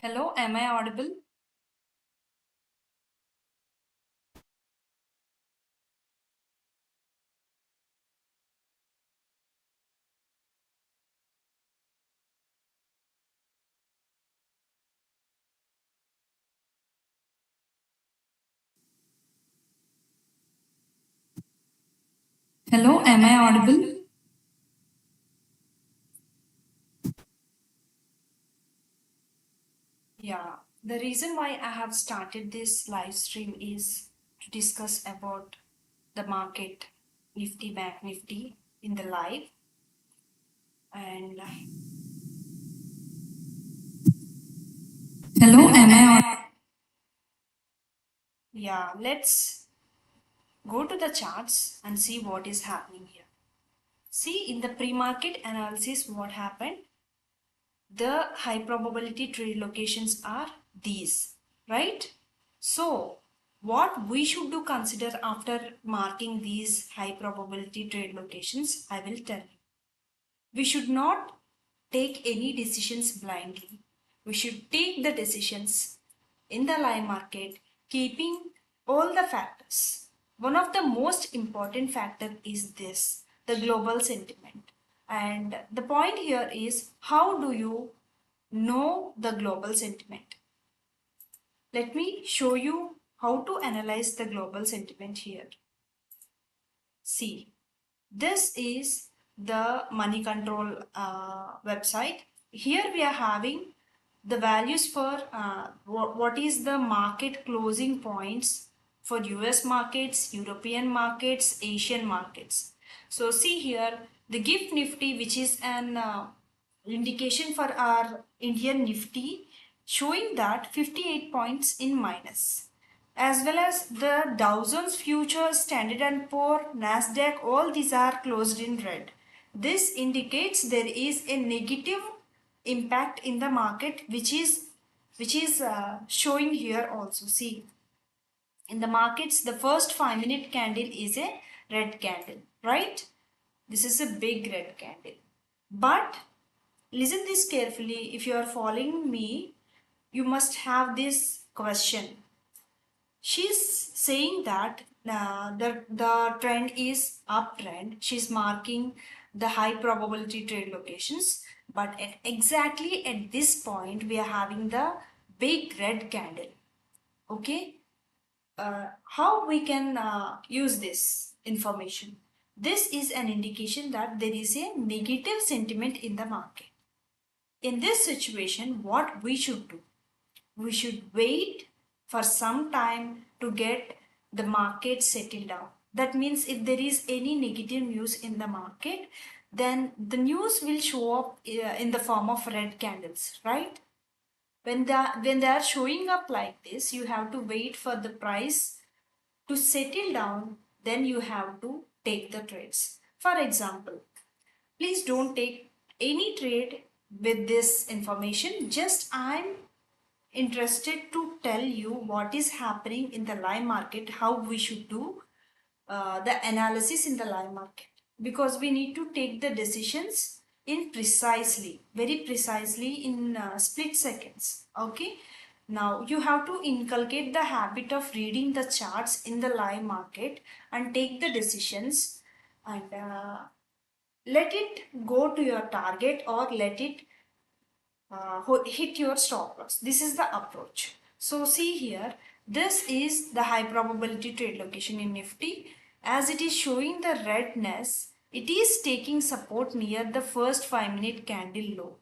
Hello, am I audible? Hello, am I audible? Yeah, the reason why I have started this live stream is to discuss about the market, Nifty Bank Nifty in the live. And hello, am I on? Yeah, let's go to the charts and see what is happening here. See in the pre-market analysis what happened. The high probability trade locations are these, right? So what we should do consider after marking these high probability trade locations, I will tell you. We should not take any decisions blindly. We should take the decisions in the live market keeping all the factors. One of the most important factor is this, the global sentiment. And the point here is, how do you know the global sentiment? Let me show you how to analyze the global sentiment here. See, this is the money control website. Here we are having the values for what is the market closing points for US markets, European markets, Asian markets. So see here the GIFT Nifty, which is an indication for our Indian Nifty, showing that 58 points in minus, as well as the Dow Jones Futures, Standard & Poor, Nasdaq, all these are closed in red. This indicates there is a negative impact in the market, which is showing here also. See, in the markets, the first 5-minute candle is a red candle, right? This is a big red candle. But listen this carefully. If you are following me, you must have this question. She's saying that the trend is uptrend. She's marking the high probability trade locations, but exactly at this point we are having the big red candle. Okay, how we can use this information? This is an indication that there is a negative sentiment in the market. In this situation, what we should do? We should wait for some time to get the market settled down. That means if there is any negative news in the market, then the news will show up in the form of red candles, right? When they are showing up like this, you have to wait for the price to settle down, then you have to take the trades. For example, please don't take any trade with this information. Just I'm interested to tell you what is happening in the live market, how we should do the analysis in the live market, because we need to take the decisions in precisely, very precisely in split seconds. Okay, now you have to inculcate the habit of reading the charts in the live market and take the decisions, and let it go to your target or let it hit your stop loss. This is the approach. So see here, this is the high probability trade location in Nifty. As it is showing the redness, it is taking support near the first 5-minute candle low.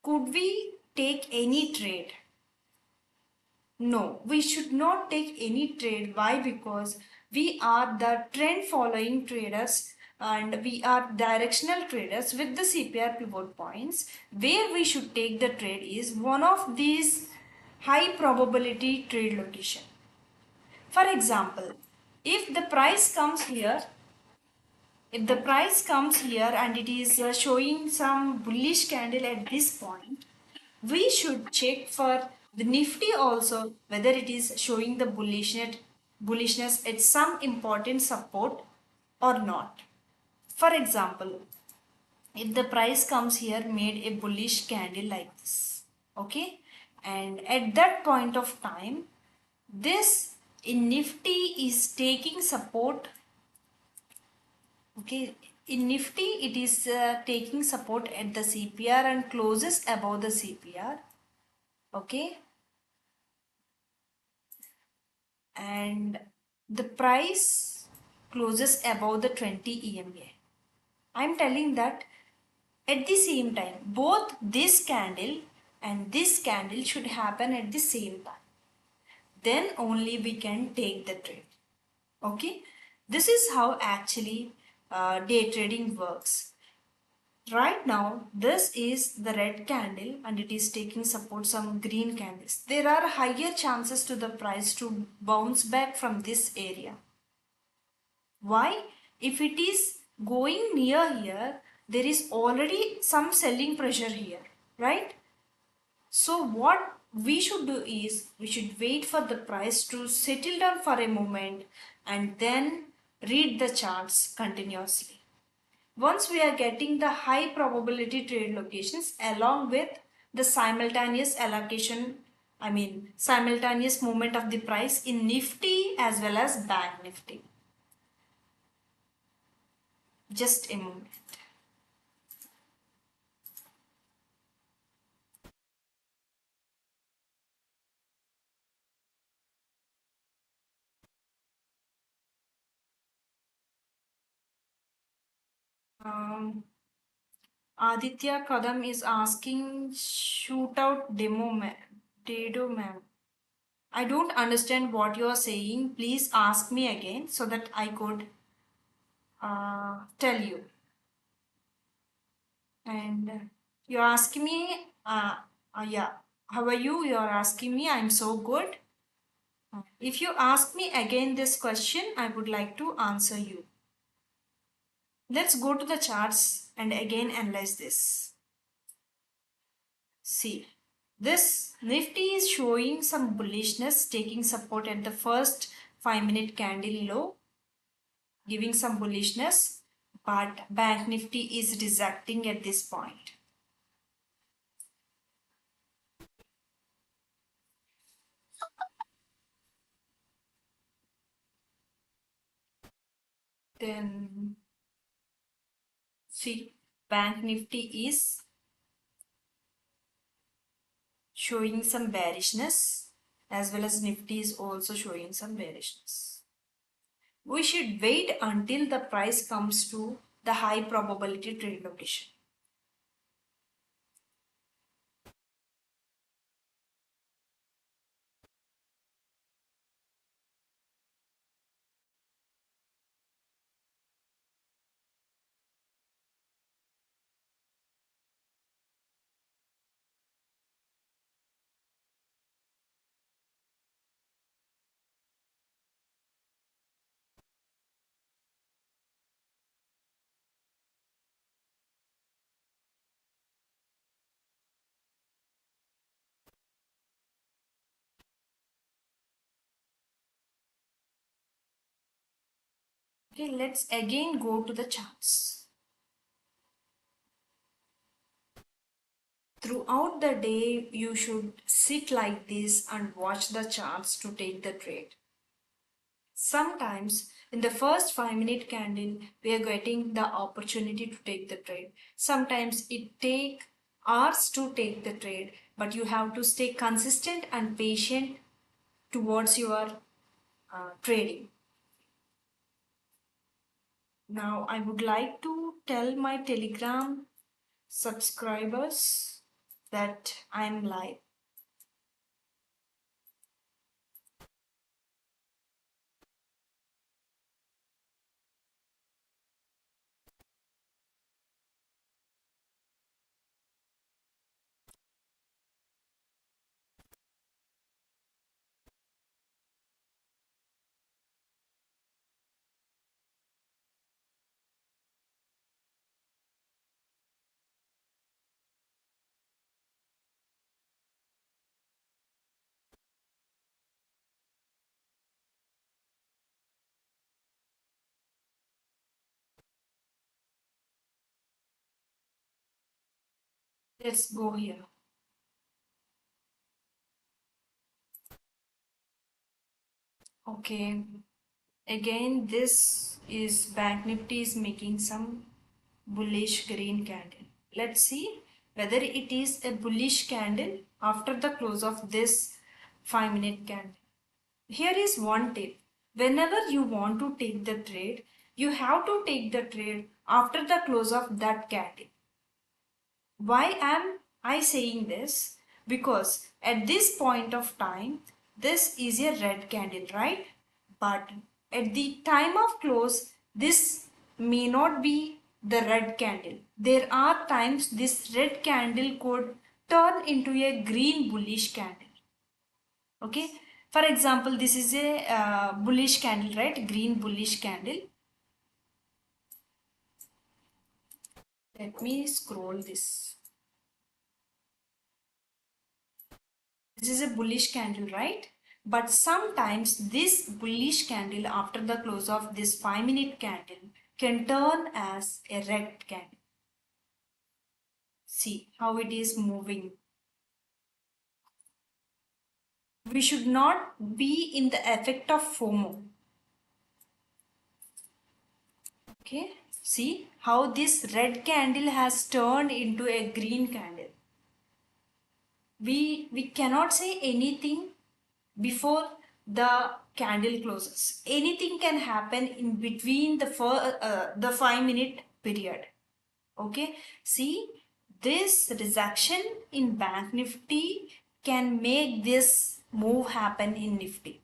Could we take any trade? No, we should not take any trade. Why? Because we are the trend following traders and we are directional traders with the CPR pivot points. Where we should take the trade is one of these high probability trade location. For example, if the price comes here, and it is showing some bullish candle at this point, we should check for the Nifty also whether it is showing the bullishness at some important support or not. For example, if the price comes here, made a bullish candle like this, okay, And at that point of time, this in Nifty is taking support. Okay, in Nifty it is taking support at the CPR and closes above the CPR. Okay, and the price closes above the 20 EMA. I'm telling that at the same time, both this candle and this candle should happen at the same time. Then only we can take the trade. Okay, this is how actually day trading works. Right now, this is the red candle and it is taking support some green candles. There are higher chances to the price to bounce back from this area. Why? If it is going near here, there is already some selling pressure here, right? So what we should do is we should wait for the price to settle down for a moment and then read the charts continuously. Once we are getting the high probability trade locations along with the simultaneous allocation, simultaneous movement of the price in Nifty as well as Bank Nifty. Just a moment. Aditya Kadam is asking shootout Dedo ma'am. I don't understand what you are saying. Please ask me again so that I could tell you. And you're asking me, yeah, how are you? You're asking me, I'm so good. If you ask me again this question, I would like to answer you. Let's go to the charts and again analyze this. See, this Nifty is showing some bullishness, taking support at the first 5-minute candle low, giving some bullishness, but Bank Nifty is rejecting at this point. Then see, Bank Nifty is showing some bearishness as well as Nifty is also showing some bearishness. We should wait until the price comes to the high probability trade location. Okay, let's again go to the charts. Throughout the day, you should sit like this and watch the charts to take the trade. Sometimes in the first 5-minute candle, we are getting the opportunity to take the trade. Sometimes it take hours to take the trade, but you have to stay consistent and patient towards your trading. Now I would like to tell my Telegram subscribers that I'm live. Let's go here. Okay. Again, this is Bank Nifty is making some bullish green candle. Let's see whether it is a bullish candle after the close of this 5-minute candle. Here is one tip. Whenever you want to take the trade, you have to take the trade after the close of that candle. Why am I saying this? Because at this point of time, this is a red candle, right? But at the time of close, this may not be the red candle. There are times this red candle could turn into a green bullish candle. Okay. For example, this is a bullish candle, right? Green bullish candle. Let me scroll this. This is a bullish candle, right? But sometimes this bullish candle after the close of this 5-minute candle can turn as a red candle. See how it is moving. We should not be in the effect of FOMO. Okay, see how this red candle has turned into a green candle. We cannot say anything before the candle closes. Anything can happen in between the 5-minute period. Okay, see this rejection in Bank Nifty can make this move happen in Nifty.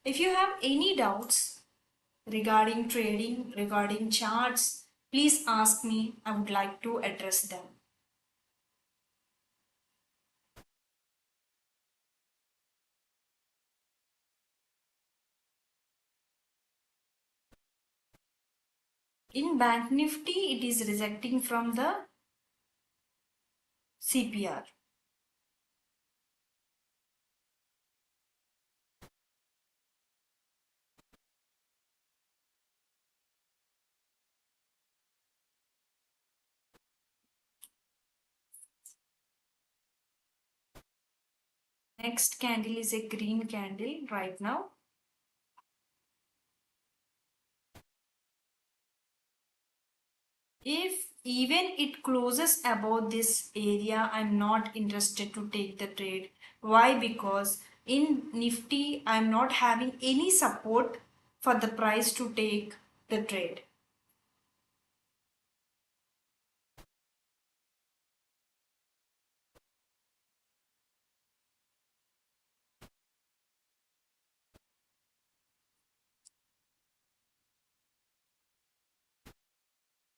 If you have any doubts regarding trading, regarding charts, please ask me. I would like to address them. In Bank Nifty, it is rejecting from the CPR. Next candle is a green candle right now. If even it closes above this area, I'm not interested to take the trade. Why? Because in Nifty, I'm not having any support for the price to take the trade.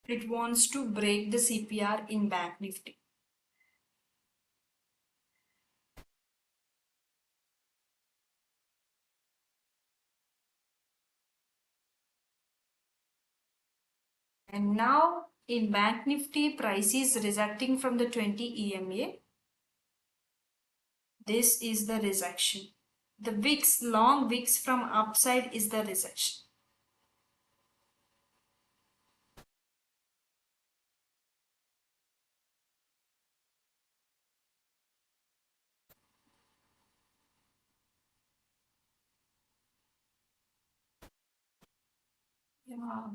It wants to break the CPR in Bank Nifty. And now in Bank Nifty, price is rejecting from the 20 EMA. This is the rejection. The wicks, long wicks from upside is the rejection. Yeah.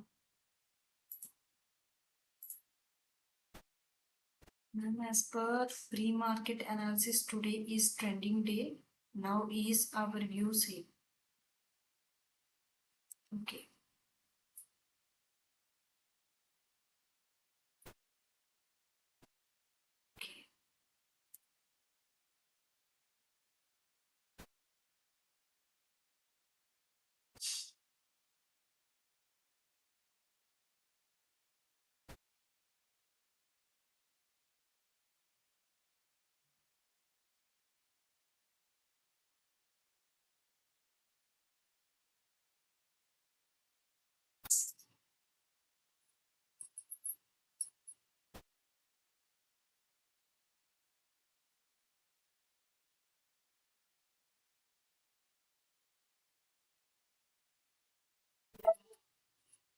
As per pre-market analysis, today is trending day. Now is our views here. Okay. Okay.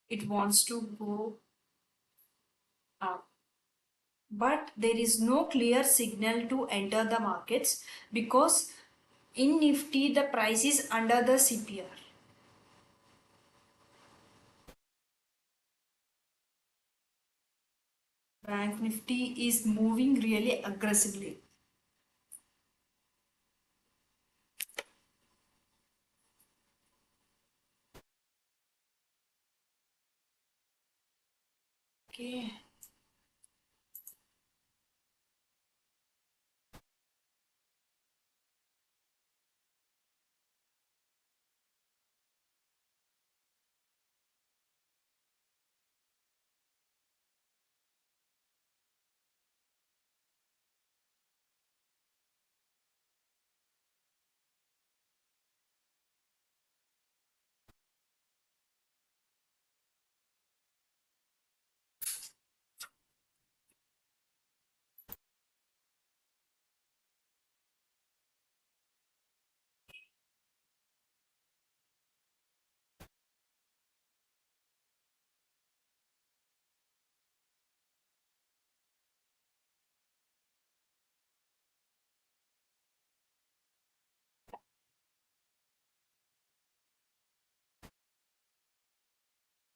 it wants to go up. But there is no clear signal to enter the markets because in Nifty the price is under the CPR. Bank Nifty is moving really aggressively. Okay.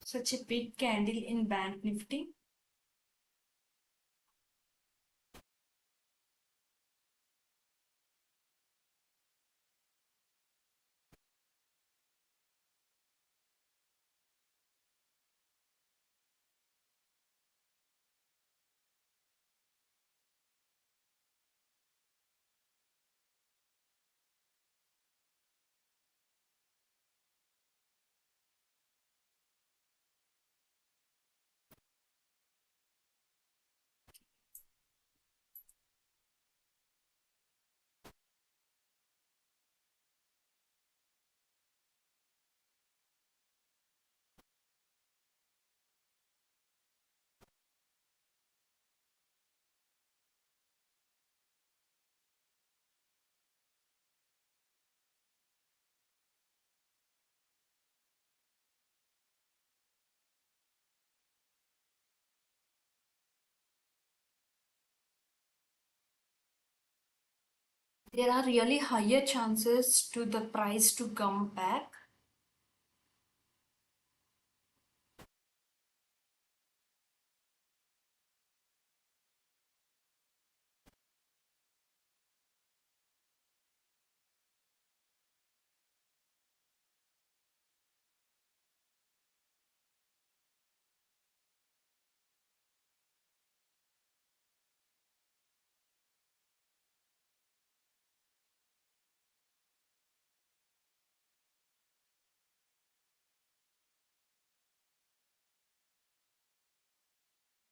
Such a big candle in Bank Nifty. There are really higher chances to the price to come back.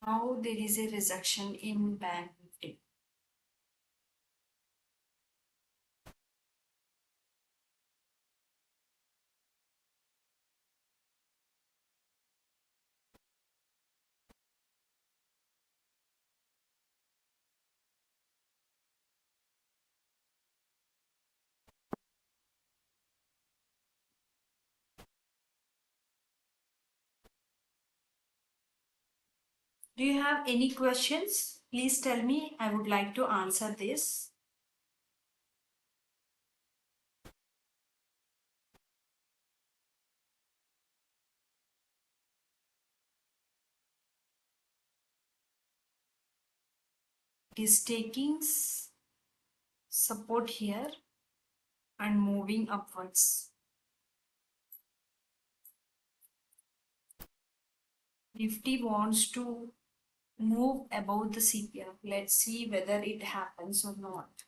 Now there is a reduction in Bank Nifty. Do you have any questions? Please tell me. I would like to answer this. It is taking support here and moving upwards. Nifty wants to move above the CPR. Let's see whether it happens or not.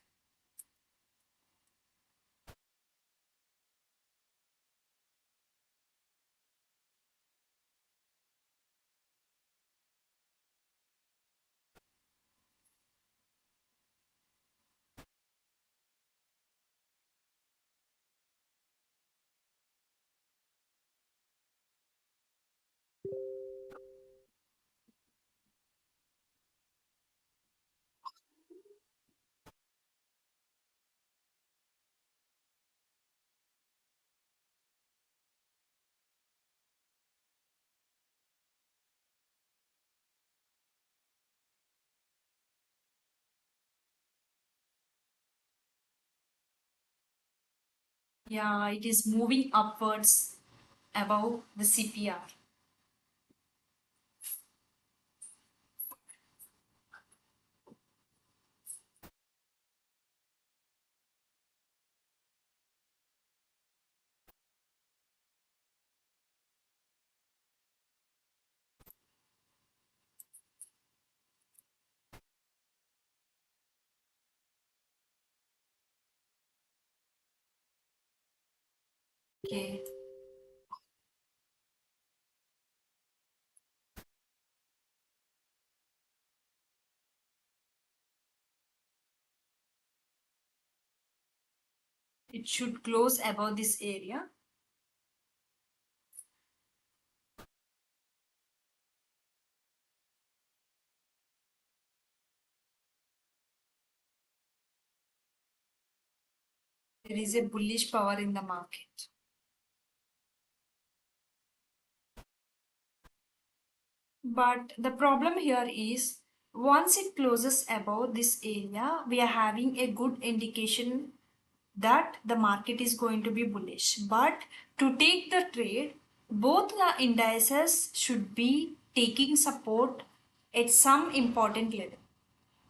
Yeah, it is moving upwards above the CPR. Okay. It should close above this area. There is a bullish power in the market. But the problem here is once it closes above this area, we are having a good indication that the market is going to be bullish. But to take the trade, both the indices should be taking support at some important level.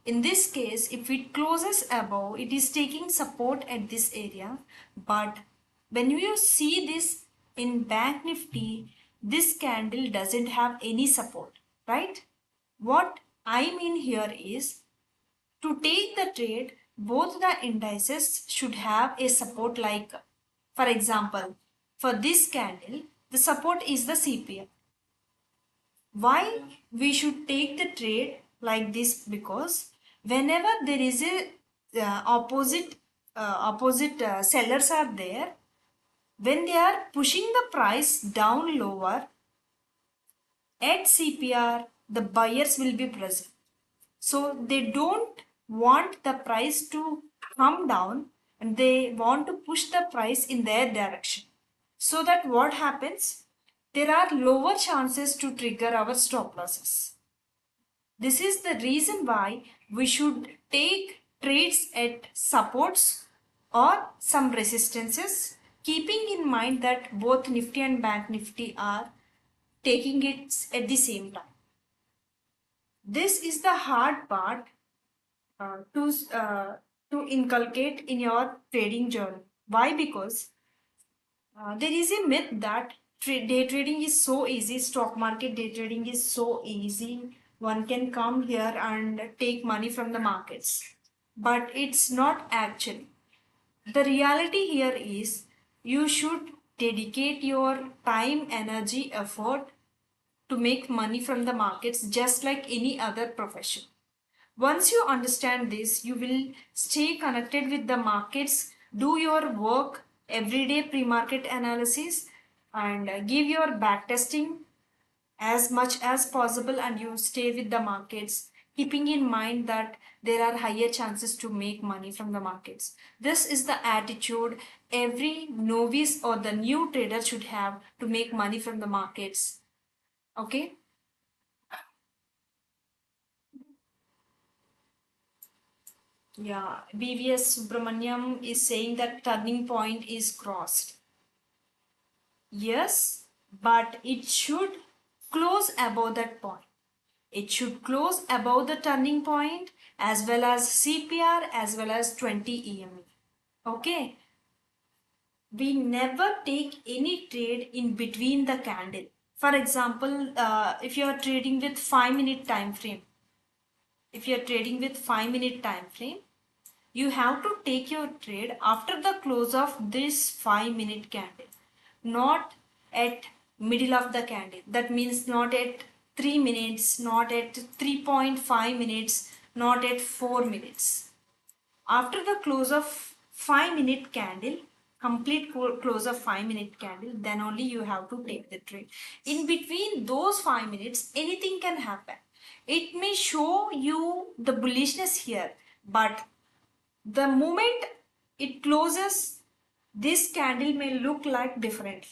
In this case, if it closes above, it is taking support at this area. But when you see this in Bank Nifty, this candle doesn't have any support, right? What I mean here is to take the trade, both the indices should have a support like, for example, for this candle, the support is the CPI. Why we should take the trade like this? Because whenever there is a opposite sellers are there, when they are pushing the price down lower at CPR, the buyers will be present. So they don't want the price to come down and they want to push the price in their direction. So that what happens? There are lower chances to trigger our stop losses. This is the reason why we should take trades at supports or some resistances, keeping in mind that both Nifty and Bank Nifty are taking it at the same time. This is the hard part uh, to uh, to inculcate in your trading journey. Why? Because there is a myth that day trading is so easy. Stock market day trading is so easy. One can come here and take money from the markets, but it's not actually. The reality here is you should dedicate your time, energy, effort to make money from the markets just like any other profession. Once you understand this, you will stay connected with the markets, do your work, everyday pre-market analysis, and give your backtesting as much as possible, and you stay with the markets, keeping in mind that there are higher chances to make money from the markets. This is the attitude every novice or the new trader should have to make money from the markets. Okay? Yeah, BVS Subramaniam is saying that turning point is crossed. Yes, but it should close above that point. It should close above the turning point as well as CPR as well as 20 EME. Okay, we never take any trade in between the candle. For example, if you are trading with 5-minute time frame, if you are trading with 5-minute time frame, you have to take your trade after the close of this 5-minute candle, not at middle of the candle. That means not at 3 minutes, not at 3.5 minutes, not at 4 minutes. After the close of 5-minute candle, complete close of 5-minute candle, then only you have to take the trade. In between those 5 minutes, anything can happen. It may show you the bullishness here, but the moment it closes, this candle may look like different.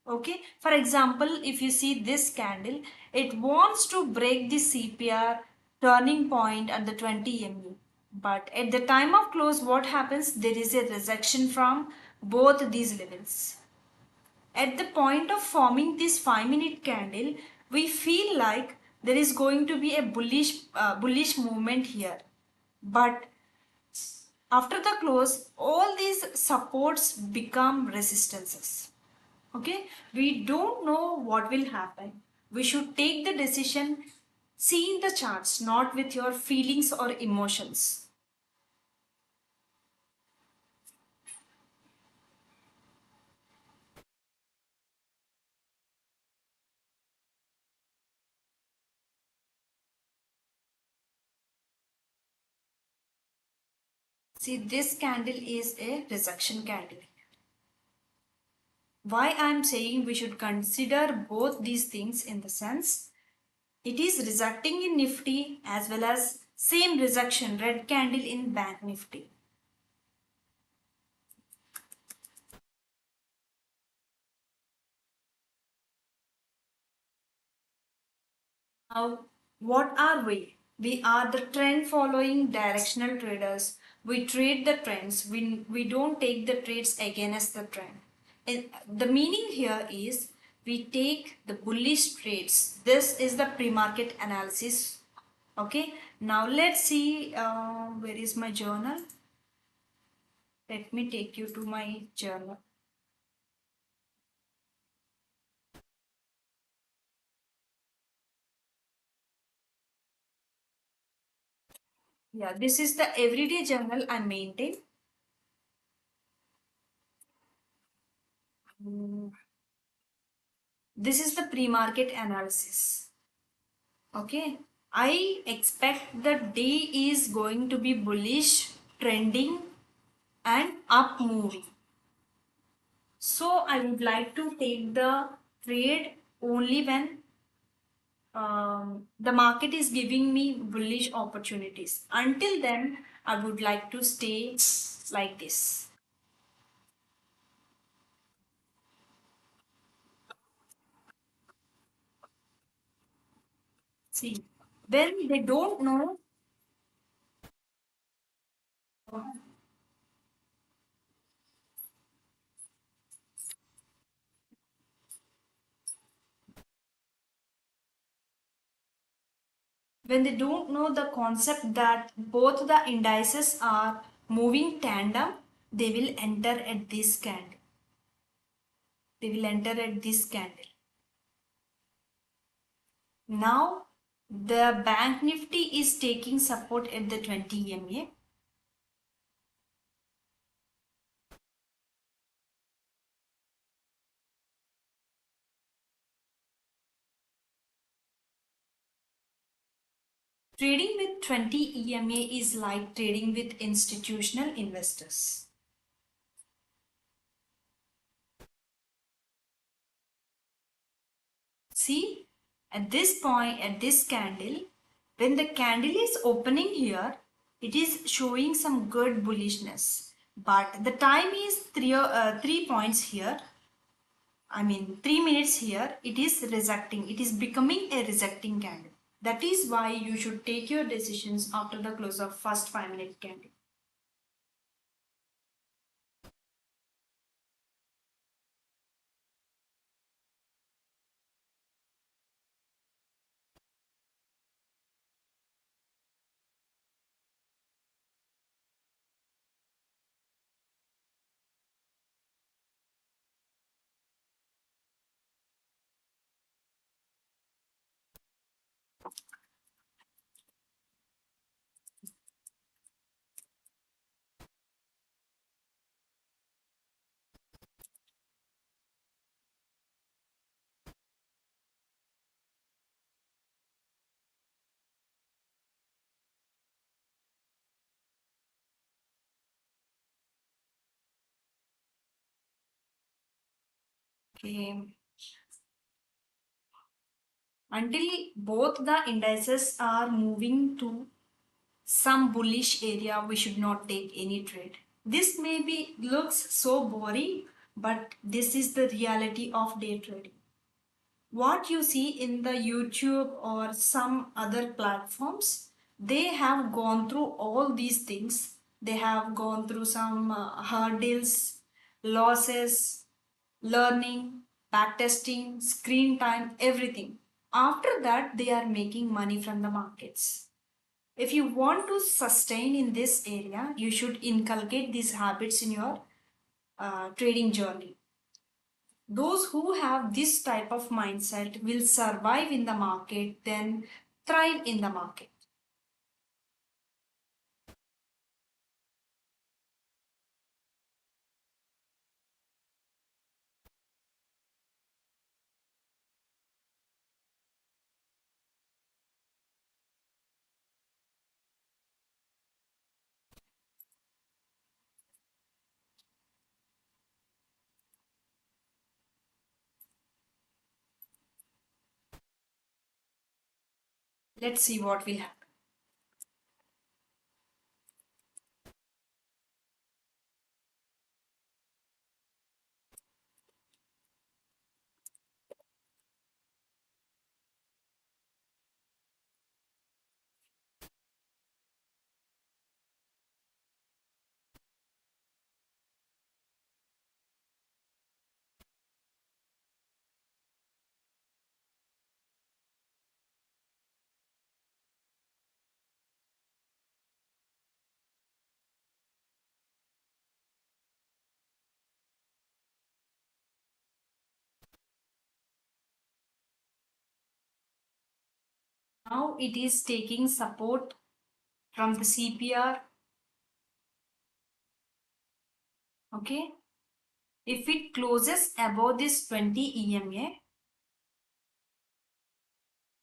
Okay, for example, if you see this candle, it wants to break the CPR turning point at the 20 MU. But at the time of close, what happens? There is a rejection from both these levels. At the point of forming this 5-minute candle, we feel like there is going to be a bullish movement here. But after the close, all these supports become resistances. Okay, we don't know what will happen. We should take the decision seeing the charts, not with your feelings or emotions. See, this candle is a rejection candle. Why I am saying we should consider both these things in the sense it is rejecting in Nifty as well as same rejection red candle in Bank Nifty. Now, what are we? We are the trend following directional traders. We trade the trends. We don't take the trades against the trend. And the meaning here is we take the bullish trades. This is the pre-market analysis. Okay. Now let's see where is my journal. Let me take you to my journal. Yeah, this is the everyday journal I maintain. Mm, This is the pre-market analysis. Okay. I expect the day is going to be bullish, trending, and up moving. So I would like to take the trade only when the market is giving me bullish opportunities. Until then, I would like to stay like this. See, when they don't know, when they don't know the concept that both the indices are moving tandem, they will enter at this candle. They will enter at this candle. Now, the Bank Nifty is taking support at the 20 EMA. Trading with 20 EMA is like trading with institutional investors. See, at this point, at this candle, when the candle is opening here, it is showing some good bullishness. But the time is 3 points here. I mean 3 minutes here. It is rejecting. It is becoming a rejecting candle. That is why you should take your decisions after the close of first 5-minute candle. Okay. Until both the indices are moving to some bullish area, we should not take any trade. This maybe looks so boring, but this is the reality of day trading. What you see in the YouTube or some other platforms, they have gone through all these things. They have gone through some hurdles. losses, learning, backtesting, screen time, everything. After that, they are making money from the markets. If you want to sustain in this area, you should inculcate these habits in your trading journey. Those who have this type of mindset will survive in the market, then thrive in the market. Let's see what will happen. Now it is taking support from the CPR. Okay. If it closes above this 20 EMA,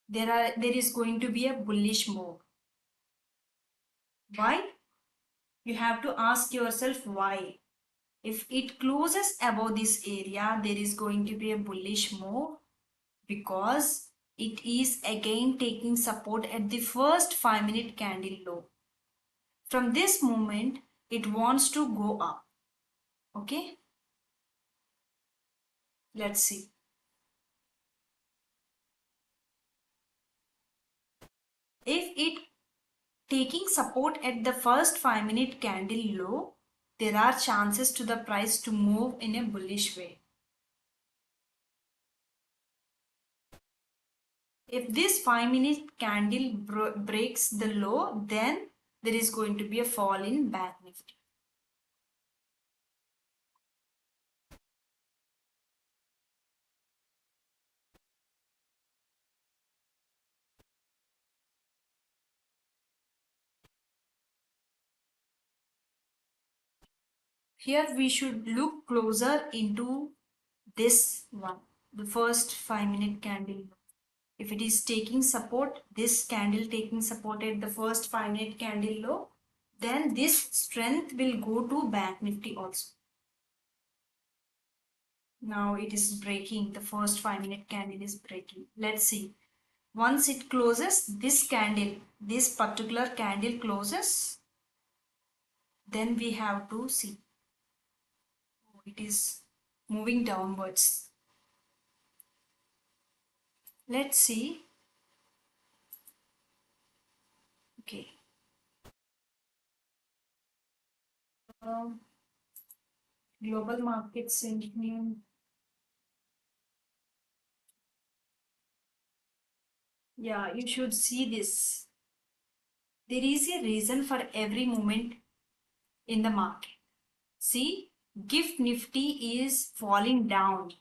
there is going to be a bullish move. Why? You have to ask yourself why. If it closes above this area, there is going to be a bullish move because it is again taking support at the first 5-minute candle low. From this moment, it wants to go up. Okay, let's see. If it taking support at the first 5-minute candle low, there are chances to the price to move in a bullish way. If this 5-minute candle breaks the low, then there is going to be a fall in Bank Nifty. Here we should look closer into this one, the first 5-minute candle. If it is taking support, this candle taking support at the first 5-minute candle low, then this strength will go to Bank Nifty also. Now it is breaking, the first 5-minute candle is breaking. Let's see. Once it closes, this candle, this particular candle closes, then we have to see. It is moving downwards. Let's see. Okay. Um, Global market sentiment. Yeah, you should see this. There is a reason for every movement in the market. See, gift nifty is falling down.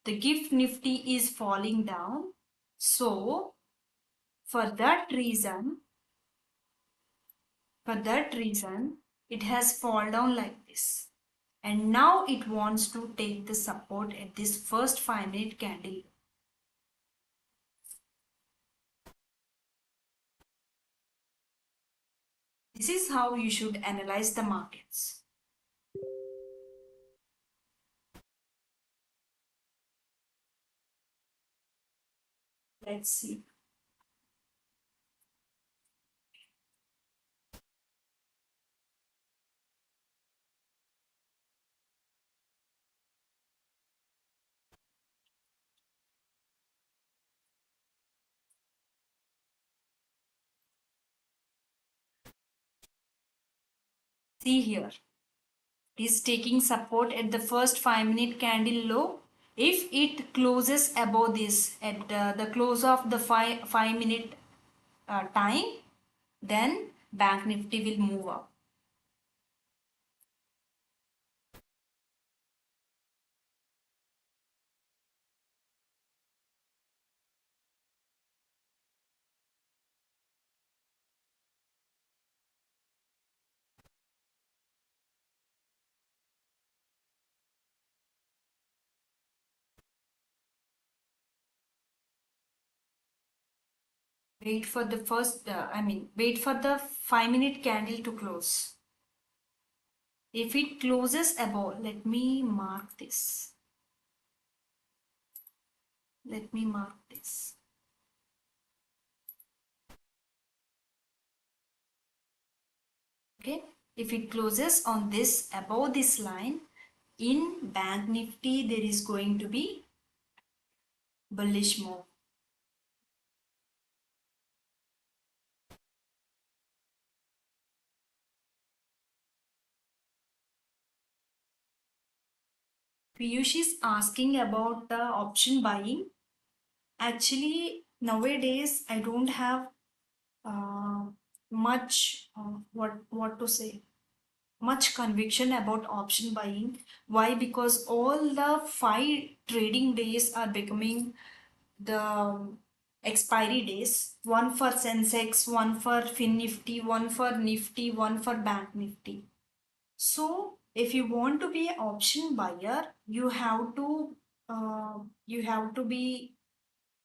The gift nifty is falling down. So, for that reason, it has fallen down like this. And now it wants to take the support at this first 5-minute candle. This is how you should analyze the markets. Let's see. See here. is taking support at the first 5-minute candle low. If it closes above this at the close of the 5 minute time, then Bank Nifty will move up. Wait for the wait for the 5-minute candle to close. If it closes above, let me mark this. Let me mark this. Okay, if it closes on this above this line, in Bank Nifty there is going to be bullish move. Piyush is asking about the option buying. Actually, nowadays I don't have uh, much what to say, much conviction about option buying. Why? Because all the 5 trading days are becoming the expiry days. One for Sensex, one for FinNifty, one for Nifty, one for Bank Nifty. So if you want to be an option buyer, you have to be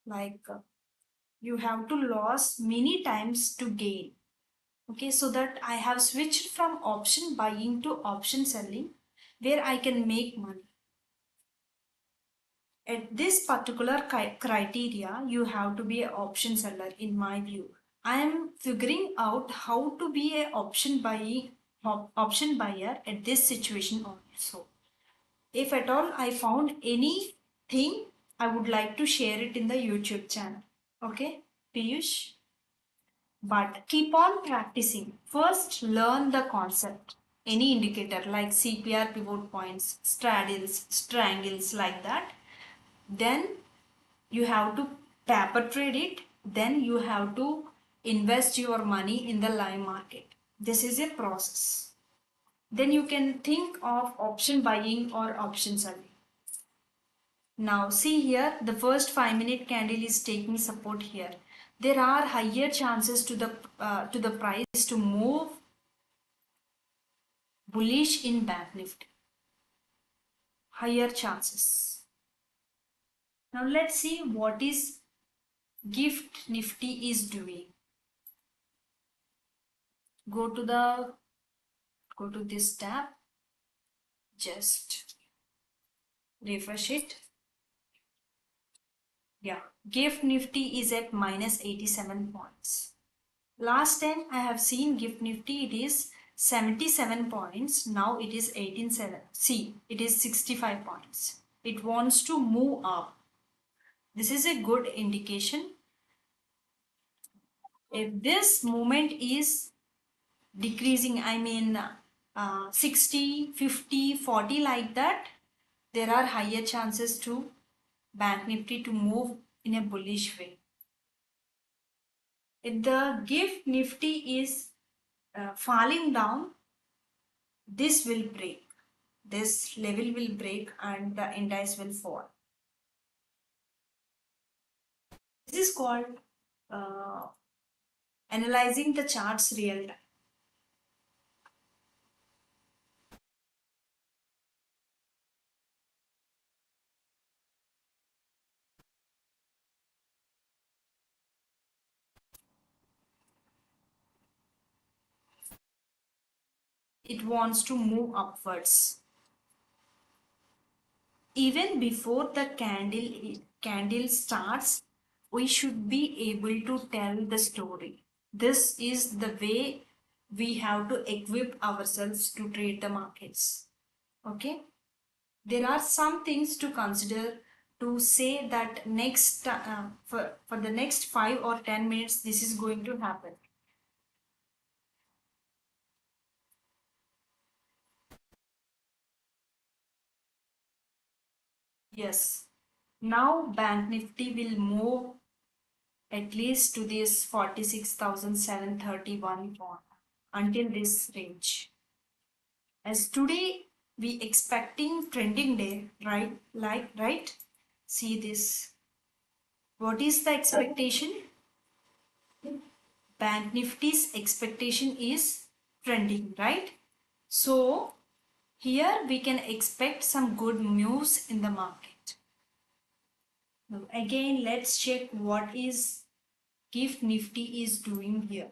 like you have to lose many times to gain. Okay, so that I have switched from option buying to option selling, where I can make money. At this particular criteria, you have to be an option seller, in my view. I am figuring out how to be an option buyer at this situation also. If at all I found anything, I would like to share it in the YouTube channel. Okay, Piyush? But keep on practicing. First, learn the concept. Any indicator like CPR, pivot points, straddles, strangles, like that. Then you have to paper trade it. Then you have to invest your money in the live market. This is a process. Then you can think of option buying or option selling. Now see here, the first 5-minute candle is taking support here. There are higher chances to the price to move bullish in Bank Nifty. Higher chances. Now let's see what is Gift Nifty is doing. Go to this tab. Just refresh it. Yeah, Gift Nifty is at minus 87 points. Last time I have seen Gift Nifty, it is 77 points. Now it is 18.7. See, it is 65 points. It wants to move up. This is a good indication. If this movement is decreasing, 60, 50, 40 like that, there are higher chances to Bank Nifty to move in a bullish way. If the Gift Nifty is falling down, this will break. This level will break and the index will fall. This is called uh, analyzing the charts real time. It wants to move upwards. Even before the candle starts, we should be able to tell the story. This is the way we have to equip ourselves to trade the markets. Okay, there are some things to consider to say that for the next 5 or 10 minutes this is going to happen. Yes. Now Bank Nifty will move at least to this 46,731 point until this range. As today we expecting trending day, right? Right? See this. What is the expectation? Bank Nifty's expectation is trending, right? So here we can expect some good news in the market. Now again, let's check what is GIFT Nifty is doing here.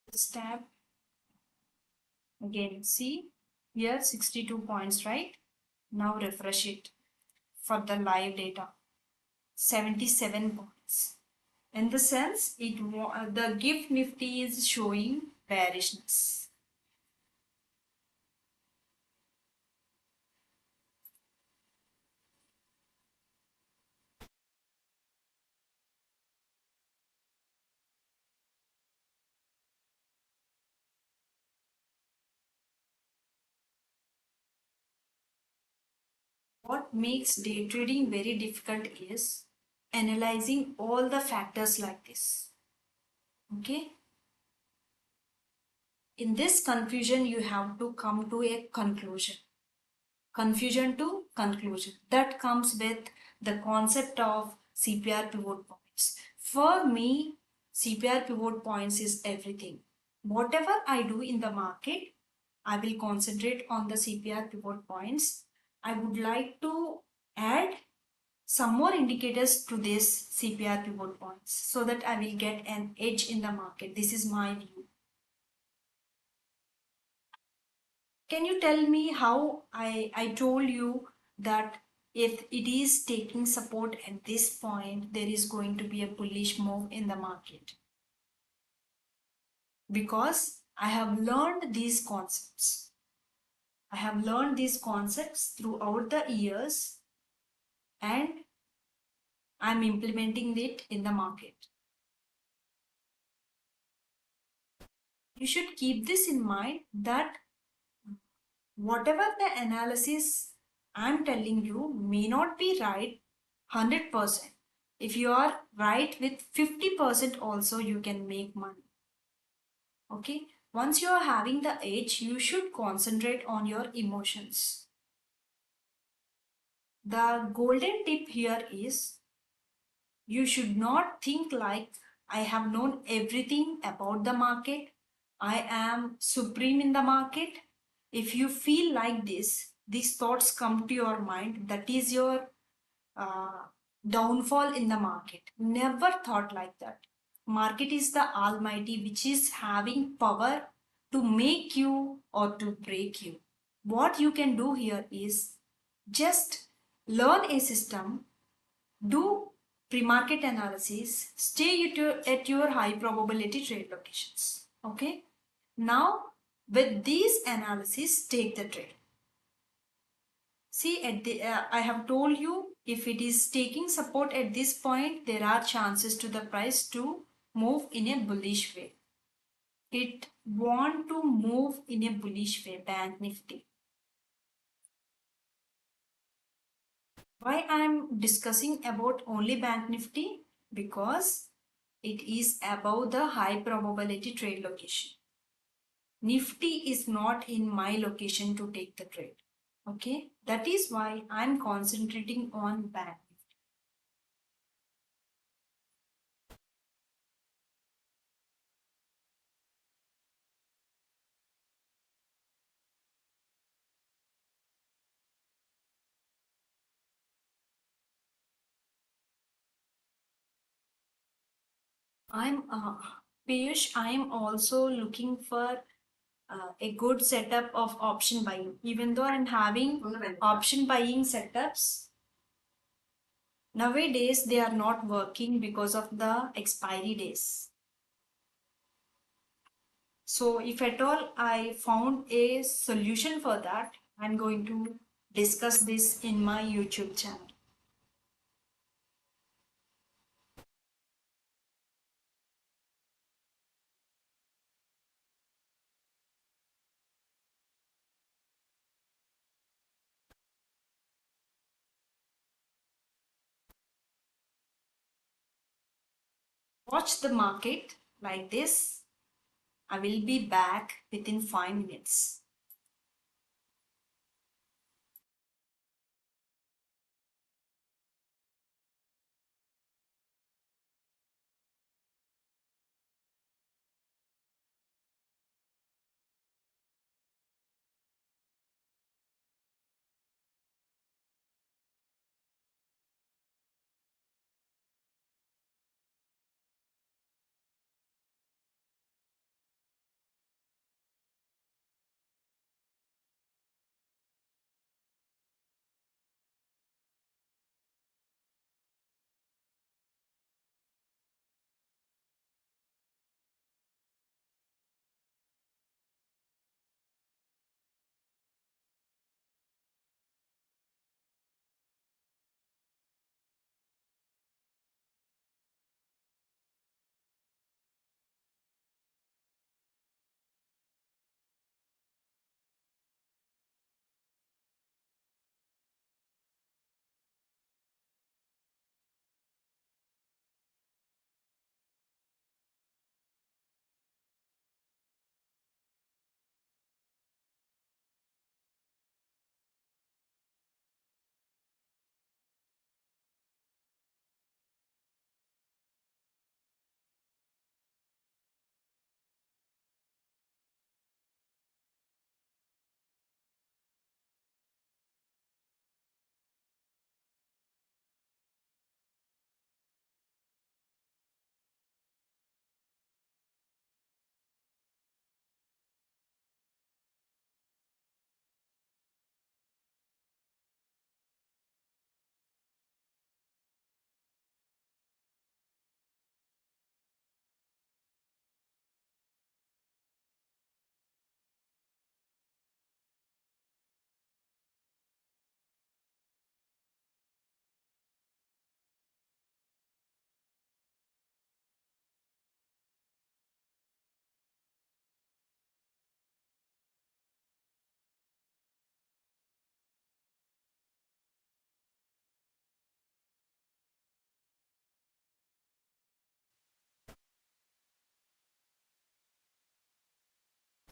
Let's tab again. See here 62 points, right? Now refresh it for the live data. 77 points. In the sense, the GIFT Nifty is showing bearishness. What makes day trading very difficult is analyzing all the factors like this. Okay? In this confusion, you have to come to a conclusion. Confusion to conclusion. That comes with the concept of CPR pivot points. For me, CPR pivot points is everything. Whatever I do in the market, I will concentrate on the CPR pivot points. I would like to add some more indicators to this CPR pivot points so that I will get an edge in the market. This is my view. Can you tell me how I told you that if it is taking support at this point, there is going to be a bullish move in the market? Because I have learned these concepts. I have learned these concepts throughout the years and I'm implementing it in the market. You should keep this in mind that whatever the analysis I'm telling you may not be right 100%. If you are right with 50% also, you can make money. Okay. Once you are having the edge, you should concentrate on your emotions. The golden tip here is you should not think like I have known everything about the market. I am supreme in the market. If you feel like this, these thoughts come to your mind. That is your uh, downfall in the market. Never thought like that. Market is the almighty which is having power to make you or to break you. What you can do here is just learn a system, do pre-market analysis, stay at your high probability trade locations. Okay. Now with these analysis, take the trade. See, I have told you if it is taking support at this point, there are chances to the price to move in a bullish way. It want to move in a bullish way, Bank Nifty. Why I am discussing about only Bank Nifty? Because it is above the high probability trade location. Nifty is not in my location to take the trade. Okay, that is why I'm concentrating on Bank. I'm Piyush. I'm also looking for a good setup of option buying. Even though I'm having option buying setups, nowadays they are not working because of the expiry days. So if at all I found a solution for that, I'm going to discuss this in my YouTube channel. Watch the market like this. I will be back within 5 minutes.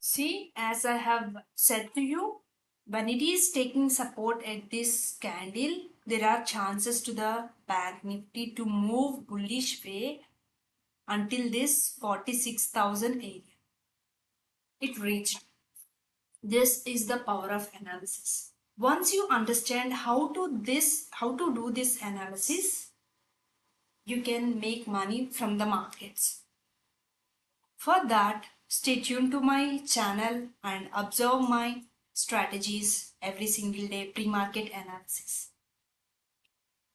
See, as I have said to you, when it is taking support at this candle, there are chances to the Bank Nifty to move bullish way until this 46,000 area. It reached. This is the power of analysis. Once you understand how to do this analysis, you can make money from the markets. For that, stay tuned to my channel and observe my strategies every single day pre-market analysis.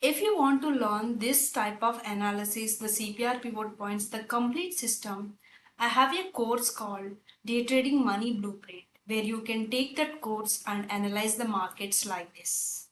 If you want to learn this type of analysis, the CPR pivot points, the complete system, I have a course called Day Trading Money Blueprint where you can take that course and analyze the markets like this.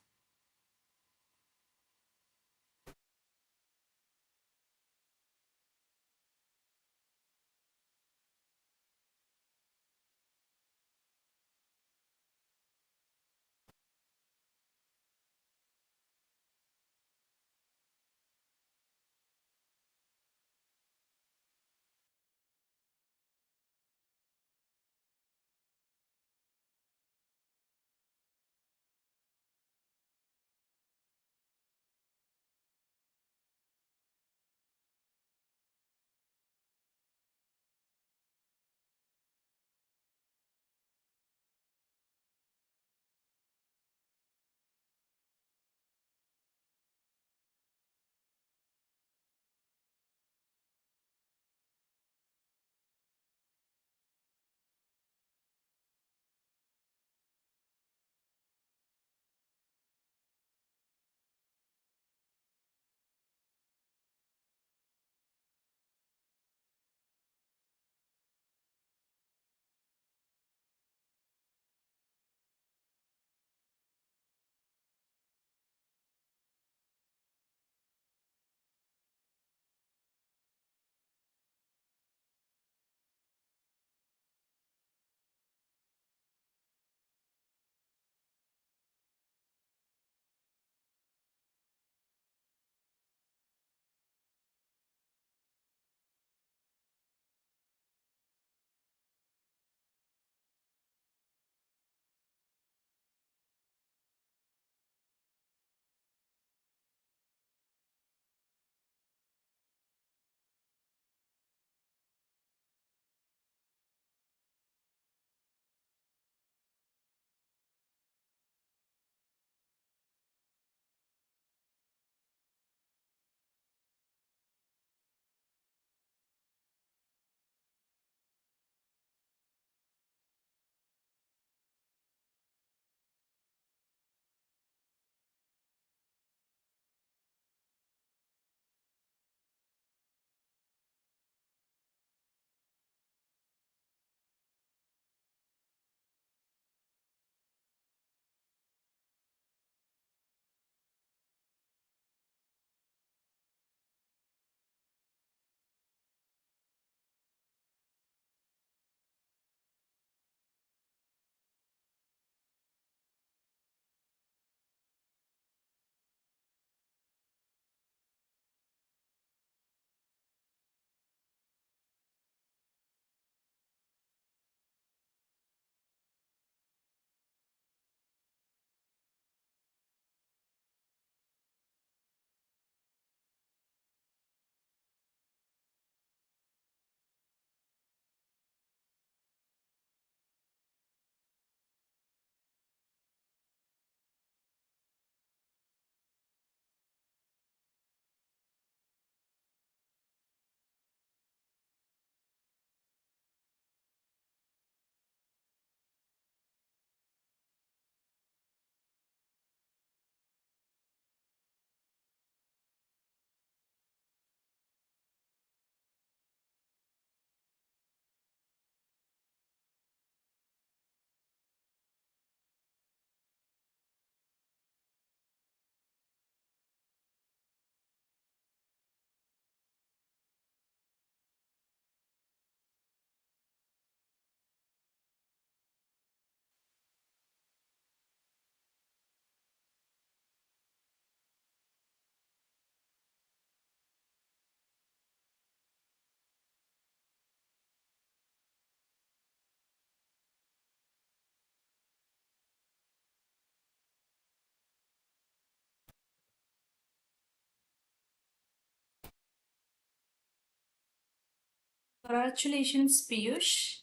Congratulations, Piyush.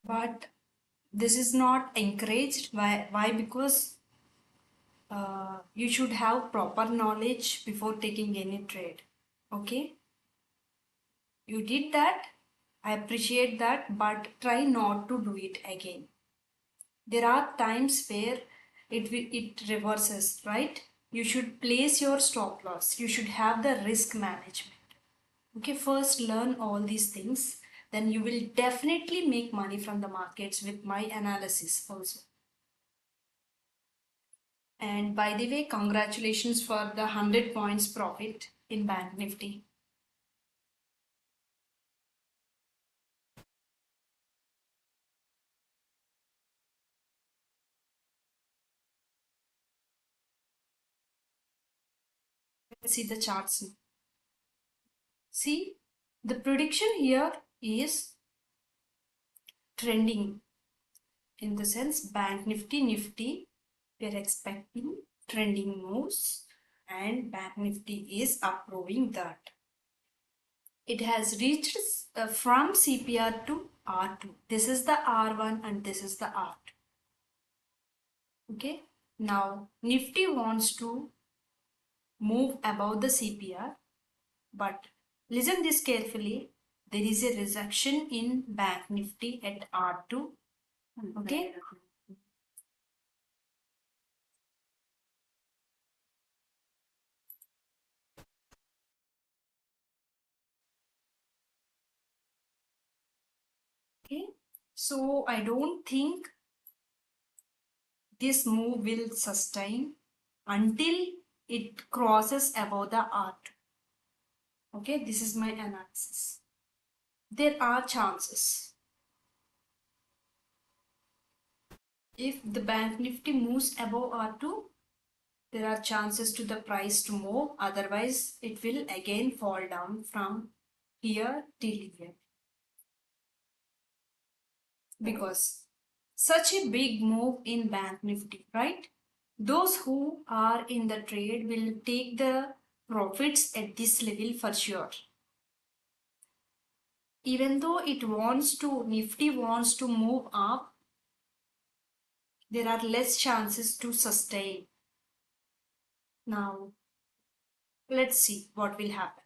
But this is not encouraged. Why? Because you should have proper knowledge before taking any trade. Okay? You did that. I appreciate that, but try not to do it again. There are times where it reverses, right? You should place your stop loss. You should have the risk management. Okay, first learn all these things. Then you will definitely make money from the markets with my analysis also. And by the way, congratulations for the 100 points profit in Bank Nifty. Let's see the charts now. See, the prediction here is trending, in the sense Bank Nifty, we are expecting trending moves and Bank Nifty is approving that. It has reached from CPR to R2. This is the R1 and this is the R2. Okay. Now Nifty wants to move above the CPR, but listen this carefully. There is a rejection in Bank Nifty at R2. Okay. Okay. So I don't think this move will sustain until it crosses above the R2. Okay, this is my analysis. There are chances. If the Bank Nifty moves above R2, there are chances to the price to move. Otherwise, it will again fall down from here till here. Because such a big move in Bank Nifty, right? Those who are in the trade will take the profits at this level for sure. Even though Nifty wants to move up, there are less chances to sustain. Now, let's see what will happen.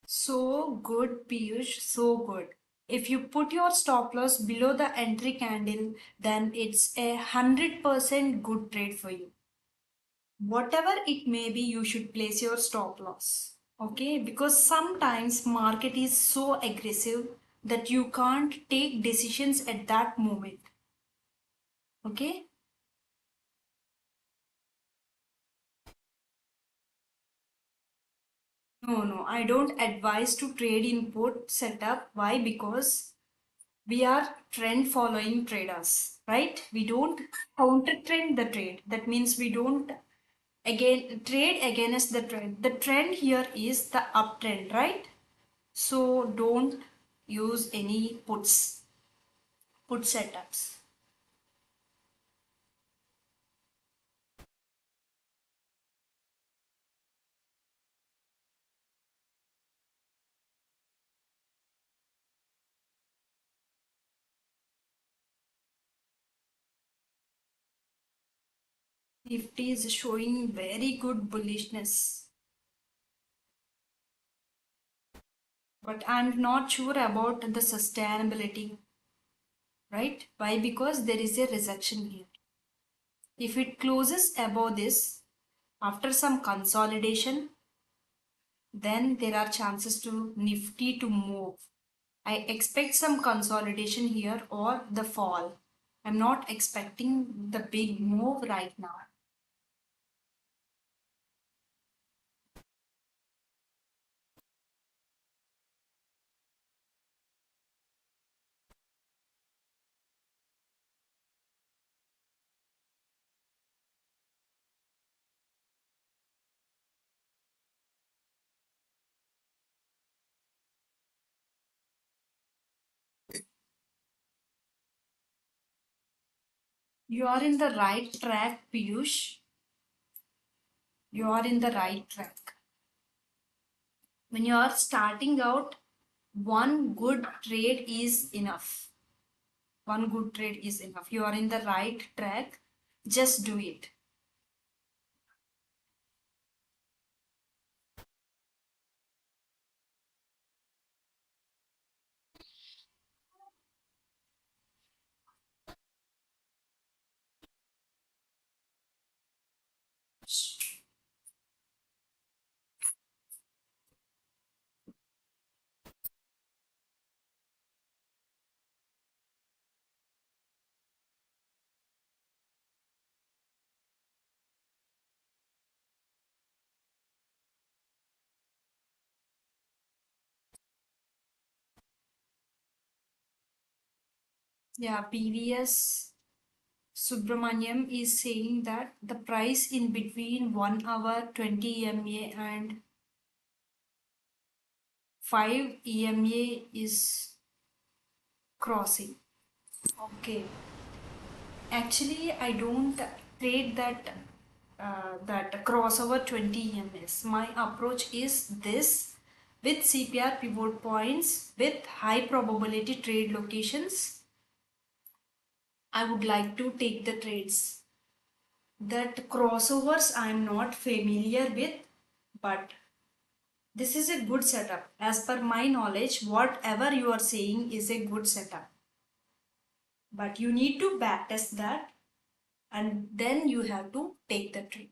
So good, Piyush, so good. If you put your stop loss below the entry candle, then it's 100% good trade for you. Whatever it may be, you should place your stop loss. Okay, because sometimes market is so aggressive that you can't take decisions at that moment. Okay. No, I don't advise to trade in put setup. Why? Because we are trend following traders, right? We don't counter trend the trade. That means we don't again trade against the trend. The trend here is the uptrend, right? So don't use any put setups. Nifty is showing very good bullishness, but I'm not sure about the sustainability, right? Why? Because there is a rejection here. If it closes above this after some consolidation, then there are chances to Nifty to move. I expect some consolidation here or the fall. I'm not expecting the big move right now. You are in the right track, Piyush. You are in the right track. When you are starting out, one good trade is enough. One good trade is enough. You are in the right track. Just do it. Yeah, PVS Subramaniam is saying that the price in between 1 hour 20 EMA and 5 EMA is crossing. Okay. Actually, I don't trade that crossover 20 EMS. My approach is this with CPR pivot points with high probability trade locations. I would like to take the trades. That crossovers I am not familiar with, but this is a good setup. As per my knowledge, whatever you are saying is a good setup. But you need to backtest that and then you have to take the trade.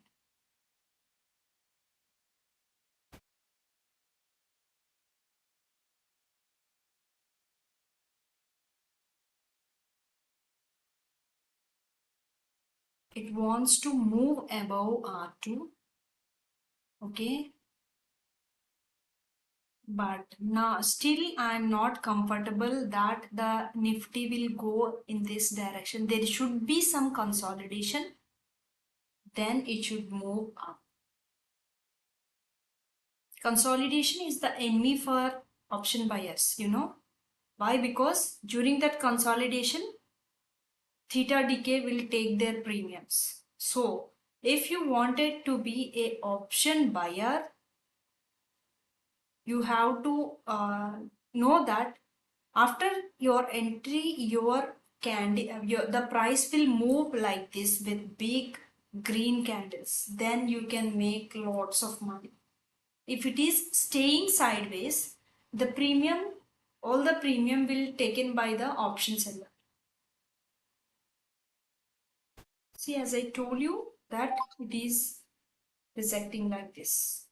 It wants to move above R2, okay, but now still I'm not comfortable that the Nifty will go in this direction. There should be some consolidation, then it should move up. Consolidation is the enemy for option buyers, you know. Why? Because during that consolidation, theta decay will take their premiums. So if you wanted to be a option buyer, you have to know that after your entry the price will move like this with big green candles, then you can make lots of money. If it is staying sideways, the premium all the premium will taken by the option seller. See, as I told you that it is rejecting like this.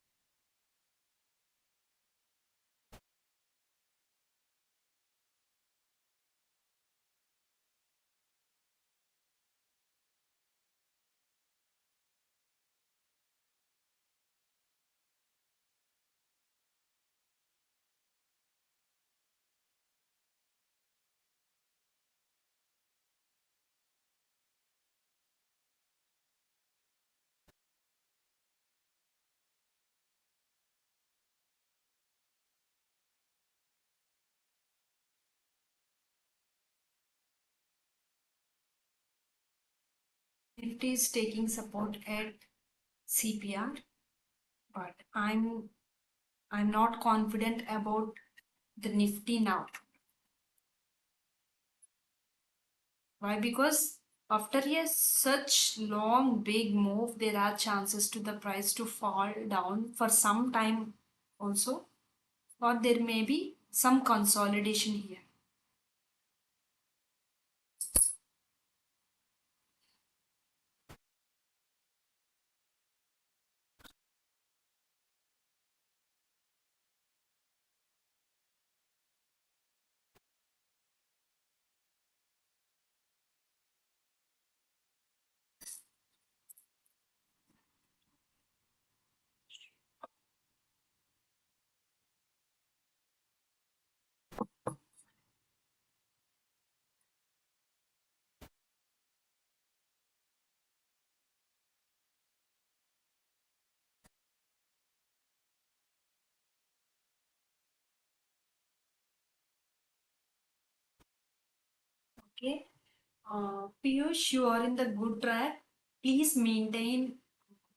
Nifty is taking support at CPR, but I'm not confident about the Nifty now. Why? Because after a such long big move, there are chances to the price to fall down for some time also, or there may be some consolidation here. Okay. Piyush, you are in the good track. Please maintain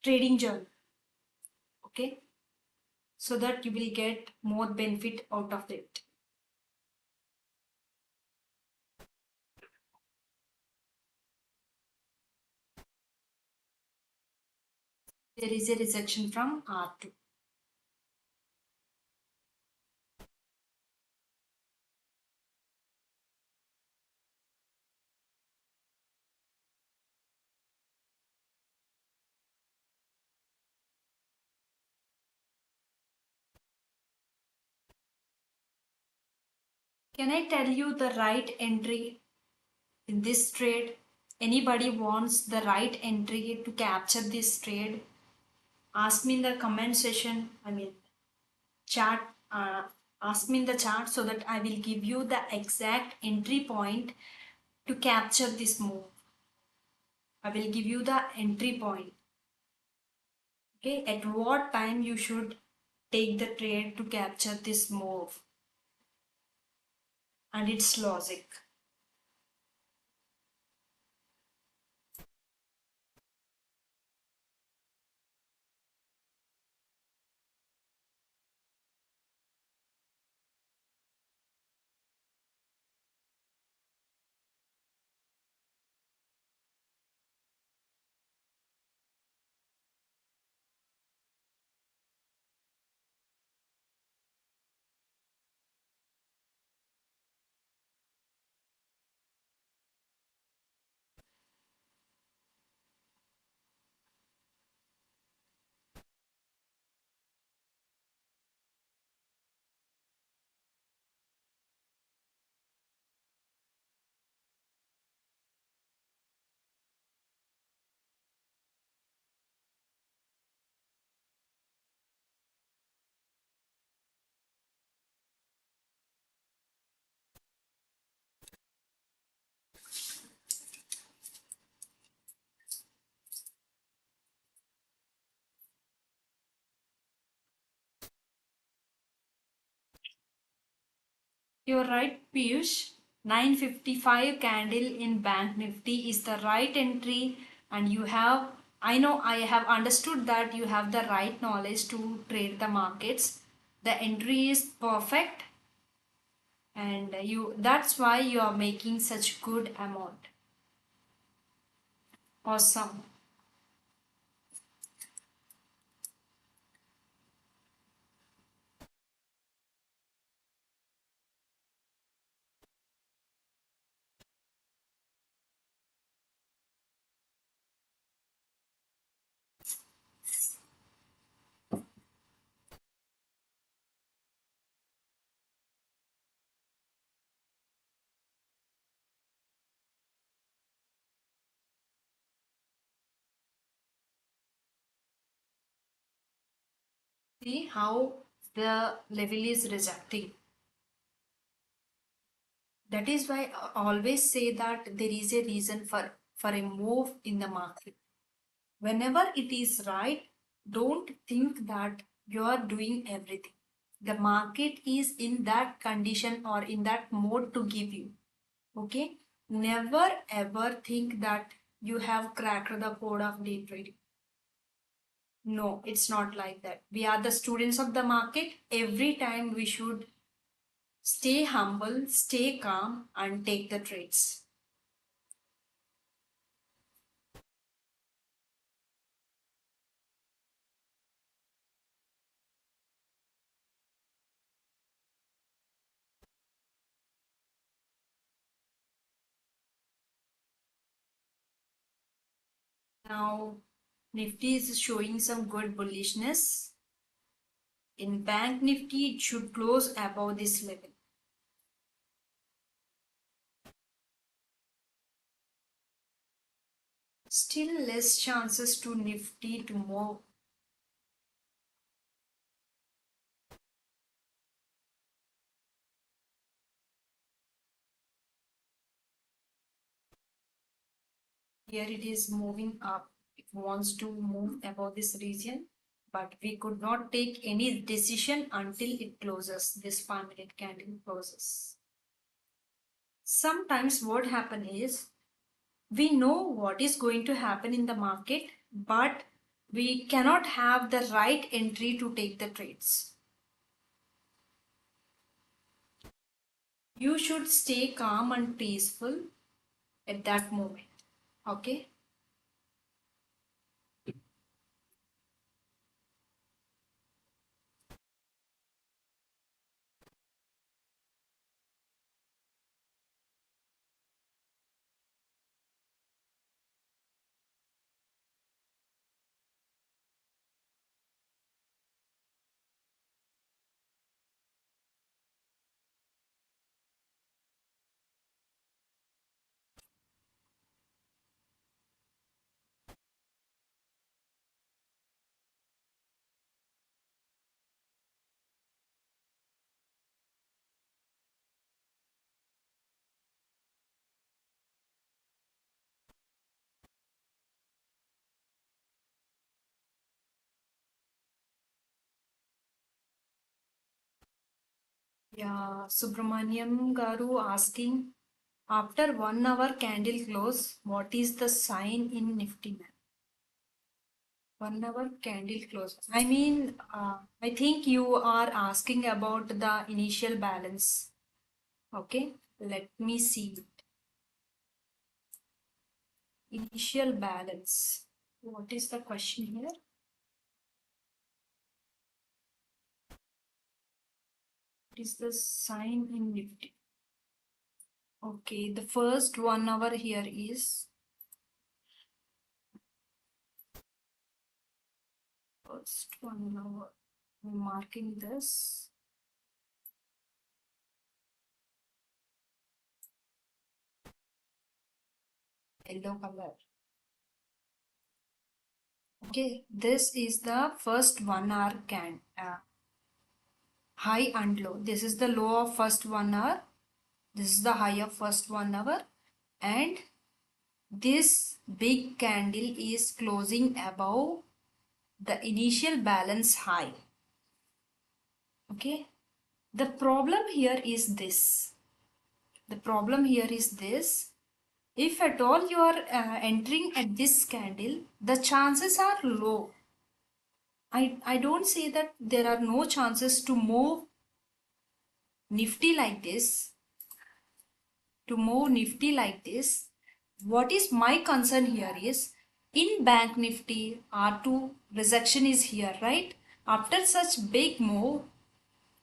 trading journal, okay? So that you will get more benefit out of it. There is a rejection from R2. Can I tell you the right entry in this trade? Anybody wants the right entry to capture this trade? Ask me in the comment section. Chat. Ask me in the chat so that I will give you the exact entry point to capture this move. I will give you the entry point. Okay, at what time you should take the trade to capture this move and its logic. You're right, Piyush. 955 candle in Bank Nifty is the right entry, and I know I have understood that you have the right knowledge to trade the markets. The entry is perfect, and that's why you are making such good amount. Awesome. See how the level is rejecting. That is why I always say that there is a reason for a move in the market. Whenever it is right, don't think that you are doing everything. The market is in that condition or in that mode to give you. Okay? Never ever think that you have cracked the code of day trading. No, it's not like that. We are the students of the market. Every time we should stay humble, stay calm, and take the trades. Now, Nifty is showing some good bullishness. In Bank Nifty, it should close above this level. Still less chances to Nifty to move. Here it is moving up. It wants to move above this region, but we could not take any decision until it closes. This 5-minute candle closes. Sometimes what happen is We know what is going to happen in the market, but we cannot have the right entry to take the trades. You should stay calm and peaceful at that moment. Okay? Yeah, Subramaniam Garu asking, after 1 hour candle close, what is the sign in Nifty map? 1 hour candle close. I think you are asking about the initial balance. Okay, let me see. Initial balance. What is the question here? What is the sign in Nifty? Okay, the first 1 hour here is first 1 hour. I'm marking this. Yellow color. Okay, this is the first 1 hour high and low. This is the low of first 1 hour. This is the high of first 1 hour, and this big candle is closing above the initial balance high. Okay, the problem here is this. The problem here is this. If at all you are entering at this candle, the chances are low. I don't say that there are no chances to move Nifty like this. To move Nifty like this, what is my concern here is in Bank Nifty R2 rejection is here, right? After such big move,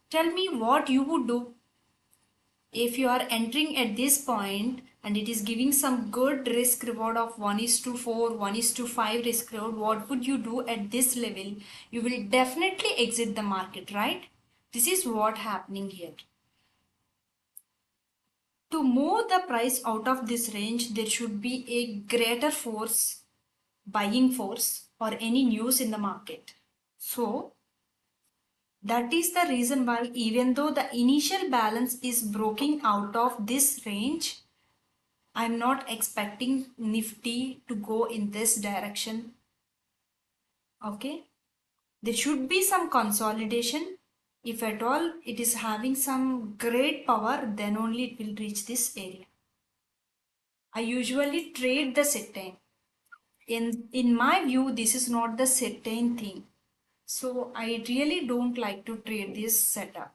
tell me what you would do if you are entering at this point and it is giving some good risk reward of 1 is to 4, 1 is to 5 risk reward. What would you do at this level? You will definitely exit the market, right? This is what happening here. To move the price out of this range, there should be a greater force, buying force, or any news in the market. So, that is the reason why, even though the initial balance is breaking out of this range, I'm not expecting Nifty to go in this direction. Okay, there should be some consolidation. If at all it is having some great power, then only it will reach this area. I usually trade the certain. In my view, this is not the certain thing. So I really don't like to trade this setup.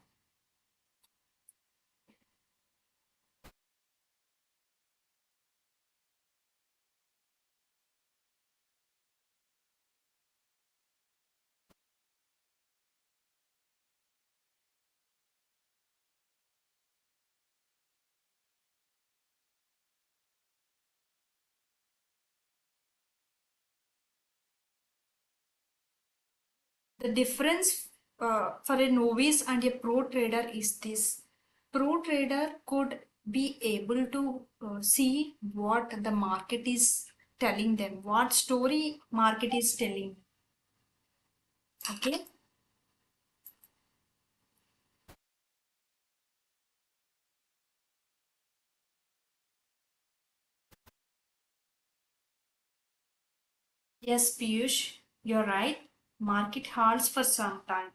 The difference for a novice and a pro trader is this. Pro trader could be able to see what the market is telling them, what story market is telling. Okay. Yes, Piyush, you're right. Market halts for some time.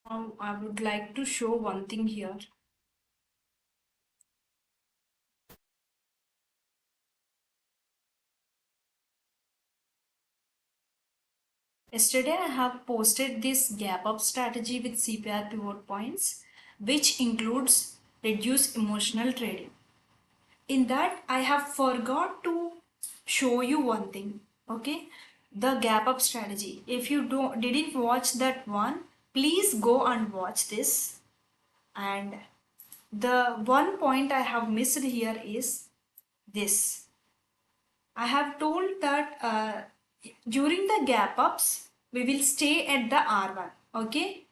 I would like to show one thing here. Yesterday, I have posted this gap up strategy with CPR pivot points, which includes reduce emotional trading. In that, I have forgot to show you one thing. Okay, the gap up strategy. If you didn't watch that one, please go and watch this. And the one point I have missed here is this. I have told that during the gap ups, we will stay at the R1. Okay.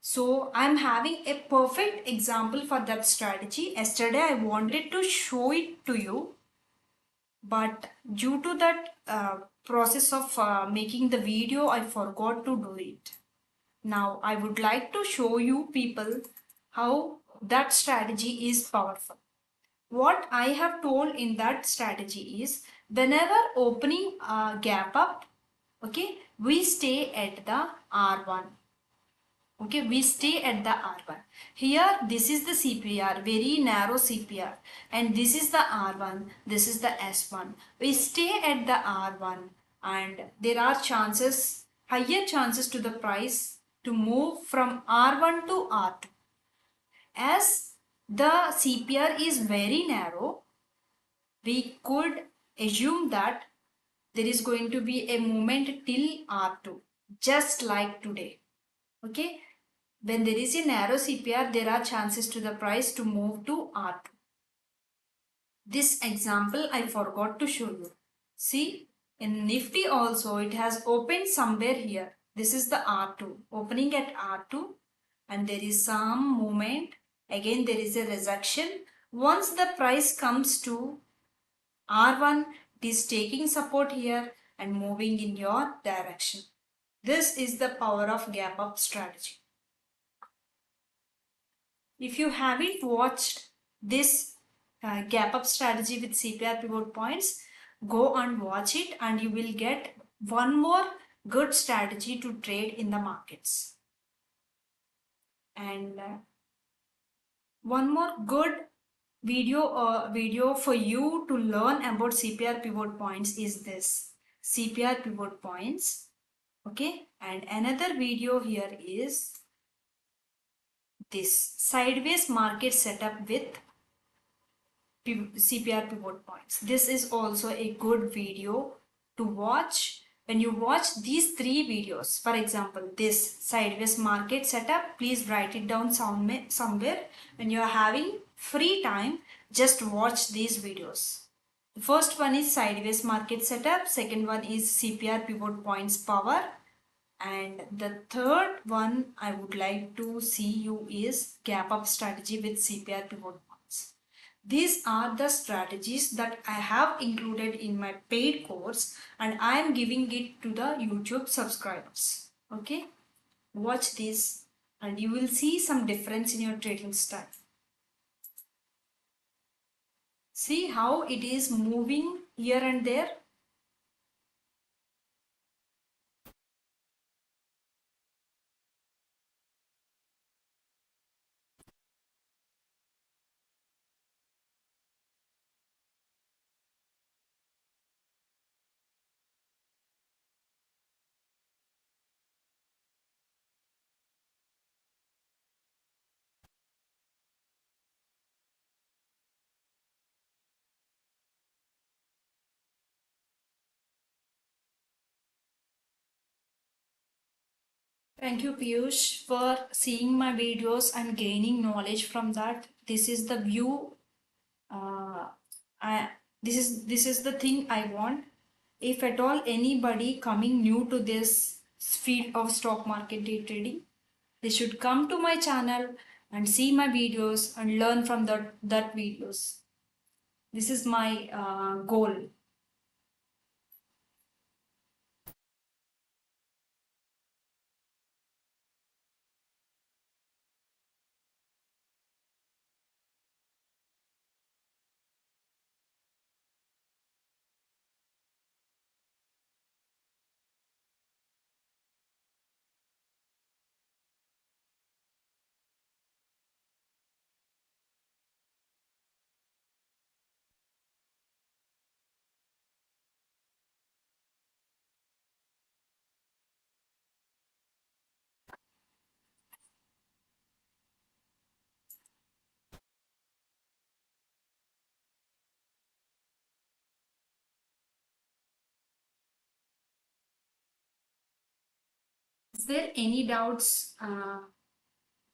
So I'm having a perfect example for that strategy. Yesterday I wanted to show it to you, but due to that process of making the video, I forgot to do it. Now I would like to show you people how that strategy is powerful. What I have told in that strategy is whenever opening a gap up, okay, we stay at the R1. Okay, we stay at the R1. Here, this is the CPR, very narrow CPR, and this is the R1, this is the S1. We stay at the R1, and there are chances, higher chances to the price to move from R1 to R2. As the CPR is very narrow, we could assume that there is going to be a movement till R2, just like today. Okay, when there is a narrow CPR, there are chances to the price to move to R2. This example I forgot to show you. See, in Nifty also it has opened somewhere here. This is the R2, opening at R2, and there is some movement. Again, there is a rejection. Once the price comes to R1, it is taking support here and moving in your direction. This is the power of gap up strategy. If you haven't watched this gap up strategy with CPR pivot points, go and watch it and you will get one more good strategy to trade in the markets. And one more good video for you to learn about CPR pivot points is this CPR pivot points. Okay, and another video here is this sideways market setup with CPR pivot points. This is also a good video to watch. When you watch these three videos, for example, this sideways market setup, please write it down somewhere. When you are having free time, just watch these videos. The first one is sideways market setup, second one is CPR pivot points power, and the third one I would like to see you is gap up strategy with CPR pivot points. These are the strategies that I have included in my paid course and I am giving it to the YouTube subscribers. Okay, watch this and you will see some difference in your trading style. See how it is moving here and there. Thank you, Piyush, for seeing my videos and gaining knowledge from that. This is the view. I, this is the thing I want. If at all anybody coming new to this field of stock market day trading, they should come to my channel and see my videos and learn from that videos. This is my goal. Is there any doubts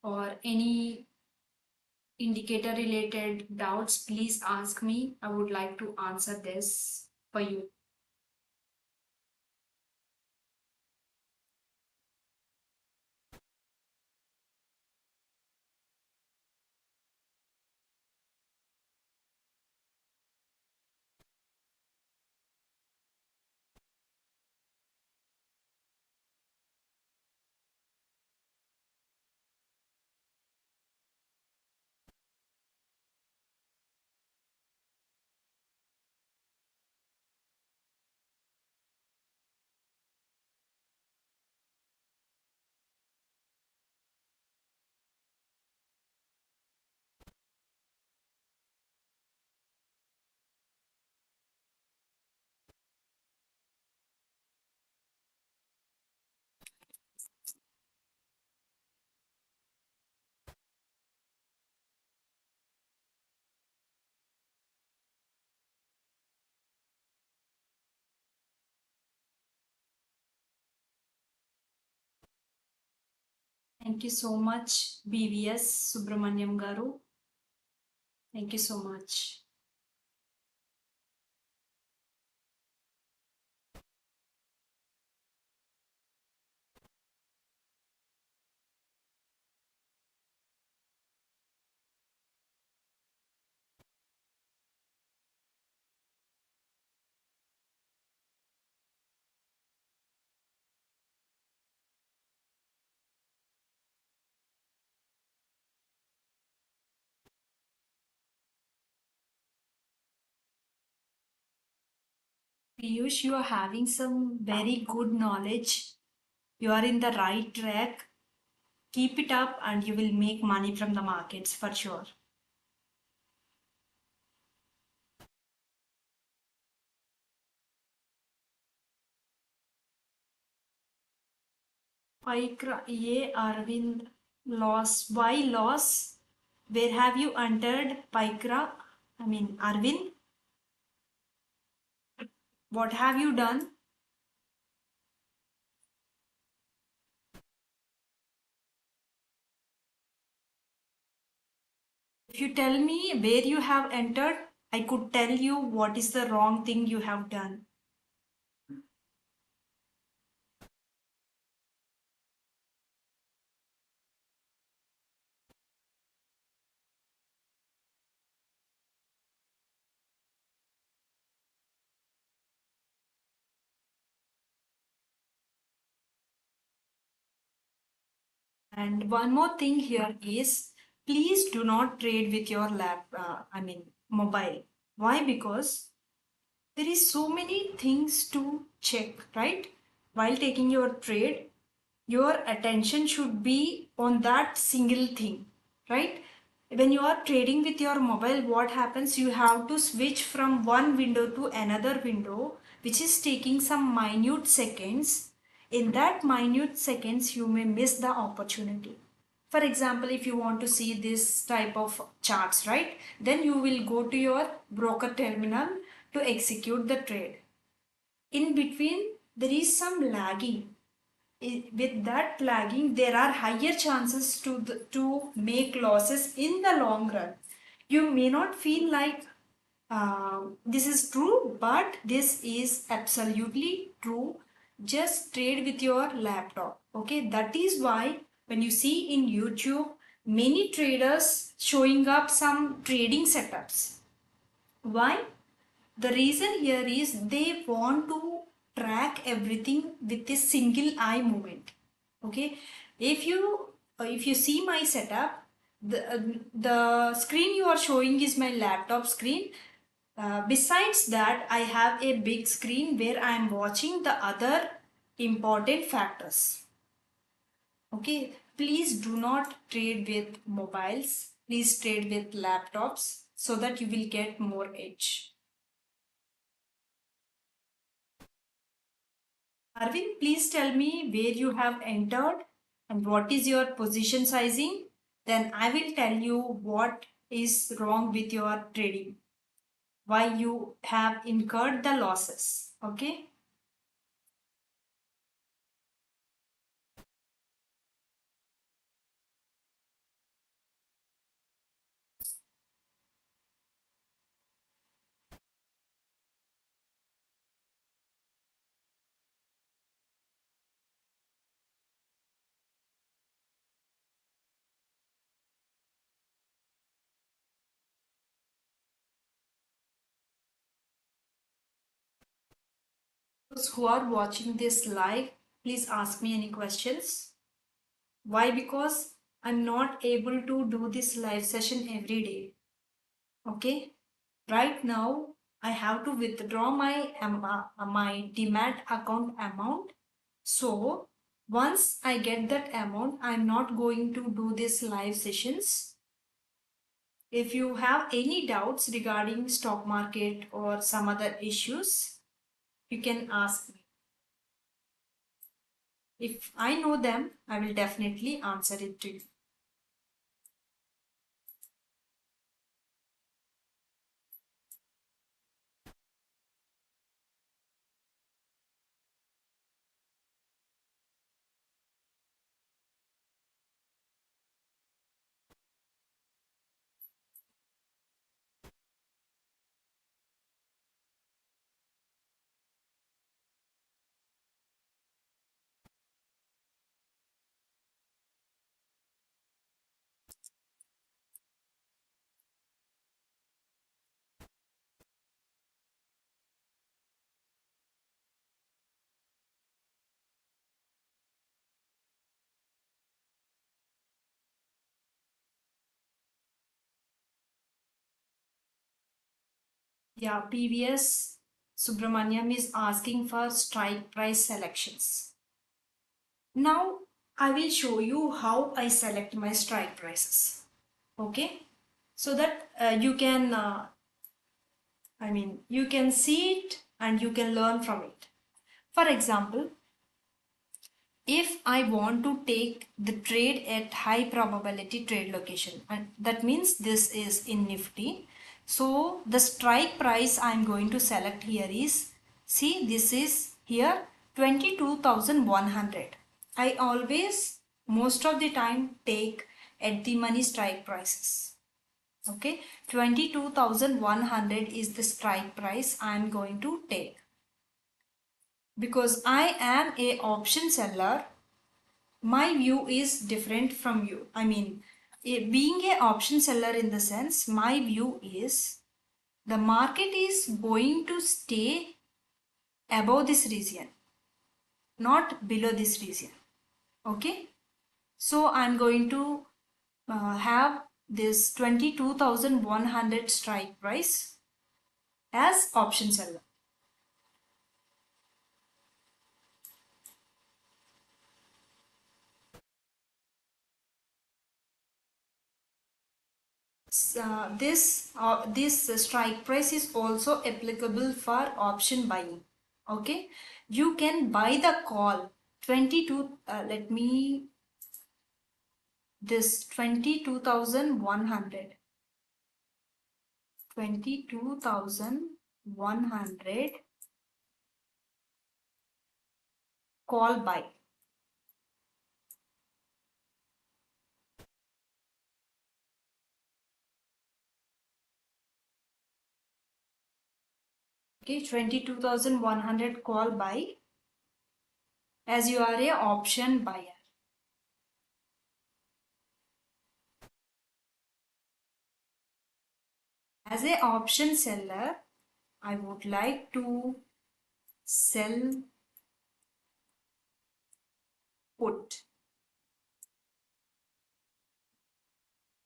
or any indicator related doubts? Please ask me. I would like to answer this for you. Thank you so much, BVS Subramaniam Garu. Thank you so much. Piyush, you are having some very good knowledge. You are in the right track. Keep it up and you will make money from the markets for sure. Paikra, ye Arvind, loss. Why loss? Where have you entered Paikra? I mean, Arvind, what have you done? If you tell me where you have entered, I could tell you what is the wrong thing you have done. And one more thing here is please do not trade with your mobile. Why? Because there is so many things to check, right? While taking your trade, your attention should be on that single thing, right? When you are trading with your mobile, what happens? You have to switch from one window to another window, which is taking some minute seconds. In that minute seconds, you may miss the opportunity. For example, if you want to see this type of charts, right, then you will go to your broker terminal to execute the trade. In between, there is some lagging. With that lagging, there are higher chances to make losses in the long run. You may not feel like this is true, but this is absolutely true. Just trade with your laptop. Okay, that is why when you see in YouTube many traders showing up some trading setups. Why? The reason here is they want to track everything with a single eye movement. Okay, if you see my setup, the screen you are showing is my laptop screen. Besides that, I have a big screen where I am watching the other important factors. Okay, please do not trade with mobiles. Please trade with laptops so that you will get more edge. Arvind, please tell me where you have entered and what is your position sizing. Then I will tell you what is wrong with your trading, why you have incurred the losses. Okay. Those who are watching this live, please ask me any questions. Why? Because I'm not able to do this live session every day. Okay. Right now, I have to withdraw my Demat account amount. So once I get that amount, I'm not going to do this live sessions. If you have any doubts regarding stock market or some other issues, you can ask me. If I know them, I will definitely answer it to you. Yeah, PVS Subramaniam is asking for strike price selections. Now I will show you how I select my strike prices. Okay, so that you can, you can see it and you can learn from it. For example, if I want to take the trade at high probability trade location, and that means this is in Nifty. So the strike price I'm going to select here is, see, this is here 22,100. I always, most of the time, take at the money strike prices. Okay, 22,100 is the strike price I'm going to take. Because I am a option seller, my view is different from you. Being a option seller, in the sense, my view is the market is going to stay above this region, not below this region. Okay, so I'm going to have this 22,100 strike price as option seller. This strike price is also applicable for option buying. Okay, you can buy the call 22, let me, this 22,100 call buy. Okay, 22,100 call buy, as you are a option buyer. As a option seller, I would like to sell put.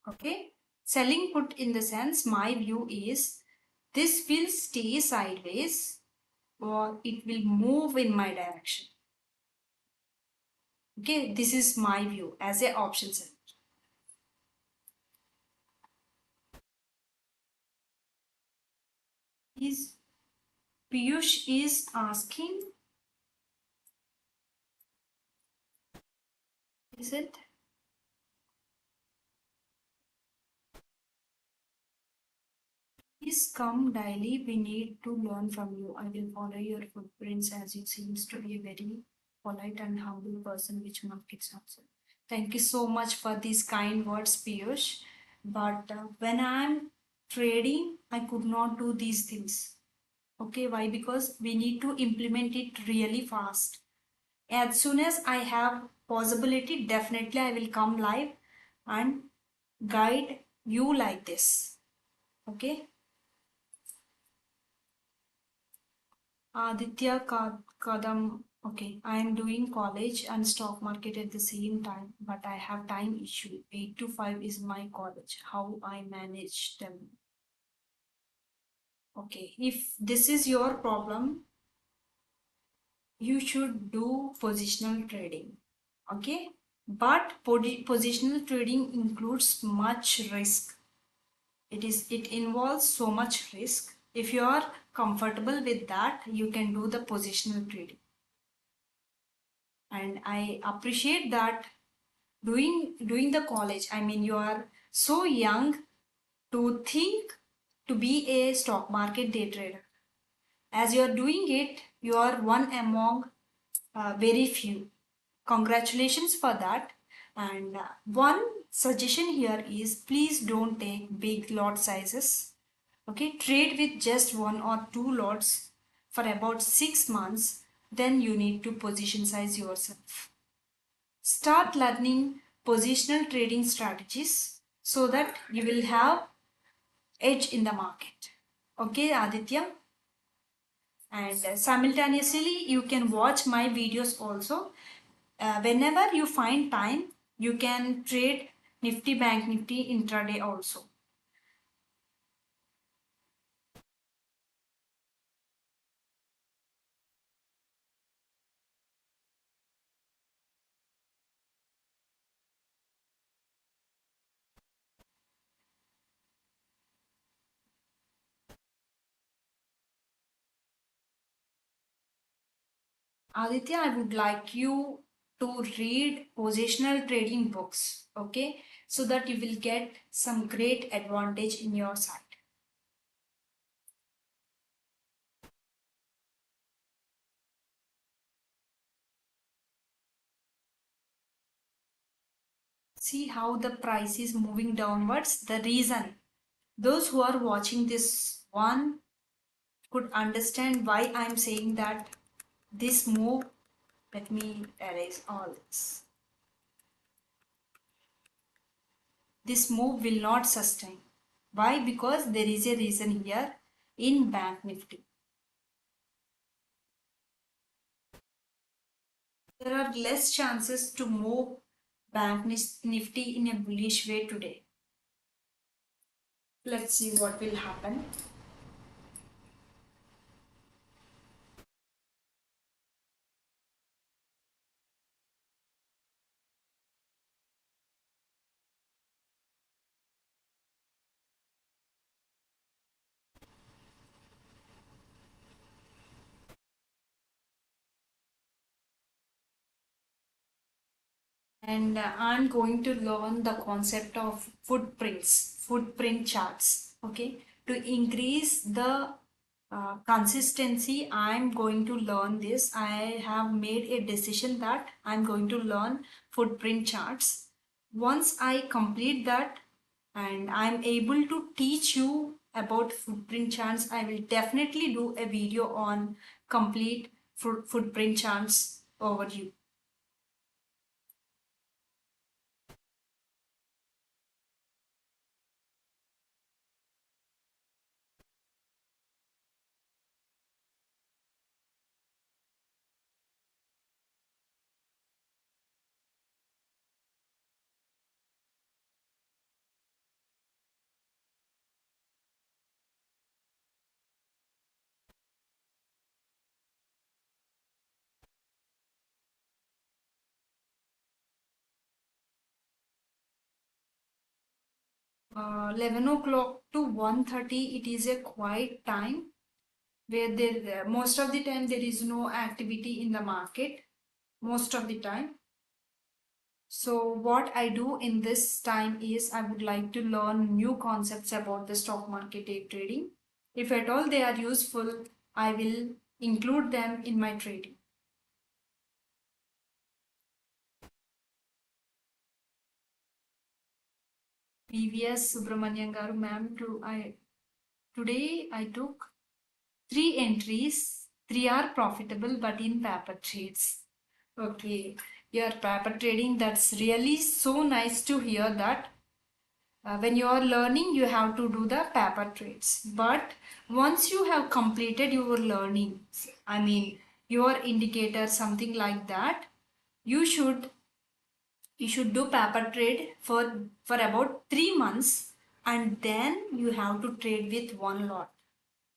Okay, selling put, in the sense, my view is this will stay sideways or it will move in my direction. Okay, this is my view as a option seller. Is Piyush is asking, is it? Please come daily. We need to learn from you. I will follow your footprints, as you seems to be a very polite and humble person which markets also. Thank you so much for these kind words, Piyush. But when I'm trading, I could not do these things. Okay, why? Because we need to implement it really fast. As soon as I have possibility, definitely I will come live and guide you like this. Okay. Aditya Kadam. Okay, I am doing college and stock market at the same time, but I have time issue. 8 to 5 is my college. How I manage them? Okay, if this is your problem, you should do positional trading. Okay, but positional trading includes much risk. It involves so much risk. If you are comfortable with that, you can do the positional trading. And I appreciate that doing the college. I mean, you are so young to think to be a stock market day trader. As you are doing it, you are one among very few. Congratulations for that. And one suggestion here is please don't take big lot sizes. Okay, trade with just one or two lots for about 6 months. Then you need to position size yourself. Start learning positional trading strategies so that you will have edge in the market. Okay, Aditya? And simultaneously you can watch my videos also. Whenever you find time, you can trade Nifty Bank Nifty intraday also. Aditya, I would like you to read positional trading books, okay, so that you will get some great advantage in your side. See how the price is moving downwards. The reason those who are watching this one could understand why I'm saying that this move, let me erase all this. This move will not sustain. Why? Because there is a reason here in Bank Nifty. There are less chances to move Bank Nifty in a bullish way today. Let's see what will happen. And I'm going to learn the concept of footprint charts. Okay, to increase the consistency, I'm going to learn this. I have made a decision that I'm going to learn footprint charts. Once I complete that and I'm able to teach you about footprint charts, I will definitely do a video on complete footprint charts overview. 11 o'clock to 1:30, it is a quiet time where there most of the time there is no activity in the market most of the time. So what I do in this time is I would like to learn new concepts about the stock market day trading. If at all they are useful, I will include them in my trading. PVS Subramanian Garu ma'am, today I took 3 entries. 3 are profitable but in paper trades. Okay, your paper trading, that's really so nice to hear that. When you are learning, you have to do the paper trades. But once you have completed your learning, I mean your indicator, something like that, you should do paper trade for about 3 months, and then you have to trade with one lot.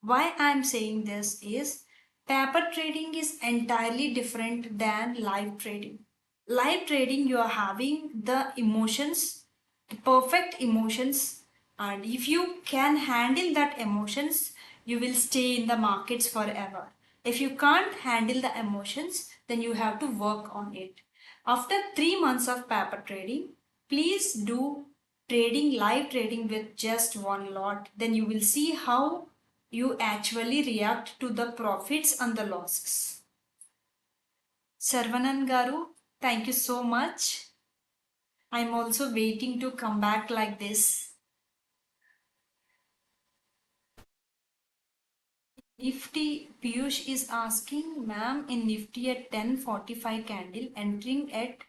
Why I'm saying this is, paper trading is entirely different than live trading. Live trading, you are having the emotions, the perfect emotions, and if you can handle that emotions, you will stay in the markets forever. If you can't handle the emotions, then you have to work on it. After 3 months of paper trading, please do live trading with just one lot. Then you will see how you actually react to the profits and the losses. Sarvanan Garu, thank you so much. I'm also waiting to come back like this. Nifty, Piyush is asking, ma'am, in Nifty at 10:45 candle, entering at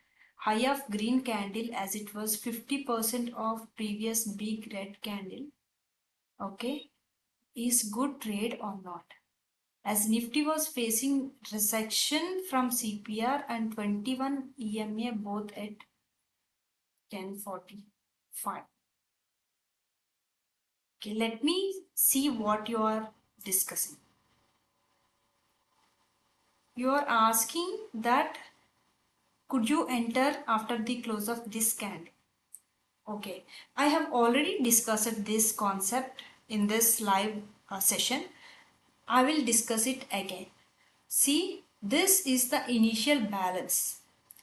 high of green candle as it was 50% of previous big red candle. Okay, is good trade or not? As Nifty was facing resection from CPR and 21 EMA both at 10:45. Okay, let me see what you are discussing. You are asking that could you enter after the close of this candle? Okay, I have already discussed this concept in this live session. I will discuss it again. See, this is the initial balance.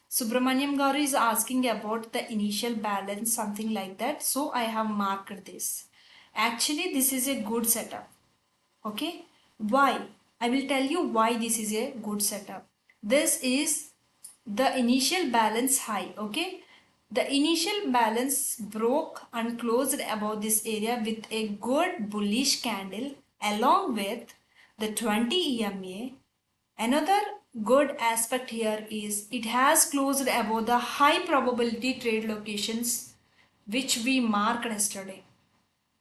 Subramaniam Garu is asking about the initial balance, something like that. So I have marked this. Actually, this is a good setup. Okay. Why? I will tell you why this is a good setup. This is the initial balance high. Okay. The initial balance broke and closed above this area with a good bullish candle along with the 20 EMA. Another good aspect here is it has closed above the high probability trade locations which we marked yesterday.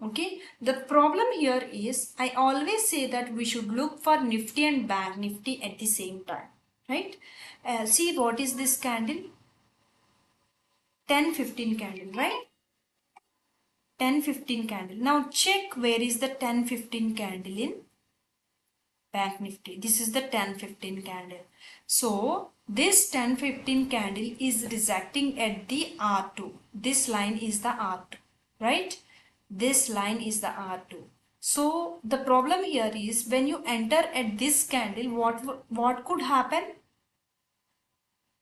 Okay, the problem here is I always say that we should look for Nifty and Bank Nifty at the same time, right? See what is this candle? 10-15 candle, right? 10-15 candle. Now check where is the 10-15 candle in Bank Nifty. This is the 10-15 candle. So this 10-15 candle is resecting at the R2. This line is the R2, right? This line is the R2. So the problem here is when you enter at this candle, what could happen?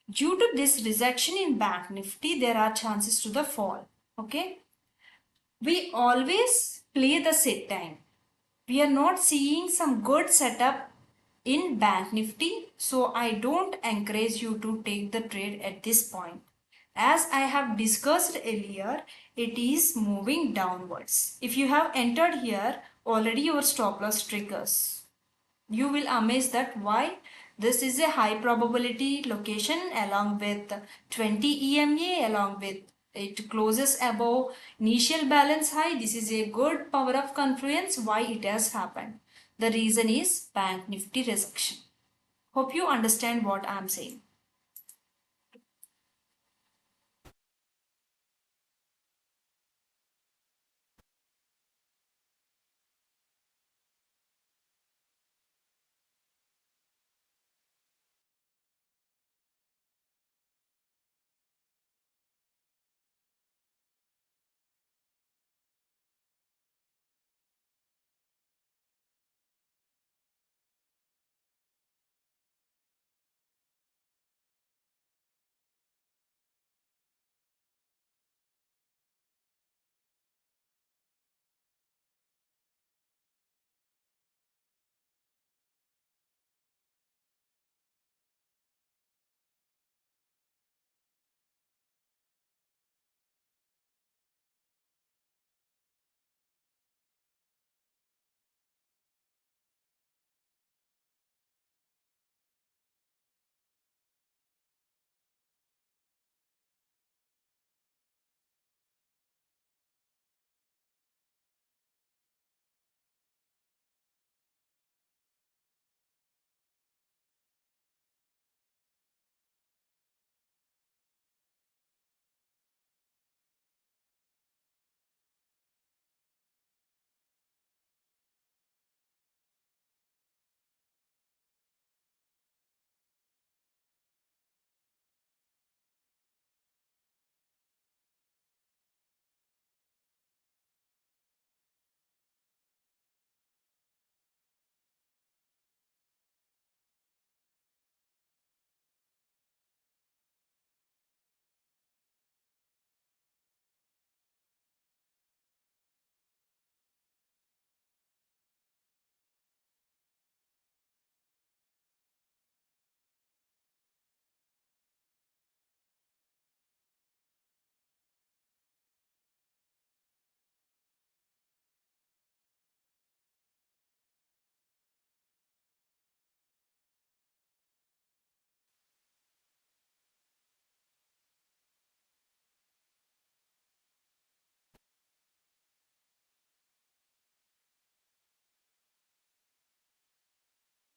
Due to this rejection in Bank Nifty, there are chances to the fall. Okay. We always play the sit time. We are not seeing some good setup in Bank Nifty, so I don't encourage you to take the trade at this point. As I have discussed earlier, it is moving downwards. If you have entered here, already your stop loss triggers. You will amaze that why this is a high probability location along with 20 EMA, along with it closes above initial balance high. This is a good power of confluence why it has happened. The reason is Bank Nifty rejection. Hope you understand what I am saying.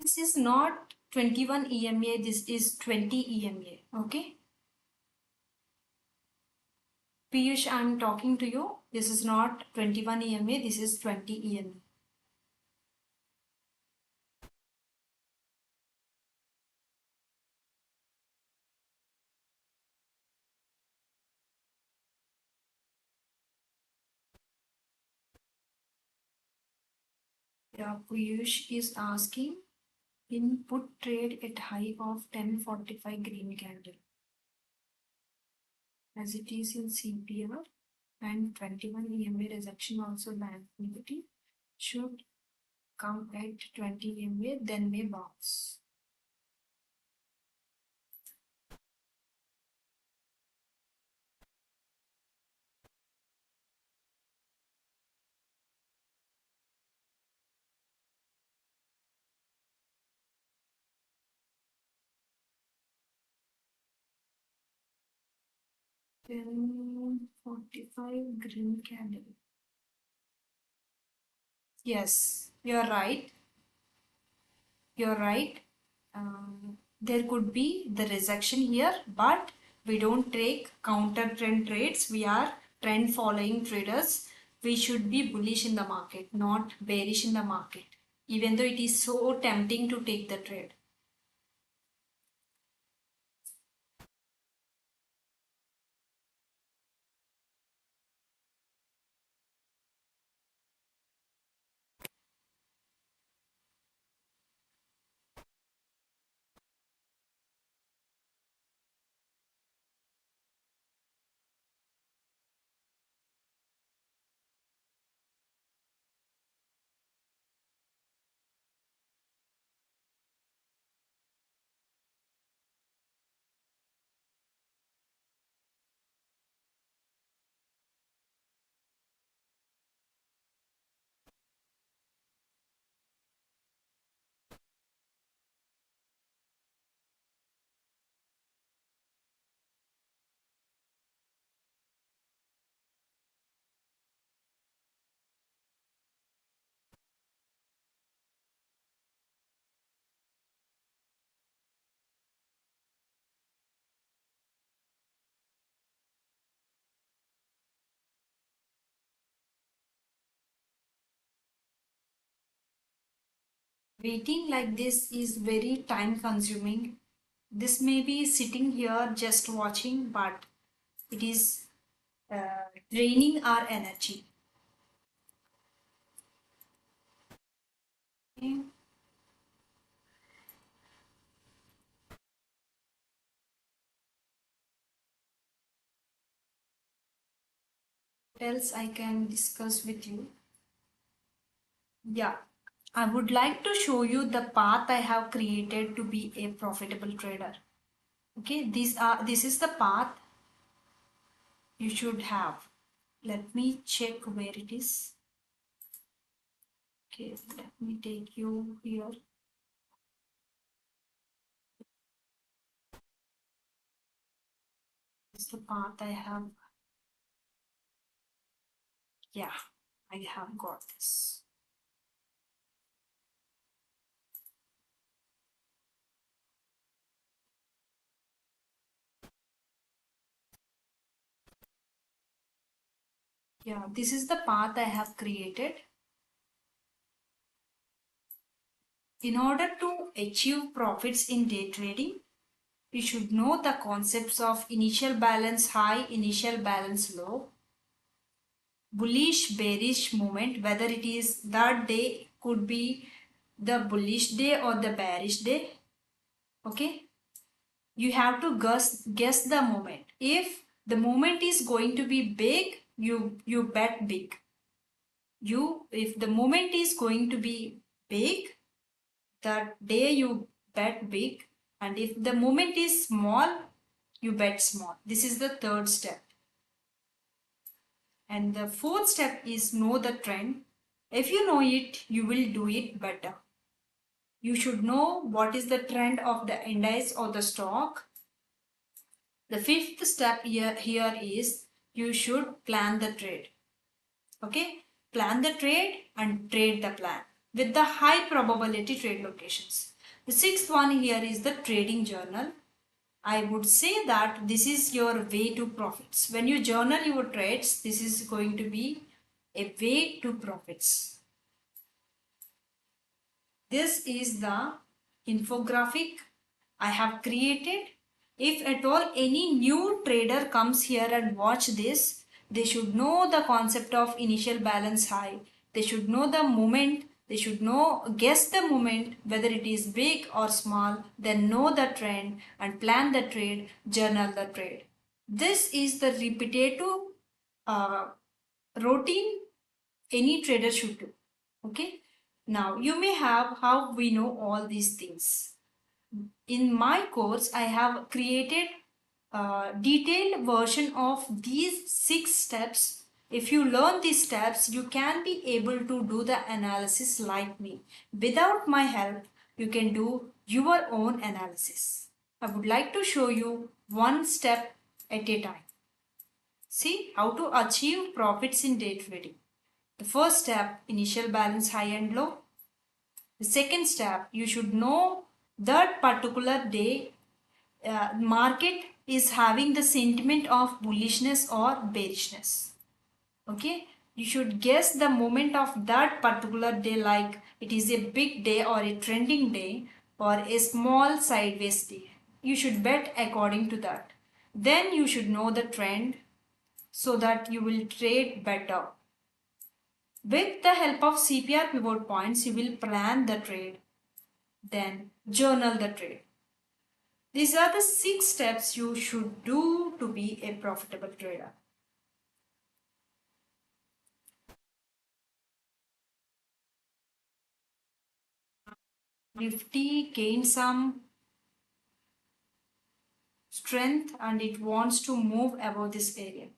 This is not 21 EMA, this is 20 EMA. Okay. Piyush, I'm talking to you. This is not 21 EMA, this is 20 EMA. Yeah, Piyush is asking input trade at high of 1045 green candle as it is in CPR and 21 EMA rejection also bank nifty should come at 20 EMA then may bounce. Then 45 green candle. Yes, you're right. You're right. There could be the rejection here, but we don't take counter trend trades. We are trend following traders. We should be bullish in the market, not bearish in the market, even though it is so tempting to take the trade. Waiting like this is very time consuming. This may be sitting here just watching, but it is draining our energy. Okay. What else I can discuss with you? Yeah, I would like to show you the path I have created to be a profitable trader. Okay, this is the path you should have. Let me check where it is. Okay, let me take you here. This is the path I have. Yeah, I have got this. Yeah, this is the path I have created. In order to achieve profits in day trading, you should know the concepts of initial balance high, initial balance low, bullish, bearish movement, whether it is that day could be the bullish day or the bearish day. Okay, you have to guess the moment. If the moment is going to be big, you bet big. If the moment is going to be big, that day you bet big, and if the moment is small, you bet small. This is the third step. And the fourth step is know the trend. If you know it, you will do it better. You should know what is the trend of the index or the stock. The fifth step here is you should plan the trade. Okay, plan the trade and trade the plan with the high probability trade locations. The sixth one here is the trading journal. I would say that this is your way to profits. When you journal your trades, this is going to be a way to profits. This is the infographic I have created. If at all any new trader comes here and watch this, they should know the concept of initial balance high. They should know the moment. They should guess the moment, whether it is big or small, then know the trend and plan the trade, journal the trade. This is the repetitive uh, routine any trader should do. Okay. Now you may have how we know all these things. In my course, I have created a detailed version of these 6 steps. If you learn these steps, you can be able to do the analysis like me. Without my help, you can do your own analysis. I would like to show you one step at a time. See how to achieve profits in day trading. The first step, initial balance high and low. The second step, you should know that particular day market is having the sentiment of bullishness or bearishness. Okay, you should guess the moment of that particular day, like it is a big day or a trending day or a small sideways day. You should bet according to that. Then you should know the trend so that you will trade better. With the help of CPR pivot points, you will plan the trade, then journal the trade. These are the 6 steps you should do to be a profitable trader. Nifty gained some strength and it wants to move above this area.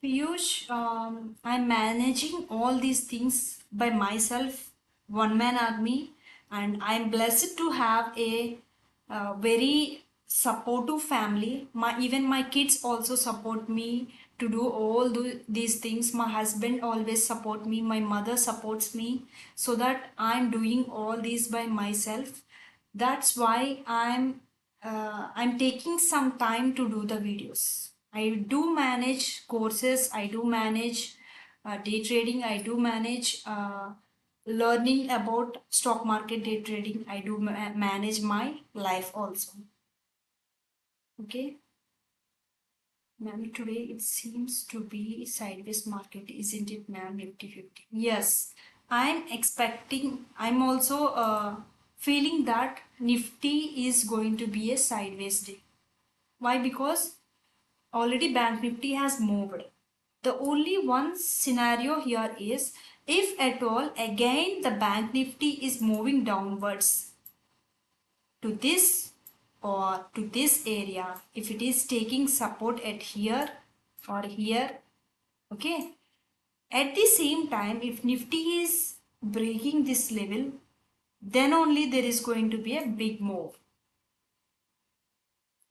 Piyush, I'm managing all these things by myself, one man army, and I'm blessed to have a very supportive family. Even my kids also support me to do all these things. My husband always support me. My mother supports me, so that I'm doing all these by myself. That's why I'm taking some time to do the videos. I do manage courses, I do manage day trading, I do manage learning about stock market day trading, I do manage my life also. Okay, ma'am, today it seems to be sideways market, isn't it, ma'am? Nifty 50. Yes, I'm also feeling that Nifty is going to be a sideways day. Why? Because already Bank Nifty has moved. The only one scenario here is if at all again the Bank Nifty is moving downwards to this or to this area, if it is taking support at here or here, okay. At the same time, if Nifty is breaking this level, then only there is going to be a big move.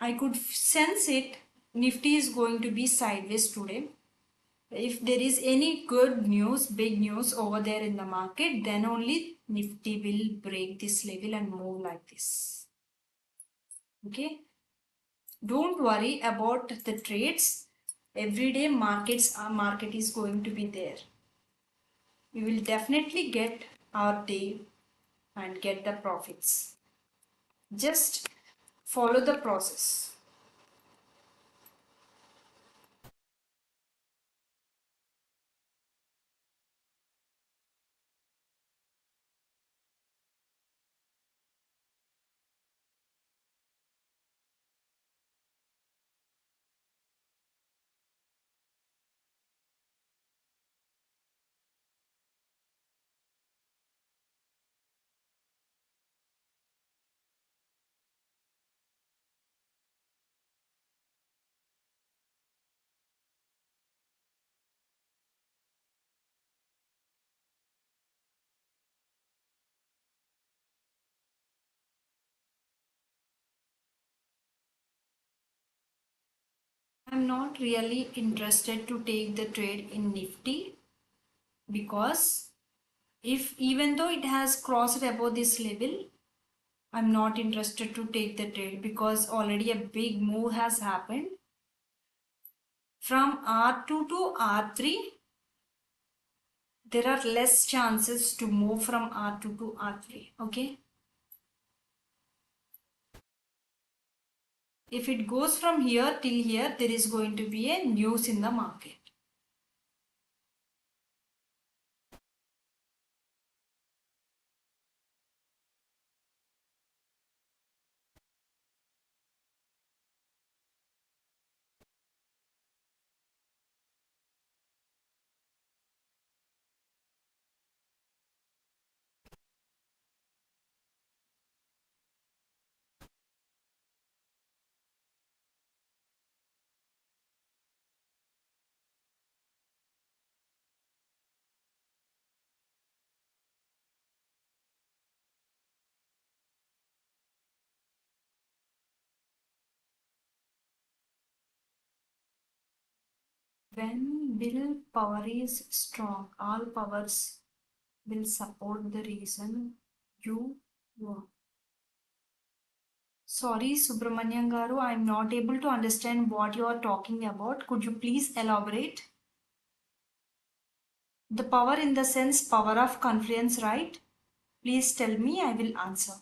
I could sense it. Nifty is going to be sideways today. If there is any good news, big news over there in the market, then only Nifty will break this level and move like this. Okay. Don't worry about the trades. Every day market is going to be there. We will definitely get our day and get the profits. Just follow the process. I'm not really interested to take the trade in Nifty because if even though it has crossed above this level, I'm not interested to take the trade because already a big move has happened. From R2 to R3, there are less chances to move from R2 to R3. Okay. If it goes from here till here, there is going to be a news in the market. When will power is strong, all powers will support the reason you want. Sorry, Subramanian Garu, I'm not able to understand what you are talking about. Could you please elaborate? The power in the sense power of confluence, right? Please tell me, I will answer.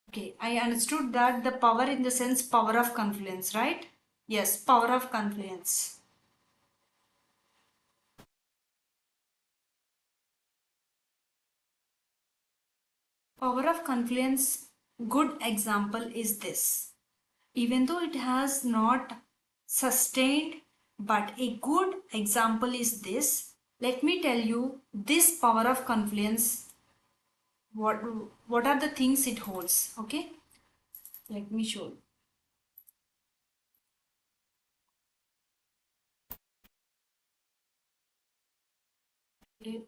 Okay, I understood that the power in the sense power of confluence, right? Yes, power of confluence. Power of confluence, good example is this. Even though it has not sustained, but a good example is this. Let me tell you this power of confluence, what, what are the things it holds, okay? Let me show you. Okay.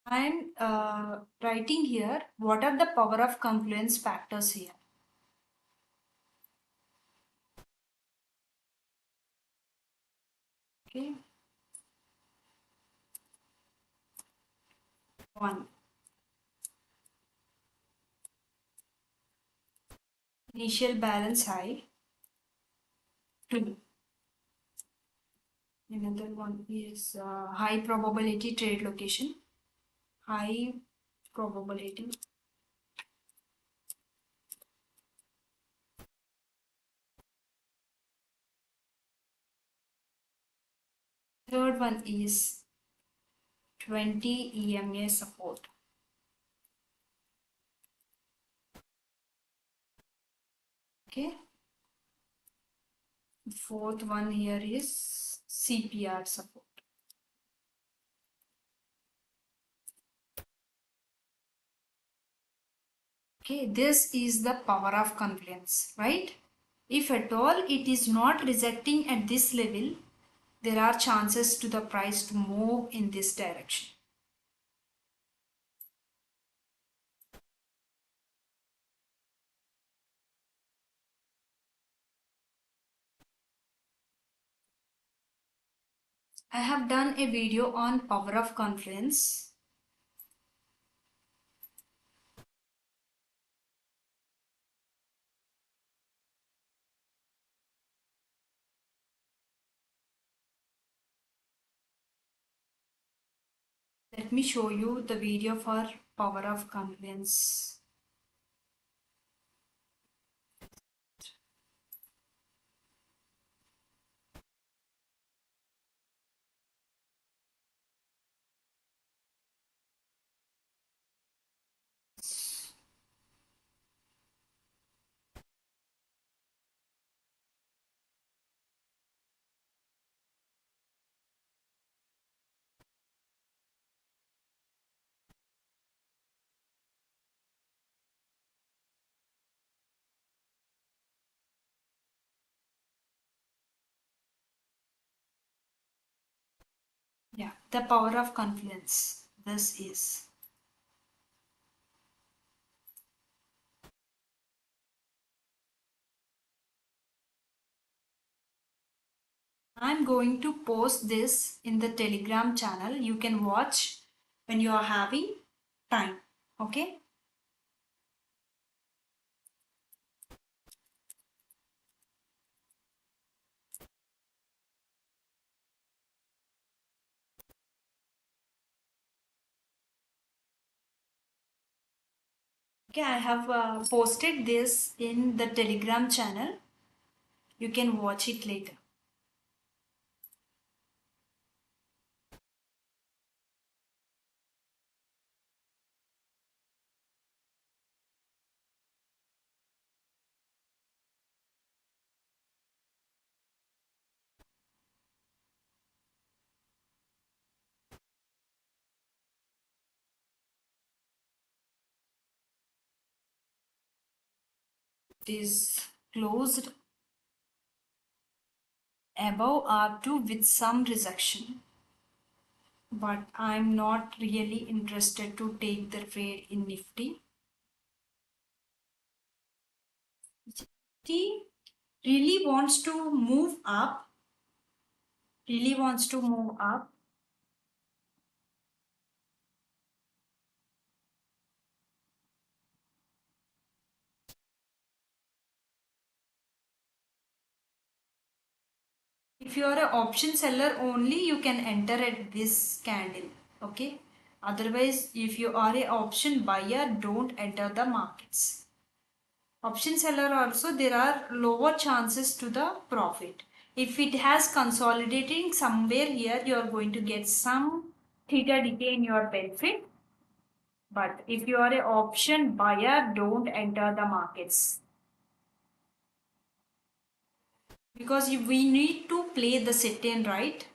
I am writing here what are the power of confluence factors here. Okay. 1. Initial balance high. 2. Another one is high probability trade location. High probability. Third one is 20 EMA support. Okay. Fourth one here is CPR support. Okay, this is the power of confluence, right? If at all it is not rejecting at this level, there are chances to the price to move in this direction. I have done a video on power of confluence. Let me show you the video for power of confluence. Yeah, the power of confluence. This is. I'm going to post this in the Telegram channel. You can watch when you are having time. Okay. Okay, I have posted this in the Telegram channel. You can watch it later. It is closed above R2 with some rejection, but I'm not really interested to take the trade in Nifty. Nifty really wants to move up, really wants to move up. If you are an option seller only, you can enter at this candle. Okay. Otherwise, if you are an option buyer, don't enter the markets. Option seller also, there are lower chances to the profit. If it has consolidating somewhere here, you are going to get some theta decay in your benefit. But if you are an option buyer, don't enter the markets. Because we need to play the sit-in, right?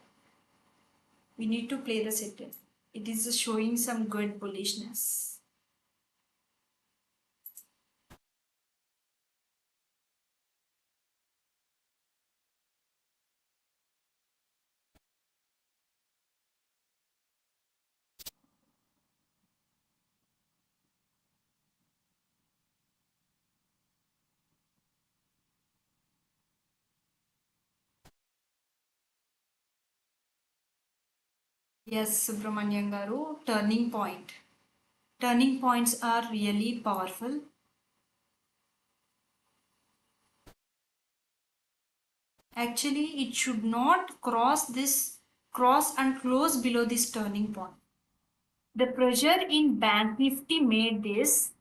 We need to play the sit-in. It is showing some good bullishness. Yes, Subramanian Garu, turning point. Turning points are really powerful. Actually, it should not cross and close below this turning point. The pressure in Bank Nifty made this.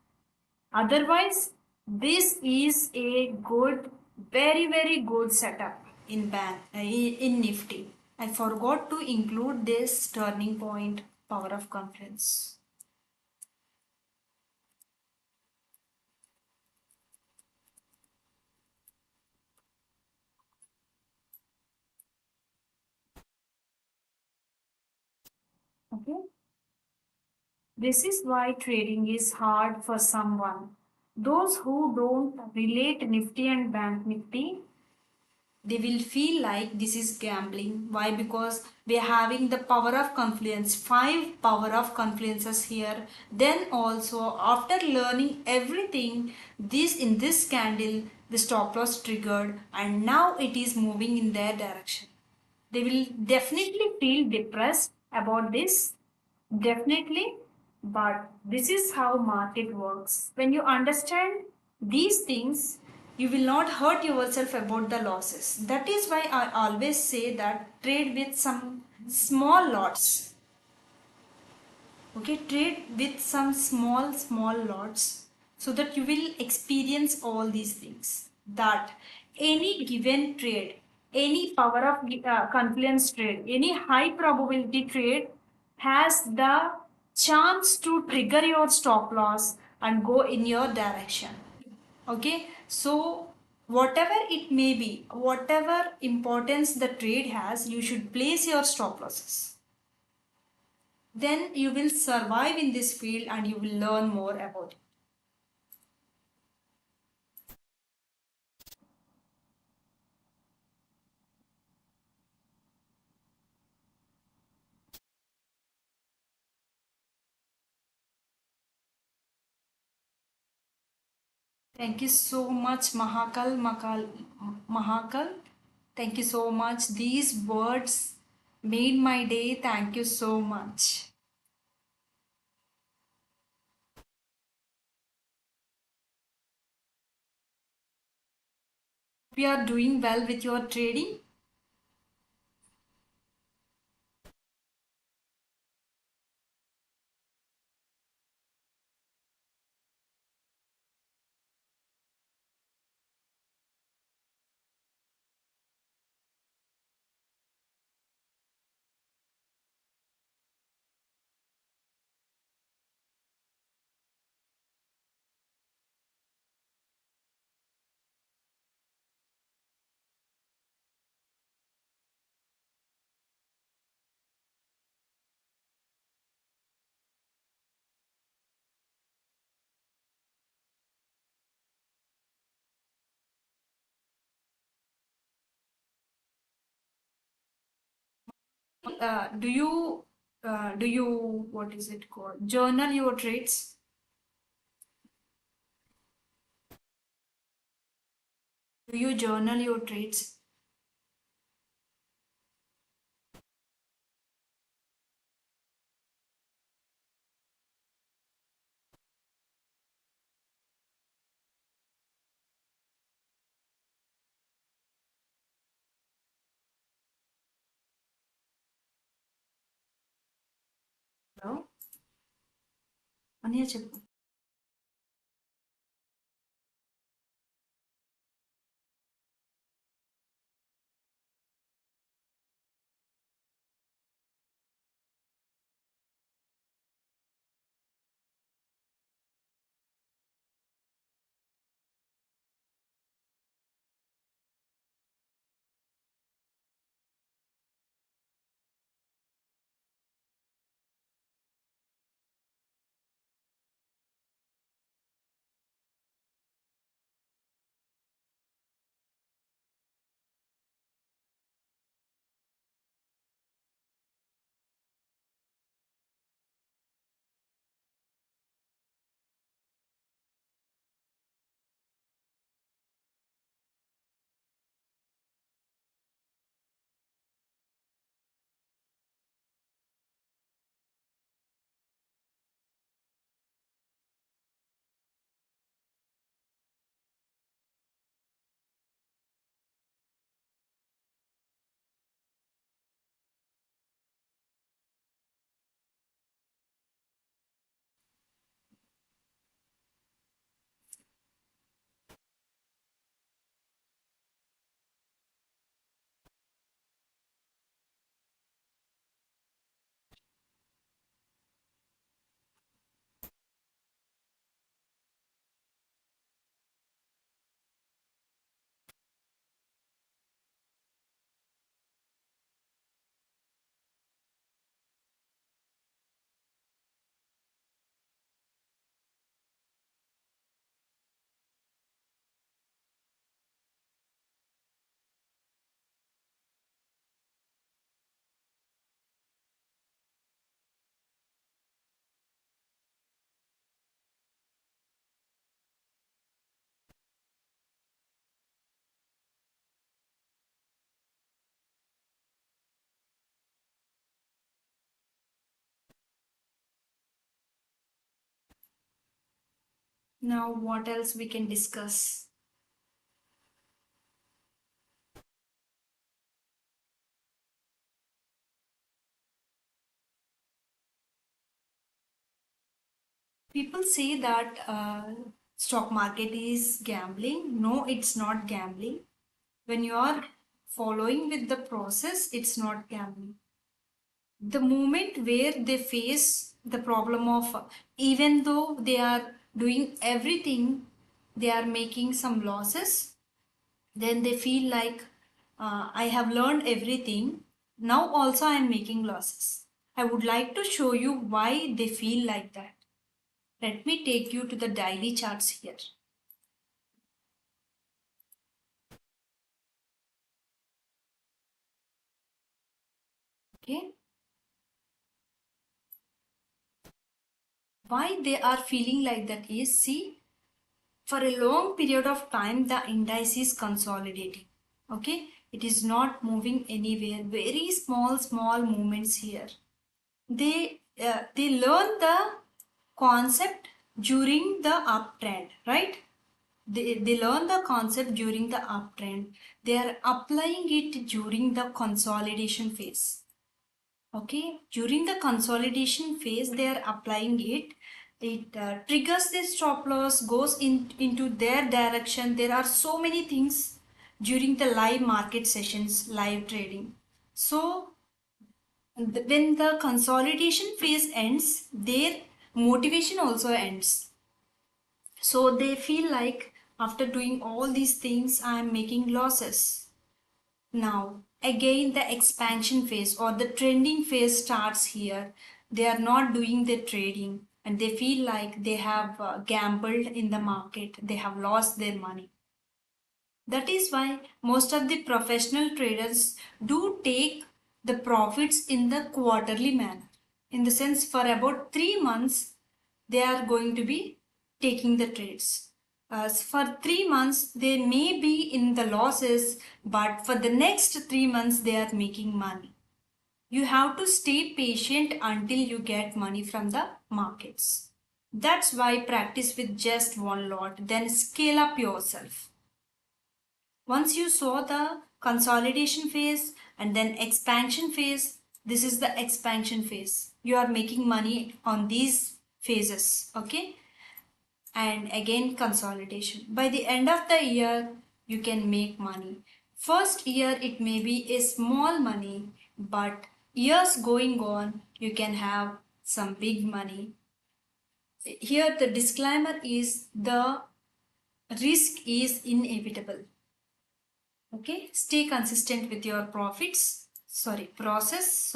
Otherwise, this is a good, very good setup in in Nifty. I forgot to include this turning point power of confluence. Okay. This is why trading is hard for someone Those who don't relate Nifty and Bank Nifty, they will feel like this is gambling. Why? Because we are having the power of confluence, five power of confluences here. Then also after learning everything, this in this candle the stop loss triggered and now it is moving in their direction. They will definitely feel depressed about this, definitely. But this is how market works. When you understand these things, you will not hurt yourself about the losses. That is why I always say that trade with some small lots. Okay, trade with some small lots so that you will experience all these things. That any given trade, any power of confluence trade, any high probability trade has the chance to trigger your stop loss and go in your direction. Okay, so whatever it may be, whatever importance the trade has, you should place your stop losses. Then you will survive in this field and you will learn more about it. Thank you so much, Mahakal. Thank you so much. These words made my day. Thank you so much. We are doing well with your trading. Do you what is it called? Journal your trades. Do you journal your trades? Hello? Aniya చెప్పు. Now, what else we can discuss? People say that stock market is gambling. No, it's not gambling. When you are following with the process, it's not gambling. The moment where they face the problem of, even though they are doing everything, they are making some losses, then they feel like, I have learned everything, now also I am making losses. I would like to show you why they feel like that. Let me take you to the daily charts here. Okay, why they are feeling like that is, see, for a long period of time the index is consolidating. Okay, it is not moving anywhere, very small movements here. They learn the concept during the uptrend, right? They learn the concept during the uptrend. They are applying it during the consolidation phase. Okay, during the consolidation phase, they are applying it. It triggers the stop loss, goes into their direction. There are so many things during the live market sessions, live trading. So when the consolidation phase ends, their motivation also ends. So they feel like, after doing all these things, I am making losses. Now, again, the expansion phase or the trending phase starts here. They are not doing the trading and they feel like they have gambled in the market, they have lost their money. That is why most of the professional traders do take the profits in the quarterly manner. In the sense, for about 3 months, they are going to be taking the trades. For 3 months, they may be in the losses, but for the next 3 months, they are making money. You have to stay patient until you get money from the markets. That's why practice with just one lot, then scale up yourself. Once you saw the consolidation phase and then expansion phase, this is the expansion phase. You are making money on these phases, okay? And again consolidation. By the end of the year, you can make money. First year, it may be a small money, but years going on, you can have some big money. Here, the disclaimer is the risk is inevitable. Okay, stay consistent with your process, so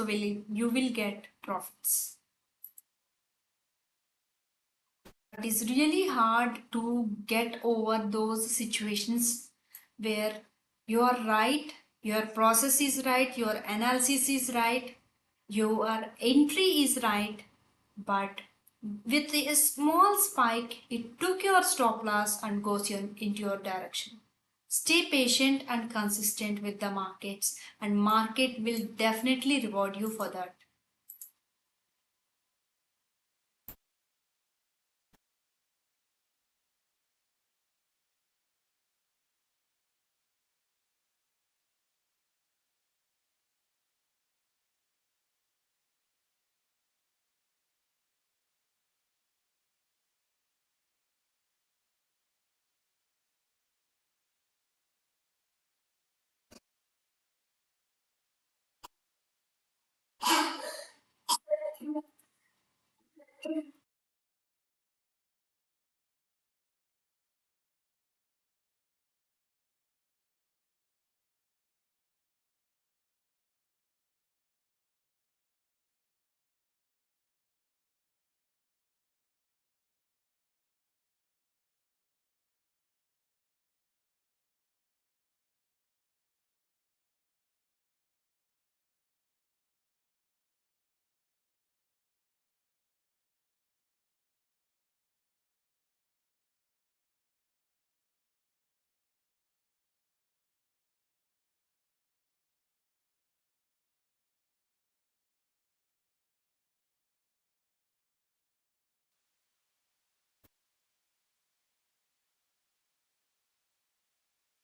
you will get profits. It is really hard to get over those situations where you are right, your process is right, your analysis is right, your entry is right, but with a small spike, it took your stop loss and goes into your direction. Stay patient and consistent with the markets, and market will definitely reward you for that.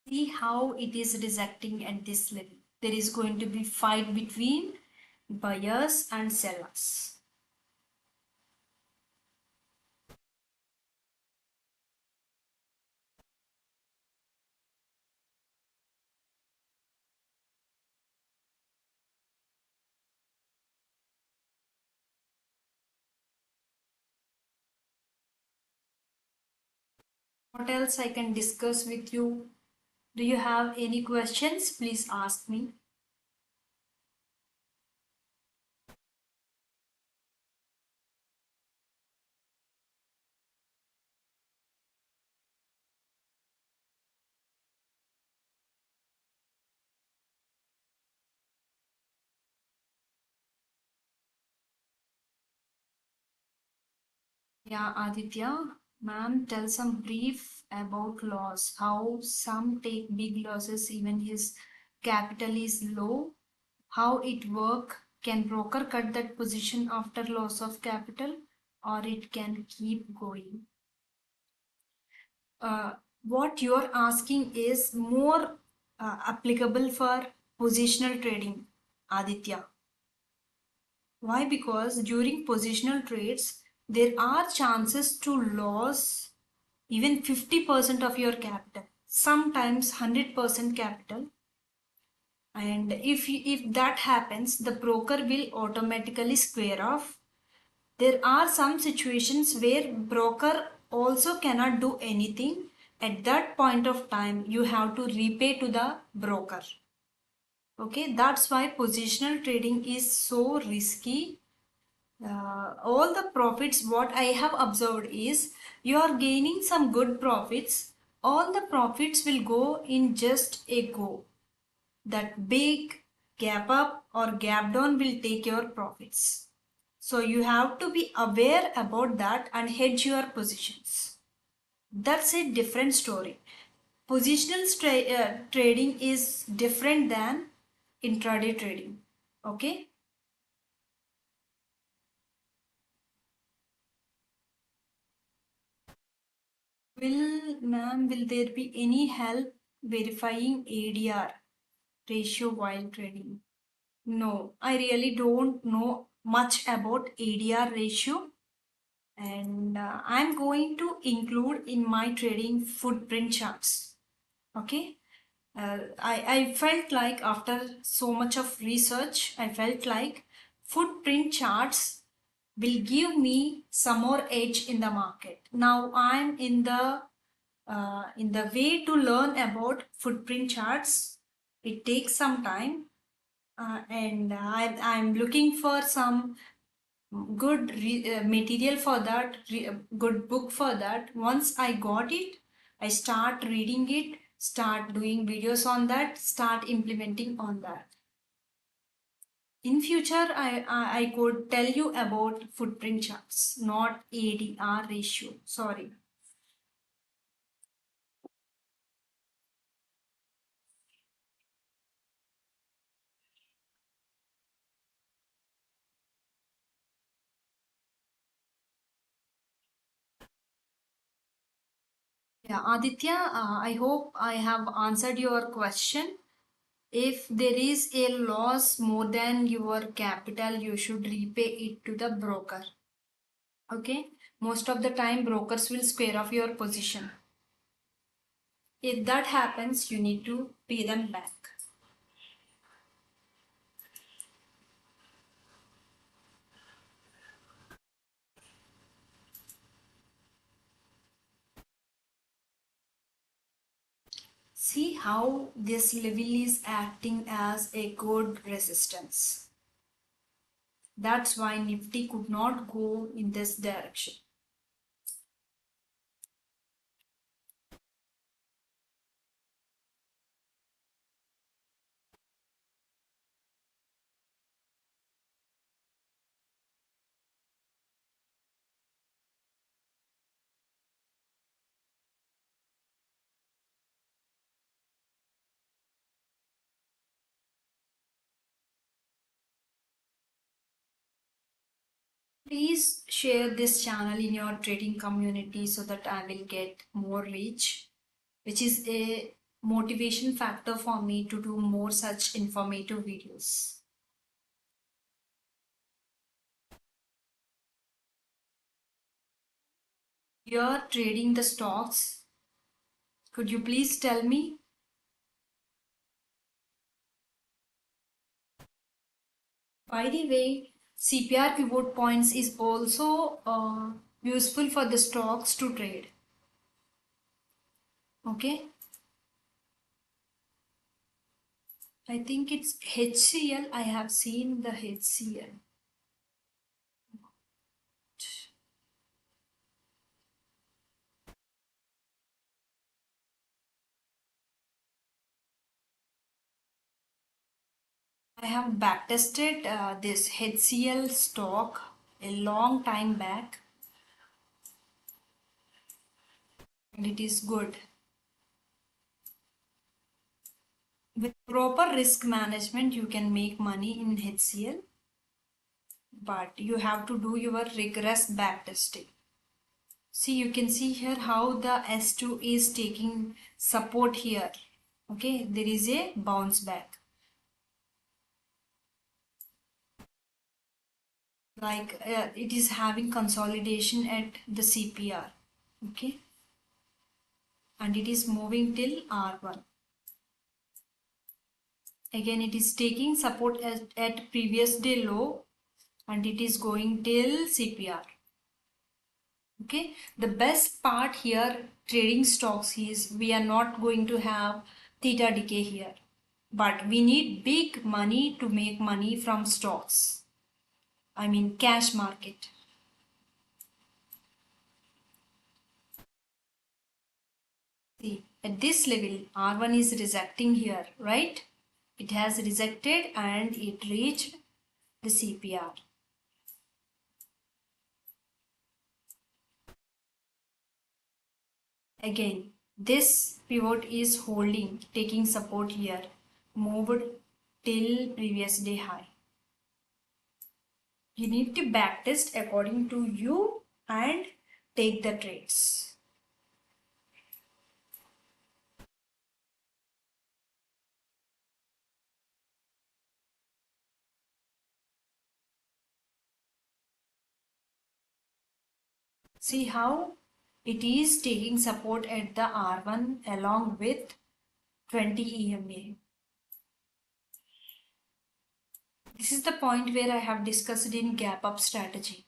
See how it is rejecting at this level. There is going to be fight between buyers and sellers. What else I can discuss with you? Do you have any questions? Please ask me. Yeah, Aditya, ma'am, tell some brief about loss. How some take big losses even his capital is low. How it work? Can broker cut that position after loss of capital, or it can keep going? uh, what you're asking is more applicable for positional trading, Aditya. Why? Because during positional trades, there are chances to lose even 50% of your capital, sometimes 100% capital. And if that happens, the broker will automatically square off. There are some situations where broker also cannot do anything. At that point of time, you have to repay to the broker. Okay, that's why positional trading is so risky. All the profits, what I have observed is you are gaining some good profits. All the profits will go in just a go. That big gap up or gap down will take your profits. So you have to be aware about that and hedge your positions. That's a different story. Positional trading is different than intraday trading. Okay. Will there be any help verifying ADR ratio while trading? No, I really don't know much about ADR ratio, and I'm going to include in my trading footprint charts. Okay. I felt like after so much of research, I felt like footprint charts will give me some more edge in the market. Now I'm in the way to learn about footprint charts. It takes some time, and I'm looking for some good material for that, good book for that. Once I got it, I start reading it, start doing videos on that, start implementing on that. In future, I could tell you about footprint charts, not ADR ratio. Sorry. Yeah, Aditya, I hope I have answered your question. If there is a loss more than your capital, you should repay it to the broker. Okay, most of the time brokers will square off your position. If that happens, you need to pay them back. See how this level is acting as a good resistance. That's why Nifty could not go in this direction. Please share this channel in your trading community so that I will get more reach, which is a motivation factor for me to do more such informative videos. You're trading the stocks. Could you please tell me? By the way, CPR pivot points is also useful for the stocks to trade. Okay. I think it's HCL. I have seen the HCL. I have backtested this HCL stock a long time back and it is good. With proper risk management, you can make money in HCL, but you have to do your rigorous backtesting. See, you can see here how the S2 is taking support here. Okay, there is a bounce back. Like it is having consolidation at the CPR. Okay, and it is moving till R1. Again, it is taking support at previous day low and it is going till CPR. Okay, the best part here trading stocks is we are not going to have theta decay here, but we need big money to make money from stocks. I mean cash market. See, at this level R1 is rejecting here, right? It has rejected and it reached the CPR. Again, this pivot is holding, taking support here, moved till previous day high. You need to backtest according to you and take the trades. See how it is taking support at the R1 along with 20 EMA. This is the point where I have discussed in gap up strategy.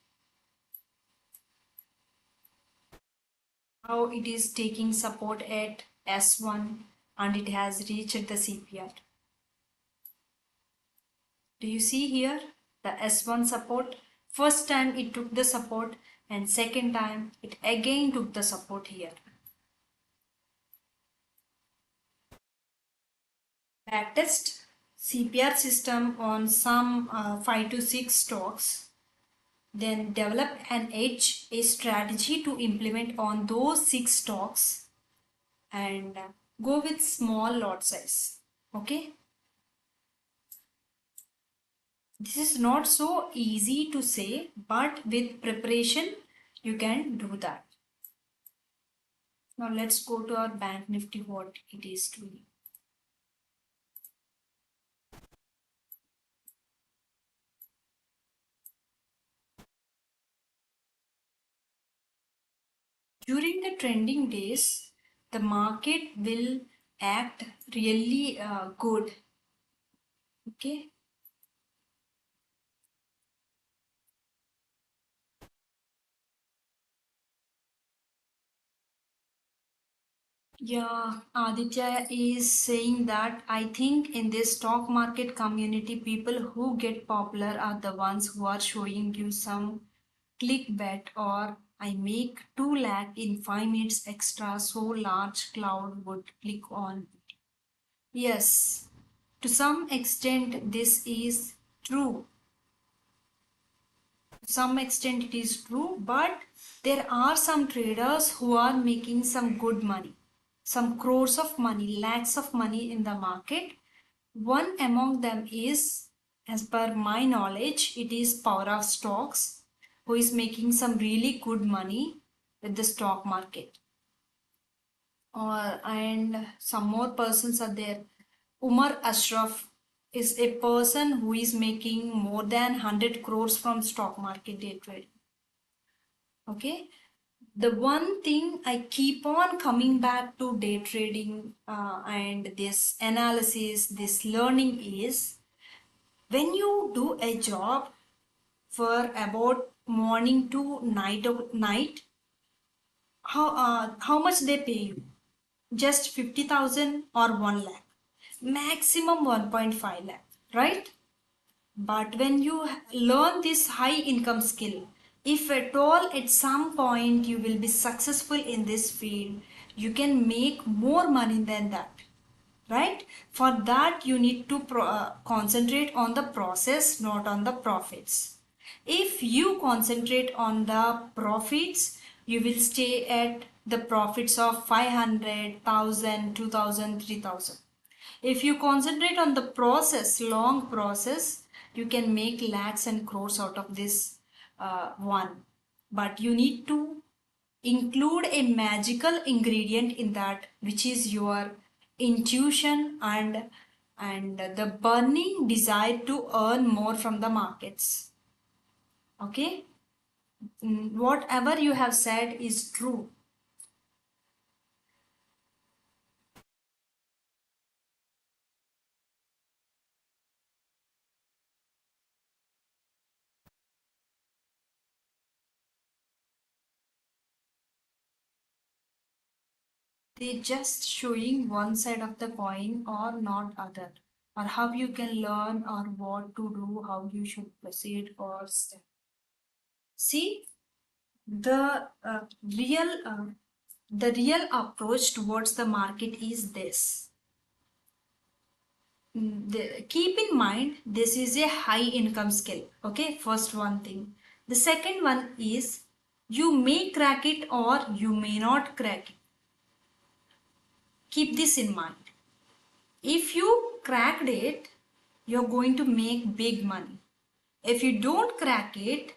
How it is taking support at S1 and it has reached the CPR. Do you see here the S1 support? First time it took the support and second time it again took the support here. Backtest CPR system on some 5 to 6 stocks, then develop an edge, a strategy to implement on those 6 stocks and go with small lot size. Okay, this is not so easy to say, but with preparation you can do that. Now let's go to our bank nifty, what it is doing. During the trending days, the market will act really good. Okay. Yeah, Aditya is saying that I think in this stock market community, people who get popular are the ones who are showing you some clickbait or I make 2 lakh in 5 minutes extra so large cloud would click on. Yes, to some extent this is true. To some extent it is true, but there are some traders who are making some good money, some crores of money, lakhs of money in the market. One among them is, as per my knowledge, it is Power of Stocks, who is making some really good money with the stock market. or and some more persons are there. Umar Ashraf is a person who is making more than 100 crores from stock market day trading. Okay, the one thing I keep on coming back to day trading and this analysis, this learning is when you do a job for about morning to night, how much they pay you? Just 50,000 or 1 lakh, maximum 1.5 lakh, right? But when you learn this high income skill, if at all at some point you will be successful in this field, you can make more money than that, right? For that, you need to concentrate on the process, not on the profits. If you concentrate on the profits, you will stay at the profits of 500, 1000, 2000, 3000. If you concentrate on the process, long process, you can make lakhs and crores out of this one. But you need to include a magical ingredient in that, which is your intuition and the burning desire to earn more from the markets. Okay. Whatever you have said is true. They just showing one side of the coin or not other, or how you can learn or what to do, how you should proceed or step. See, the real approach towards the market is this. Keep in mind this is a high income skill. Okay, first one thing. The second one is you may crack it or you may not crack it. Keep this in mind. If you cracked it, you're going to make big money. If you don't crack it,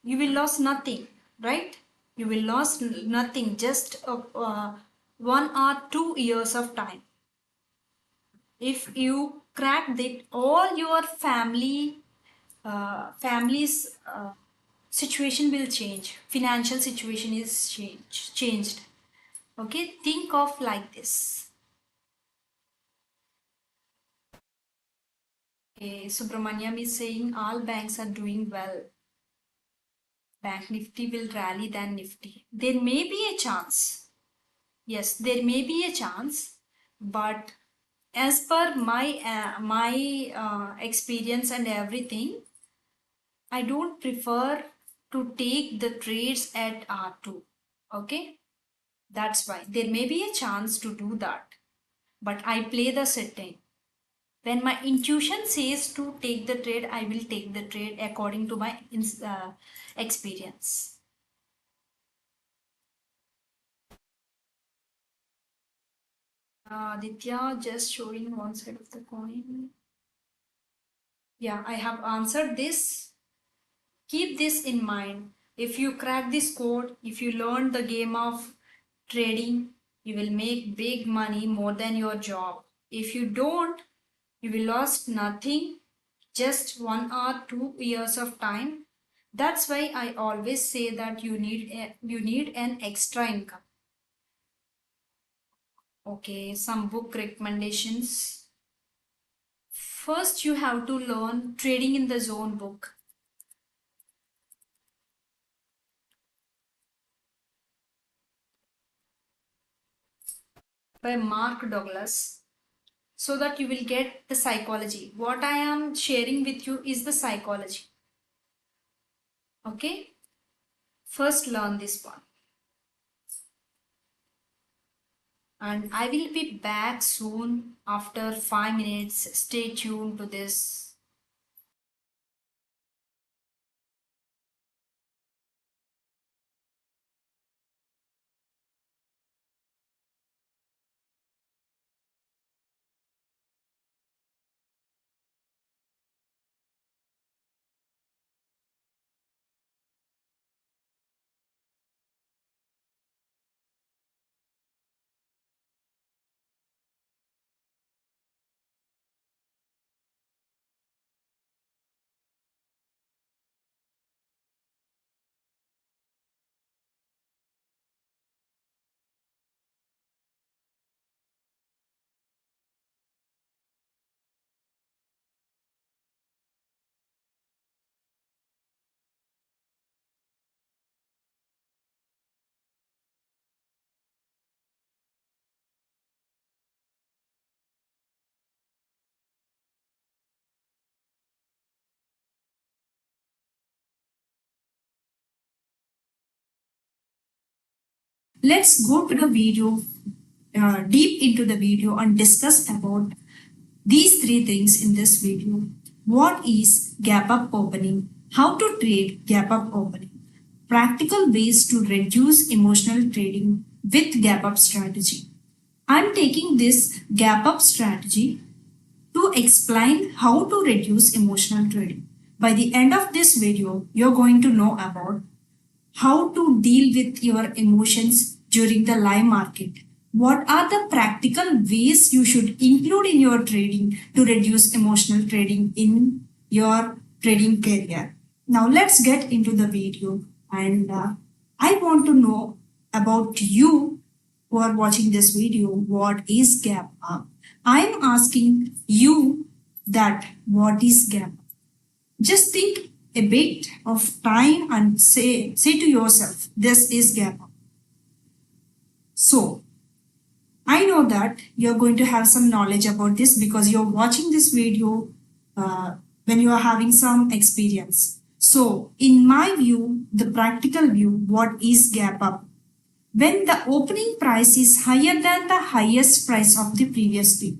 you will lose nothing, right? You will lose nothing, just 1 or 2 years of time. If you cracked it, all your family's situation will change. Financial situation is changed. Okay, think of like this. Okay, Subramaniam is saying all banks are doing well. Bank Nifty will rally than Nifty. There may be a chance. Yes, there may be a chance, but as per my experience and everything, I don't prefer to take the trades at R2. Okay, that's why there may be a chance to do that, but I play the setting. When my intuition says to take the trade, I will take the trade according to my experience. Aditya just showing one side of the coin. Yeah, I have answered this. Keep this in mind. If you crack this code, if you learn the game of trading, you will make big money more than your job. If you don't, you will lose nothing, just 1 or 2 years of time. That's why I always say that you need an extra income. Okay, some book recommendations. First, you have to learn Trading in the Zone book by Mark Douglas so that you will get the psychology. What I am sharing with you is the psychology. Okay, first learn this one. And I will be back soon after 5 minutes. Stay tuned to this. let's go to the video, deep into the video and discuss about these three things in this video. What is gap up opening? How to trade gap up opening? Practical ways to reduce emotional trading with gap up strategy. I'm taking this gap up strategy to explain how to reduce emotional trading. By the end of this video, you're going to know about how to deal with your emotions during the live market. What are the practical ways you should include in your trading to reduce emotional trading in your trading career? Now let's get into the video, and I want to know about you who are watching this video. What is gap up? I'm asking you that what is gap up? Just think a bit of time and say to yourself, this is gap up. So I know that you're going to have some knowledge about this because you're watching this video when you are having some experience. So in my view, the practical view, what is gap up? When the opening price is higher than the highest price of the previous day.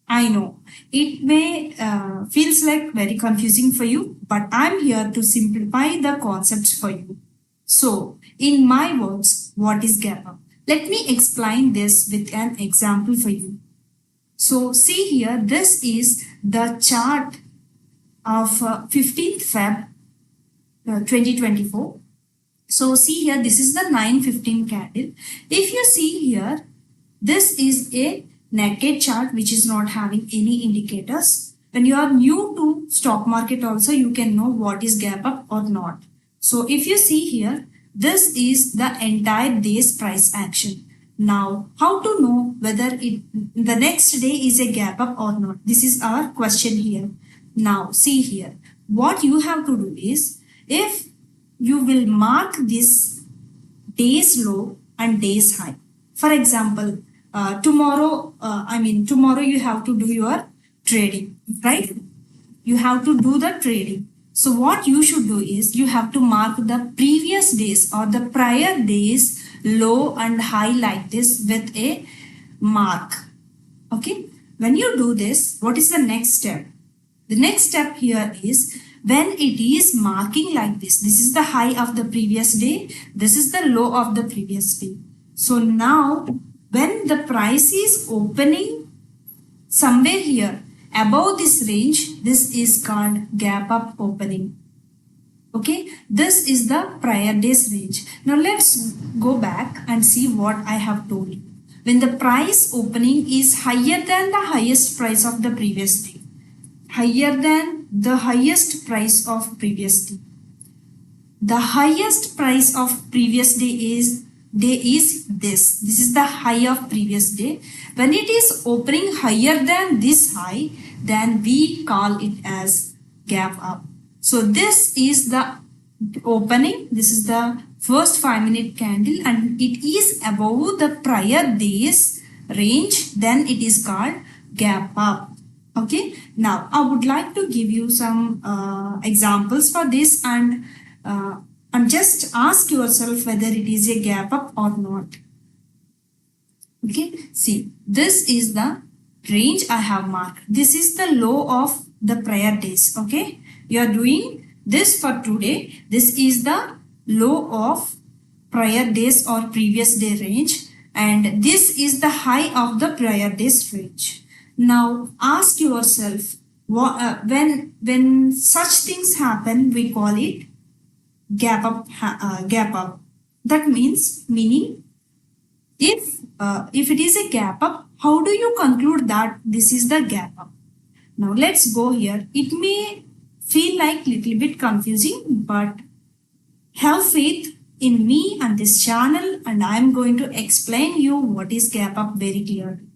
I know it may feels like very confusing for you, but I'm here to simplify the concepts for you. So in my words, what is gap up? Let me explain this with an example for you. So see here, this is the chart of 15th Feb 2024. So see here, this is the 9:15 candle. If you see here, this is a naked chart which is not having any indicators. When you are new to stock market also, you can know what is gap up or not. So if you see here, this is the entire day's price action. Now, how to know whether the next day is a gap up or not? This is our question here. Now, see here. What you have to do is, if you will mark this day's low and day's high. For example, tomorrow you have to do your trading, right? You have to do the trading. So what you should do is you have to mark the previous days or the prior days low and high like this with a mark. Okay. When you do this, what is the next step? The next step here is when it is marking like this. This is the high of the previous day. This is the low of the previous day. So now when the price is opening somewhere here above this range, this is called gap up opening. Okay, this is the prior day's range. Now let's go back and see what I have told you. When the price opening is higher than the highest price of the previous day, higher than the highest price of previous day. The highest price of previous day is this. This is the high of previous day. When it is opening higher than this high, then we call it as gap up. So this is the opening. This is the first 5-minute candle and it is above the prior day's range. Then it is called gap up. Okay. Now I would like to give you some examples for this and just ask yourself whether it is a gap up or not. Okay. See, this is the range I have marked. This is the low of the prior days. Okay. You are doing this for today. This is the low of prior days or previous day range. And this is the high of the prior days range. Now ask yourself, when such things happen, we call it gap up. That meaning if it is a gap up, how do you conclude that this is the gap up? Now let's go here. It may feel like little bit confusing, but have faith in me and this channel and I am going to explain you what is gap up very clearly.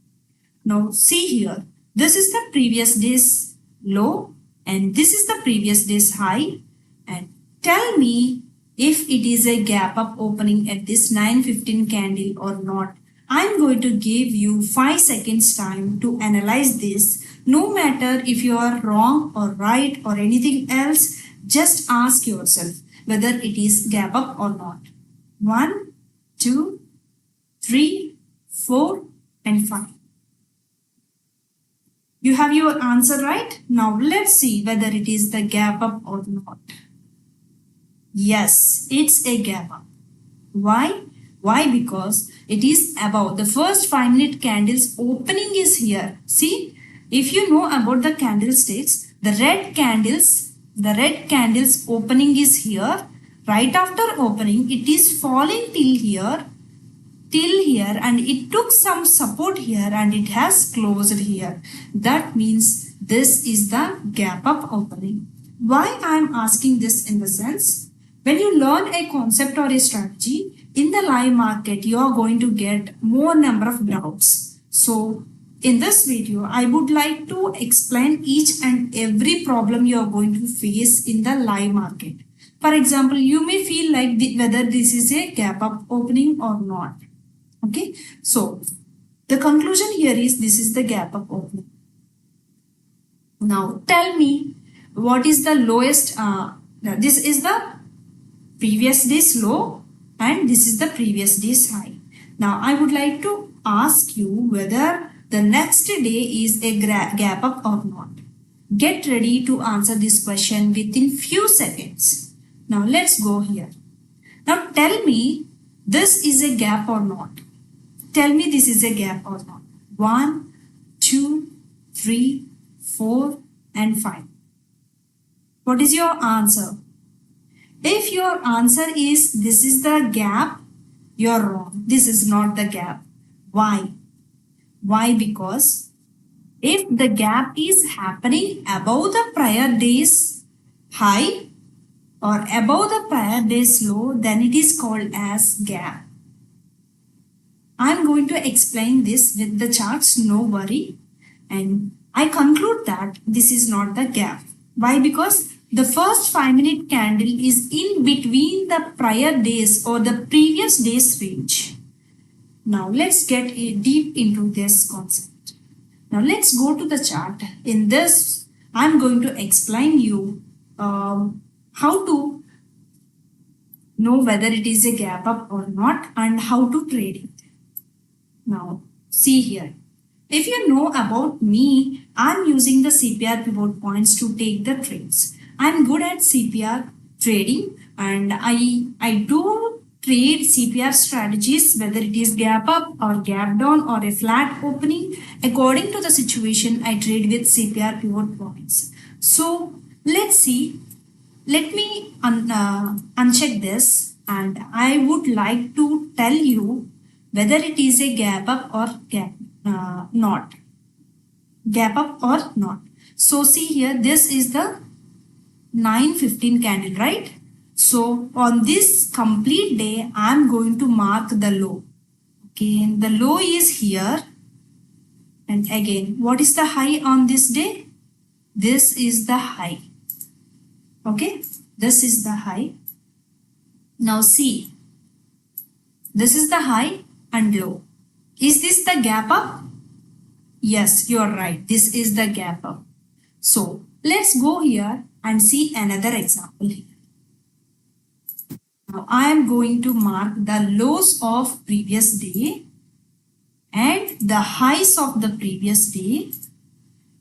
Now see here, this is the previous day's low and this is the previous day's high, and tell me if it is a gap up opening at this 9:15 candle or not. I'm going to give you 5 seconds time to analyze this. No matter if you are wrong or right or anything else, just ask yourself whether it is gap up or not. 1, 2, 3, 4 and 5. You have your answer right? Now let's see whether it is the gap up or not. Yes, it's a gap up. Why? Why? Because it is above. The first 5-minute candle's opening is here. See, if you know about the candlesticks, the red candle's opening is here. Right after opening, it is falling till here, and it took some support here and it has closed here. That means this is the gap up opening. Why I am asking this in the sense, when you learn a concept or a strategy in the live market, you are going to get more number of doubts. So in this video, I would like to explain each and every problem you are going to face in the live market. For example, you may feel like whether this is a gap up opening or not. Okay, so the conclusion here is this is the gap up opening. Now tell me what is the lowest, this is the previous day's low and this is the previous day's high. Now I would like to ask you whether the next day is a gap up or not. Get ready to answer this question within few seconds. Now let's go here. Now tell me this is a gap or not. Tell me this is a gap or not. 1, 2, 3, 4 and 5. What is your answer? If your answer is this is the gap, you're wrong. This is not the gap. Why? Why? Because if the gap is happening above the prior day's high or above the prior day's low, then it is called as gap. I am going to explain this with the charts, no worry. And I conclude that this is not the gap. Why? Because the first 5-minute candle is in between the prior days or the previous day's range. Now let's get deep into this concept. Now let's go to the chart. In this, I'm going to explain you how to know whether it is a gap up or not and how to trade it. Now see here. If you know about me, I'm using the CPR pivot points to take the trades. I'm good at CPR trading and I do trade CPR strategies, whether it is gap up or gap down or a flat opening. According to the situation, I trade with CPR pivot points. So let's see. Let me uncheck this and I would like to tell you whether it is a gap up or not. Gap up or not. So see here, this is the 9:15 candle, right? So on this complete day, I am going to mark the low. Okay, the low is here. And again, what is the high on this day? This is the high. Okay, this is the high. Now see, this is the high and low. Is this the gap up? Yes, you are right. This is the gap up. So let's go here and see another example here. Now I am going to mark the lows of previous day and the highs of the previous day.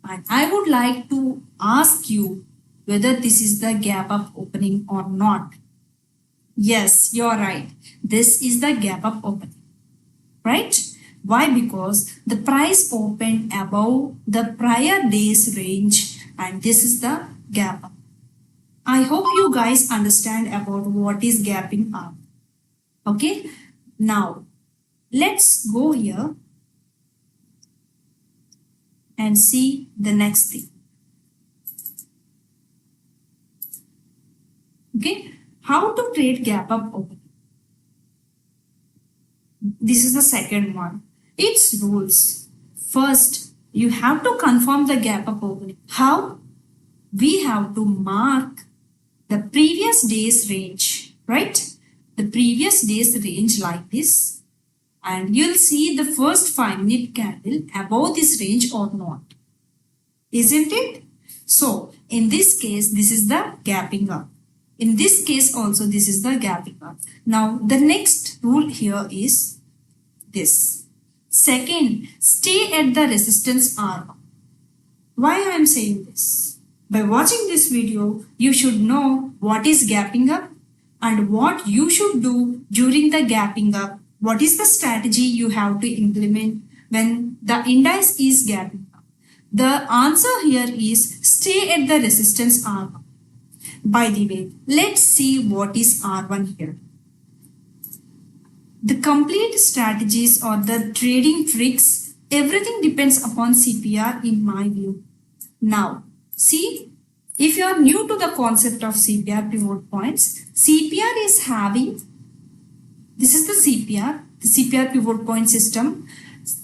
And I would like to ask you whether this is the gap up opening or not. Yes, you are right. This is the gap up opening. Right? Why? Because the price opened above the prior day's range and this is the gap up. I hope you guys understand about what is gapping up. Okay? Now, let's go here and see the next thing. Okay? How to trade gap up opening? This is the second one. Its rules. First, you have to confirm the gap up opening. How? We have to mark the previous day's range, right? The previous day's range like this. And you'll see the first 5-minute candle above this range or not. Isn't it? So, in this case, this is the gapping up. In this case also, this is the gapping up. Now, the next rule here is this. Second, stay at the resistance R1. Why I am saying this? By watching this video, you should know what is gapping up and what you should do during the gapping up. What is the strategy you have to implement when the index is gapping up? The answer here is stay at the resistance R1. By the way, let's see what is R1 here. The complete strategies or the trading tricks, everything depends upon CPR in my view. Now, see, if you are new to the concept of CPR pivot points, CPR is having, this is the CPR pivot point system.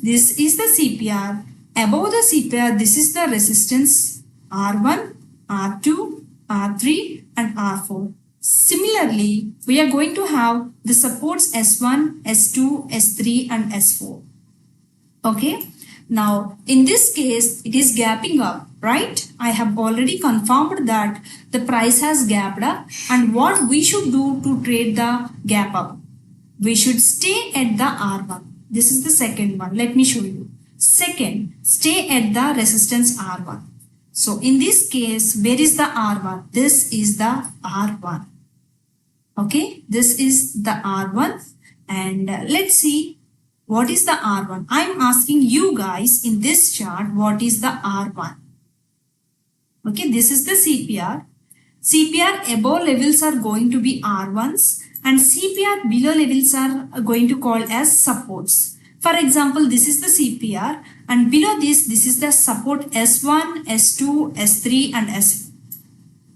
This is the CPR. Above the CPR, this is the resistance R1, R2, R3 and R4. Similarly, we are going to have the supports S1, S2, S3 and S4. Okay. Now, in this case, it is gapping up, right? I have already confirmed that the price has gapped up, and what we should do to trade the gap up? We should stay at the R1. This is the second one. Let me show you. Second, stay at the resistance R1. So in this case, where is the R1? This is the R1. Okay, this is the R1, and let's see what is the R1. I'm asking you guys in this chart, what is the R1? Okay, this is the CPR. CPR above levels are going to be R1s and CPR below levels are going to call as supports. For example, this is the CPR and below this is the support S1, S2, S3 and S4.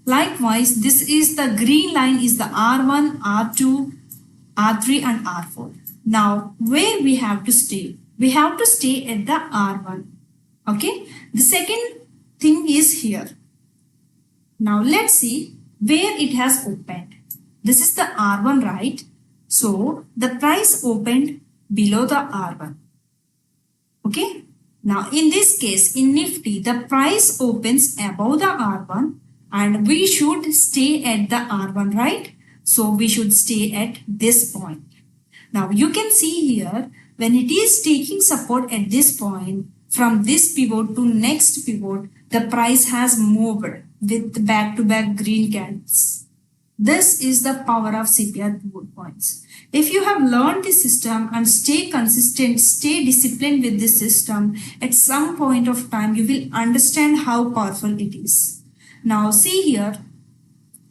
Likewise, this is the green line is the R1, R2, R3 and R4. Now, where we have to stay? We have to stay at the R1. Okay. The second thing is here. Now, let's see where it has opened. This is the R1, right? So, the price opened below the R1. Okay. Now, in this case, in Nifty, the price opens above the R1. And we should stay at the R1, right? So we should stay at this point. Now you can see here, when it is taking support at this point, from this pivot to next pivot, the price has moved with back-to-back green candles. This is the power of CPR pivot points. If you have learned this system and stay consistent, stay disciplined with this system, at some point of time, you will understand how powerful it is. Now see here,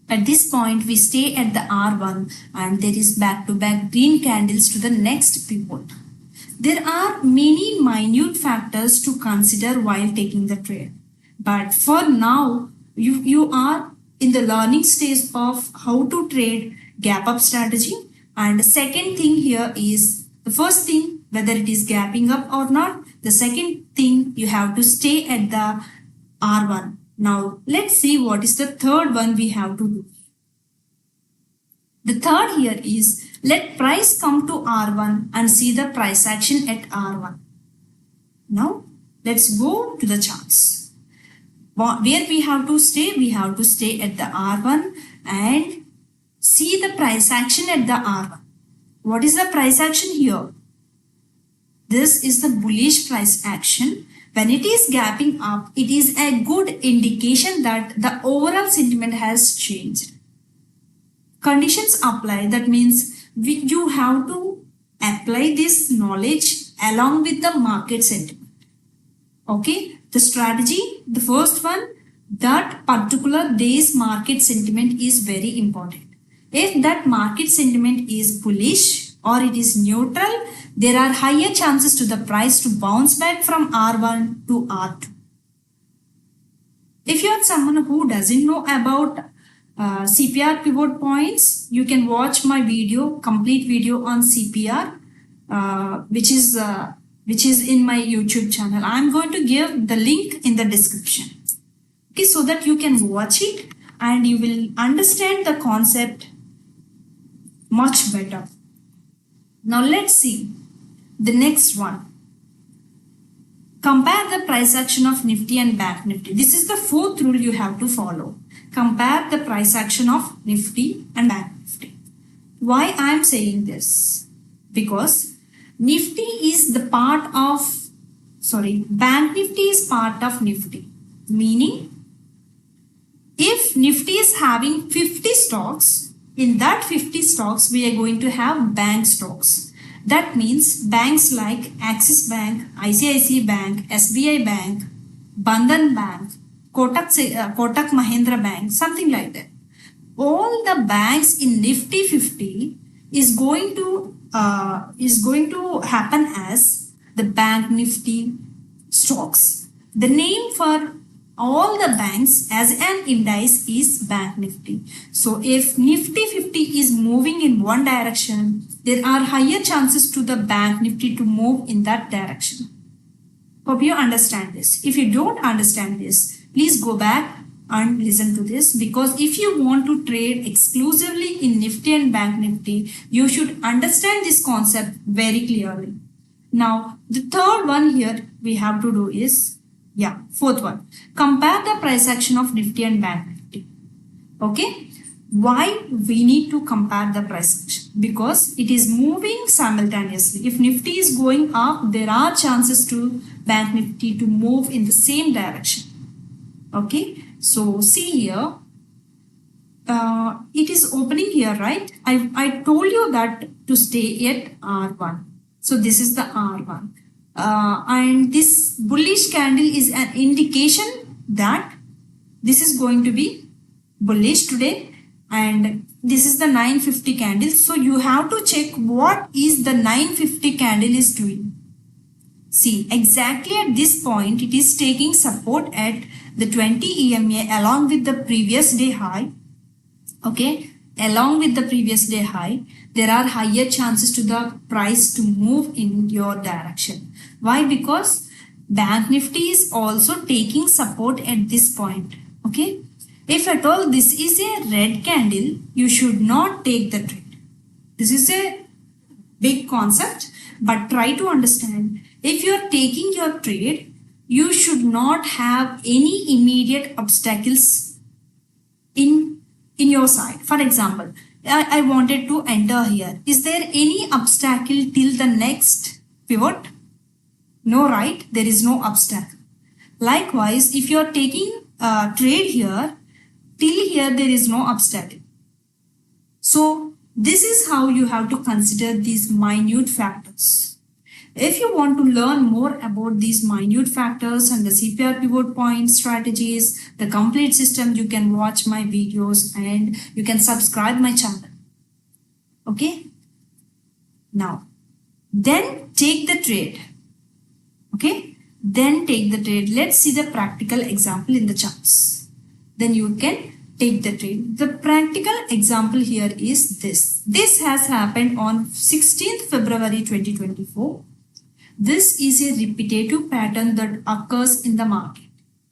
at this point we stay at the R1 and there is back-to-back green candles to the next pivot. There are many minute factors to consider while taking the trade. But for now, you are in the learning stage of how to trade gap up strategy. And the second thing here is, the first thing, whether it is gapping up or not. The second thing, you have to stay at the R1. Now, let's see what is the third one we have to do. The third here is, let price come to R1 and see the price action at R1. Now, let's go to the charts. Where we have to stay? We have to stay at the R1 and see the price action at the R1. What is the price action here? This is the bullish price action. When it is gapping up, it is a good indication that the overall sentiment has changed. Conditions apply. That means you have to apply this knowledge along with the market sentiment. Okay. The strategy, the first one, that particular day's market sentiment is very important. If that market sentiment is bullish or it is neutral, there are higher chances to the price to bounce back from R1 to R2. If you are someone who doesn't know about CPR pivot points, you can watch my video, complete video on CPR, which is in my YouTube channel. I'm going to give the link in the description. Okay, so that you can watch it and you will understand the concept much better. Now let's see the next one. Compare the price action of Nifty and Bank Nifty. This is the fourth rule you have to follow. Compare the price action of Nifty and Bank Nifty. Why I am saying this? Because Nifty is the part of, Bank Nifty is part of Nifty. Meaning, if Nifty is having 50 stocks, in that 50 stocks, we are going to have bank stocks. That means banks like Axis Bank, ICICI Bank, SBI Bank, Bandhan Bank, Kotak Mahindra Bank, something like that. All the banks in Nifty 50 is going to happen as the Bank Nifty stocks. The name for all the banks as an index is Bank Nifty. So if Nifty 50 is moving in one direction, there are higher chances to the Bank Nifty to move in that direction. Hope you understand this. If you don't understand this, please go back and listen to this, because if you want to trade exclusively in Nifty and Bank Nifty, you should understand this concept very clearly. Now, the third one here we have to do is, fourth one. Compare the price action of Nifty and Bank Nifty. Okay. Why we need to compare the price action? Because it is moving simultaneously. If Nifty is going up, there are chances to Bank Nifty to move in the same direction. Okay. So see here, it is opening here, right? I told you that to stay at R1. So this is the R1. And this bullish candle is an indication that this is going to be bullish today. And this is the 950 candle. So you have to check what is the 950 candle is doing. See, exactly at this point, it is taking support at the 20 EMA along with the previous day high. Okay, along with the previous day high, there are higher chances to the price to move in your direction. Why? Because Bank Nifty is also taking support at this point. Okay, if at all this is a red candle, you should not take the trade. This is a big concept, but try to understand. If you are taking your trade, you should not have any immediate obstacles in your side. For example, I wanted to enter here. Is there any obstacle till the next pivot? No, right? There is no obstacle. Likewise, if you are taking a trade here, till here there is no obstacle. So this is how you have to consider these minute factors. If you want to learn more about these minute factors and the CPR pivot point strategies, the complete system, you can watch my videos and you can subscribe my channel. Okay. Now, then take the trade. Okay. Then take the trade. Let's see the practical example in the charts. Then you can take the trade. The practical example here is this. This has happened on 16th February 2024. This is a repetitive pattern that occurs in the market.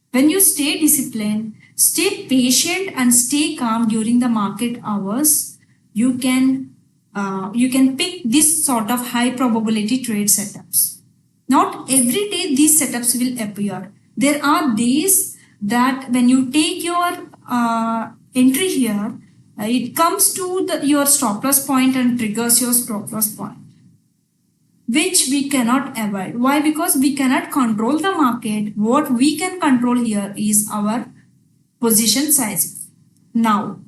When you stay disciplined, stay patient and stay calm during the market hours, you can pick this sort of high probability trade setups. Not every day these setups will appear. There are days that when you take your entry here, it comes to your stop loss point and triggers your stop loss point, which we cannot avoid. Why? Because we cannot control the market. What we can control here is our position size. Now,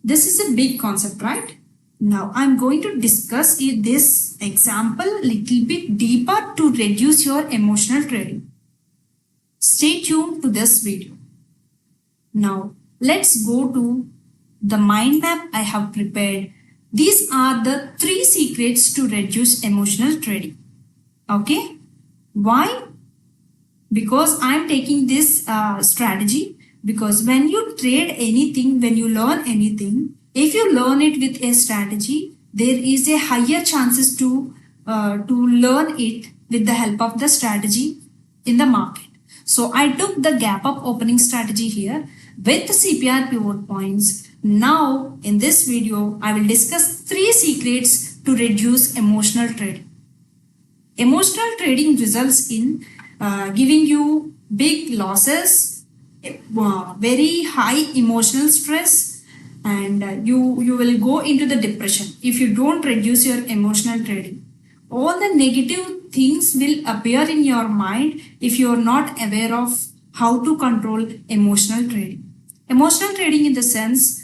this is a big concept, right? Now, I'm going to discuss this example a little bit deeper to reduce your emotional trading. Stay tuned to this video. Now, let's go to the mind map I have prepared. These are the 3 secrets to reduce emotional trading. Okay. Why? Because I'm taking this strategy, because when you trade anything, when you learn anything, if you learn it with a strategy, there is a higher chances to learn it with the help of the strategy in the market. So I took the gap up opening strategy here with the CPR pivot points. Now, in this video, I will discuss 3 secrets to reduce emotional trading. Emotional trading results in giving you big losses, very high emotional stress, and you will go into the depression if you don't reduce your emotional trading. all the negative things will appear in your mind if you are not aware of how to control emotional trading. Emotional trading in the sense,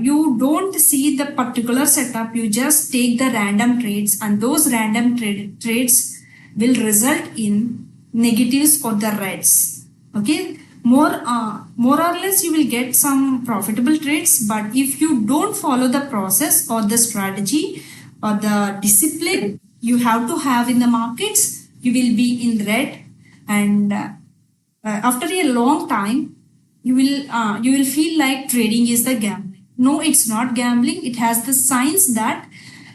you don't see the particular setup, you just take the random trades, and those random trades will result in negatives or the reds. Okay, more or less you will get some profitable trades, but if you don't follow the process or the strategy or the discipline you have to have in the markets, you will be in red, and after a long time you will feel like trading is the gambling. No, it's not gambling. It has the signs that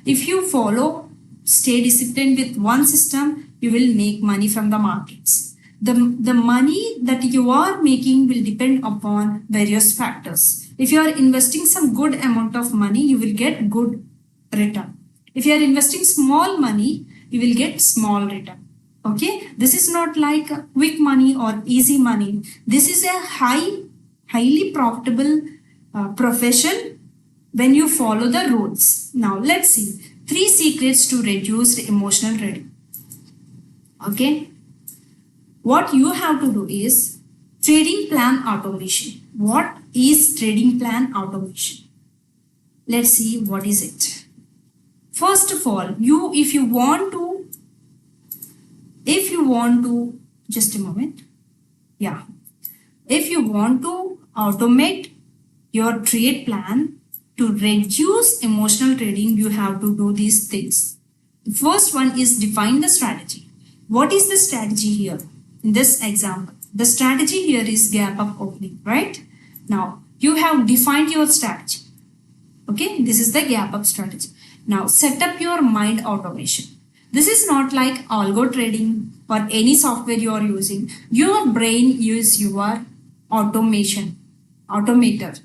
if you follow, stay disciplined with one system, you will make money from the markets. The money that you are making will depend upon various factors. If you are investing some good amount of money, you will get good return. If you are investing small money, you will get small return. Okay, this is not like quick money or easy money. This is a highly profitable profession when you follow the rules. Now let's see 3 secrets to reduce emotional trading. Okay, what you have to do is trading plan automation. What is trading plan automation? Let's see what is it. First of all, if you want to just a moment. Yeah, if you want to automate your trade plan to reduce emotional trading, you have to do these things. The first one is define the strategy. What is the strategy here? In this example, the strategy here is gap up opening, right? Now, you have defined your strategy. Okay, this is the gap up strategy. Now, set up your mind automation. This is not like algo trading or any software you are using. Your brain is your automator,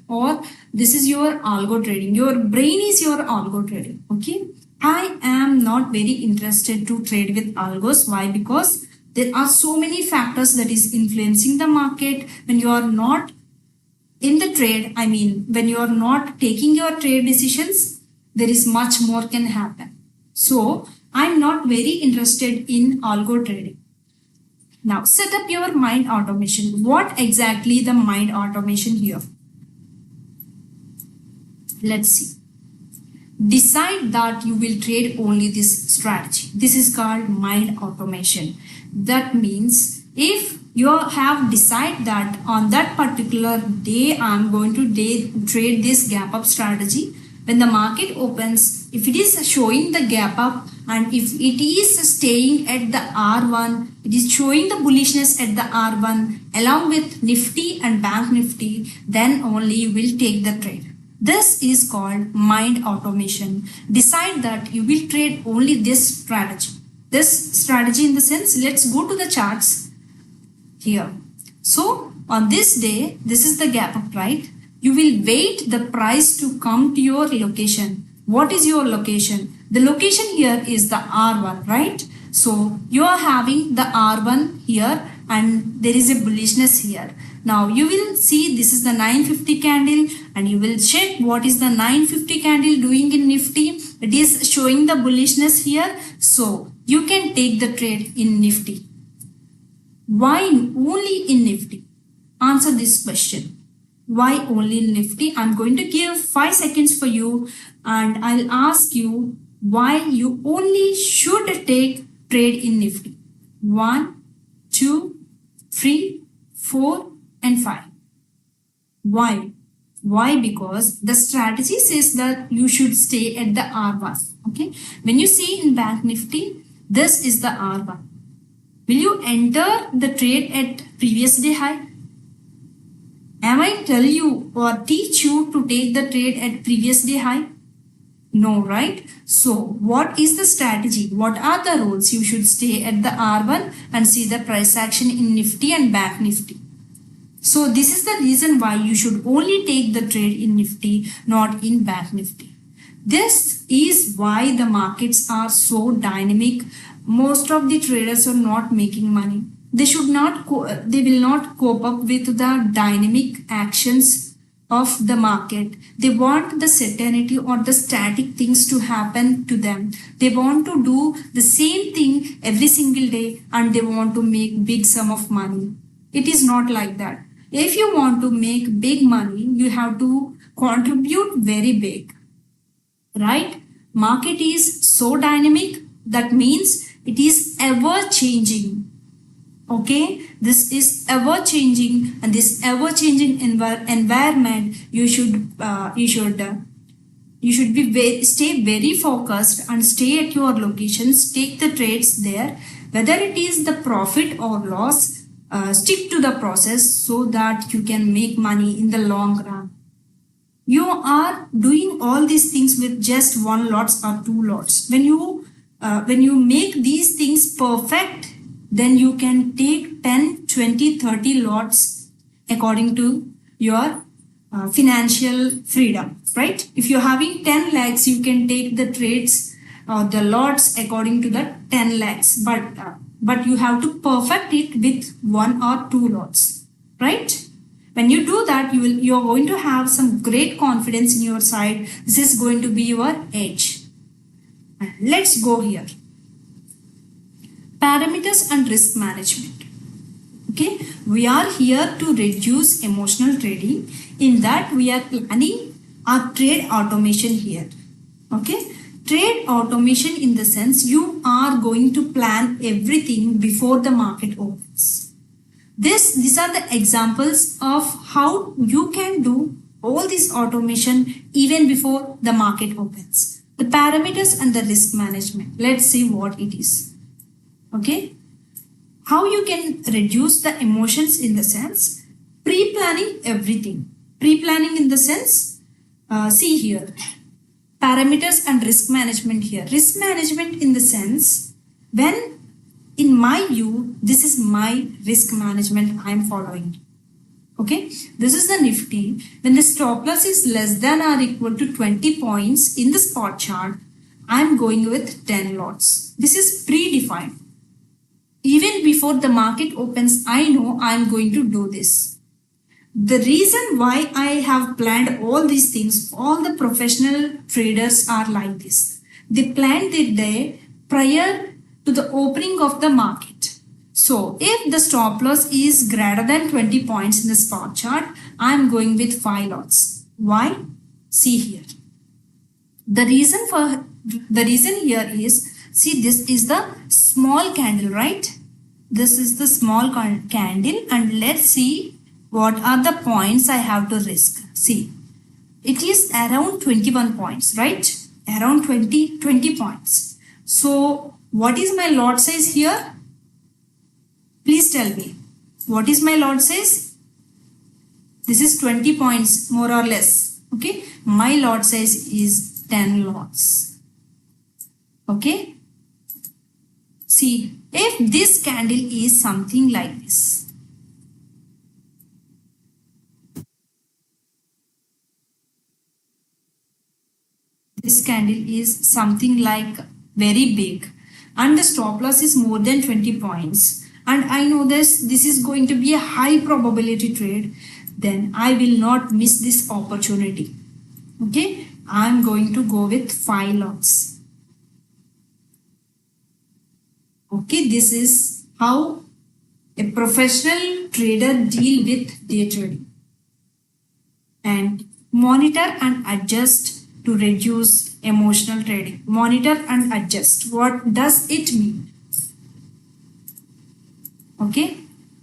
or this is your algo trading. Your brain is your algo trading. Okay, I am not very interested to trade with algos. Why? Because there are so many factors that is influencing the market. When you are not in the trade, I mean when you are not taking your trade decisions, there is much more can happen. So I'm not very interested in algo trading. Now set up your mind automation. What exactly the mind automation here? Let's see. Decide that you will trade only this strategy. This is called mind automation. That means if you have decided that on that particular day I'm going to trade this gap up strategy, when the market opens, if it is showing the gap up and if it is staying at the R1, it is showing the bullishness at the R1 along with Nifty and Bank Nifty, then only you will take the trade. This is called mind automation. Decide that you will trade only this strategy. This strategy in the sense, let's go to the charts here. So on this day, this is the gap up, right? You will wait the price to come to your location. What is your location? The location here is the R1, right? So you are having the R1 here and there is a bullishness here. Now you will see this is the 950 candle and you will check what is the 950 candle doing in Nifty. It is showing the bullishness here. So you can take the trade in Nifty. Why only in Nifty? Answer this question. Why only in Nifty? I'm going to give 5 seconds for you and I'll ask you why you only should take trade in Nifty. 1, 2, 3, 4 and 5. Why? Why? Because the strategy says that you should stay at the R1. Okay. When you see in Bank Nifty, this is the R1. Will you enter the trade at previous day high? Am I tell you or teach you to take the trade at previous day high? No, right? So what is the strategy? What are the rules? You should stay at the R1 and see the price action in Nifty and Bank Nifty. So this is the reason why you should only take the trade in Nifty, not in Bank Nifty. This is why the markets are so dynamic. Most of the traders are not making money. They will not cope up with the dynamic actions of the market. They want the certainty or the static things to happen to them. They want to do the same thing every single day and they want to make big sum of money. It is not like that. If you want to make big money, you have to contribute very big, right? Market is so dynamic. That means it is ever changing. Okay, this is ever changing, and this ever changing environment you should stay very focused and stay at your locations, take the trades there, whether it is the profit or loss, stick to the process so that you can make money in the long run. You are doing all these things with just one lots or two lots. When you make these things perfect, then you can take 10, 20, 30 lots according to your financial freedom, right? If you're having 10 lakhs, you can take the trades or the lots according to the 10 lakhs, but you have to perfect it with one or two lots, right? When you do that, you're going to have some great confidence in your side. This is going to be your edge. Let's go here. Parameters and risk management. Okay, we are here to reduce emotional trading. In that, we are planning our trade automation here. Okay, trade automation in the sense you are going to plan everything before the market opens. These are the examples of how you can do all this automation even before the market opens. The parameters and the risk management. Let's see what it is. Okay, how you can reduce the emotions in the sense pre-planning everything. Pre-planning in the sense, see here, parameters and risk management here. Risk management in the sense, when in my view, this is my risk management I am following. Okay, this is the Nifty. When the stop loss is less than or equal to 20 points in the spot chart, I am going with 10 lots. This is predefined. Even before the market opens, I know I am going to do this. The reason why I have planned all these things, all the professional traders are like this. They planned their day prior to the opening of the market. So if the stop loss is greater than 20 points in the spot chart, I am going with 5 lots. Why? See here. The reason here is, see, this is the small candle, right? This is the small candle, and let's see what are the points I have to risk. See, it is around 21 points, right? Around 20 points. So what is my lot size here? Please tell me. What is my lot size? This is 20 points more or less. Okay. My lot size is 10 lots. Okay. See, if this candle is something like this. This candle is something like very big, and the stop loss is more than 20 points, and I know this is going to be a high probability trade, then I will not miss this opportunity. Okay, I am going to go with 5 lots. Okay, this is how a professional trader deal with day trading. And monitor and adjust to reduce emotional trading. Monitor and adjust. What does it mean? Okay.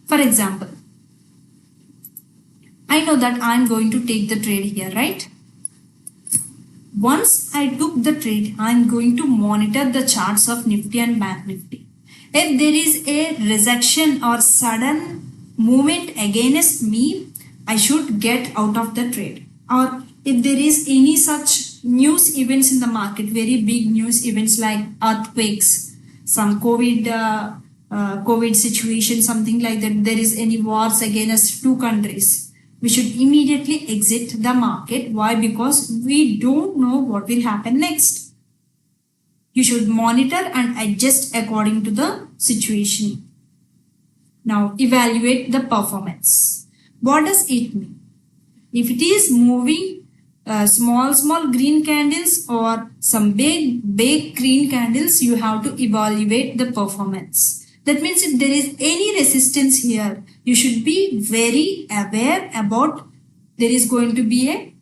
For example, I know that I am going to take the trade here, right? Once I took the trade, I am going to monitor the charts of Nifty and Bank Nifty. If there is a rejection or sudden movement against me, I should get out of the trade. Or if there is any such news events in the market, very big news events like earthquakes, some COVID situation, something like that, there is any wars against 2 countries, we should immediately exit the market. Why? Because we don't know what will happen next. You should monitor and adjust according to the situation. Now evaluate the performance. What does it mean? If it is moving small green candles or some big green candles, you have to evaluate the performance. That means if there is any resistance here, you should be very aware about there is going to be a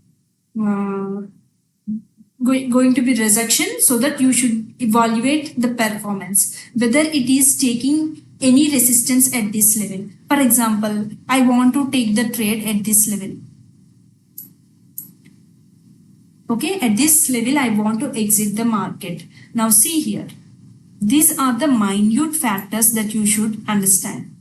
going to be rejection, so that you should evaluate the performance, whether it is taking any resistance at this level. For example, I want to take the trade at this level. Okay, at this level, I want to exit the market. Now see here. These are the minute factors that you should understand.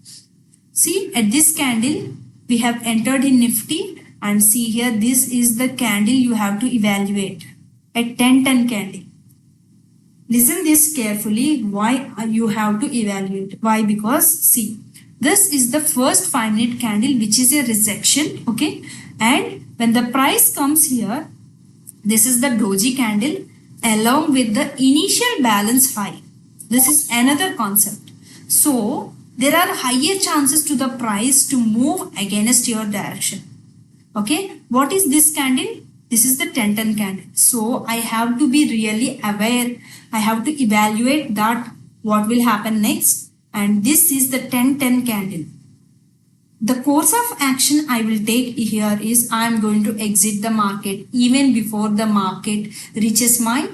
See, at this candle, we have entered in Nifty, and see here, this is the candle you have to evaluate at 10-10 candle. Listen this carefully, why you have to evaluate. Why? Because see, this is the first 5-minute candle, which is a rejection. Okay, and when the price comes here, this is the doji candle along with the initial balance high. This is another concept. So there are higher chances to the price to move against your direction. Okay, what is this candle? This is the 10-10 candle. So I have to be really aware. I have to evaluate that what will happen next. And this is the 10-10 candle. The course of action I will take here is I am going to exit the market even before the market reaches my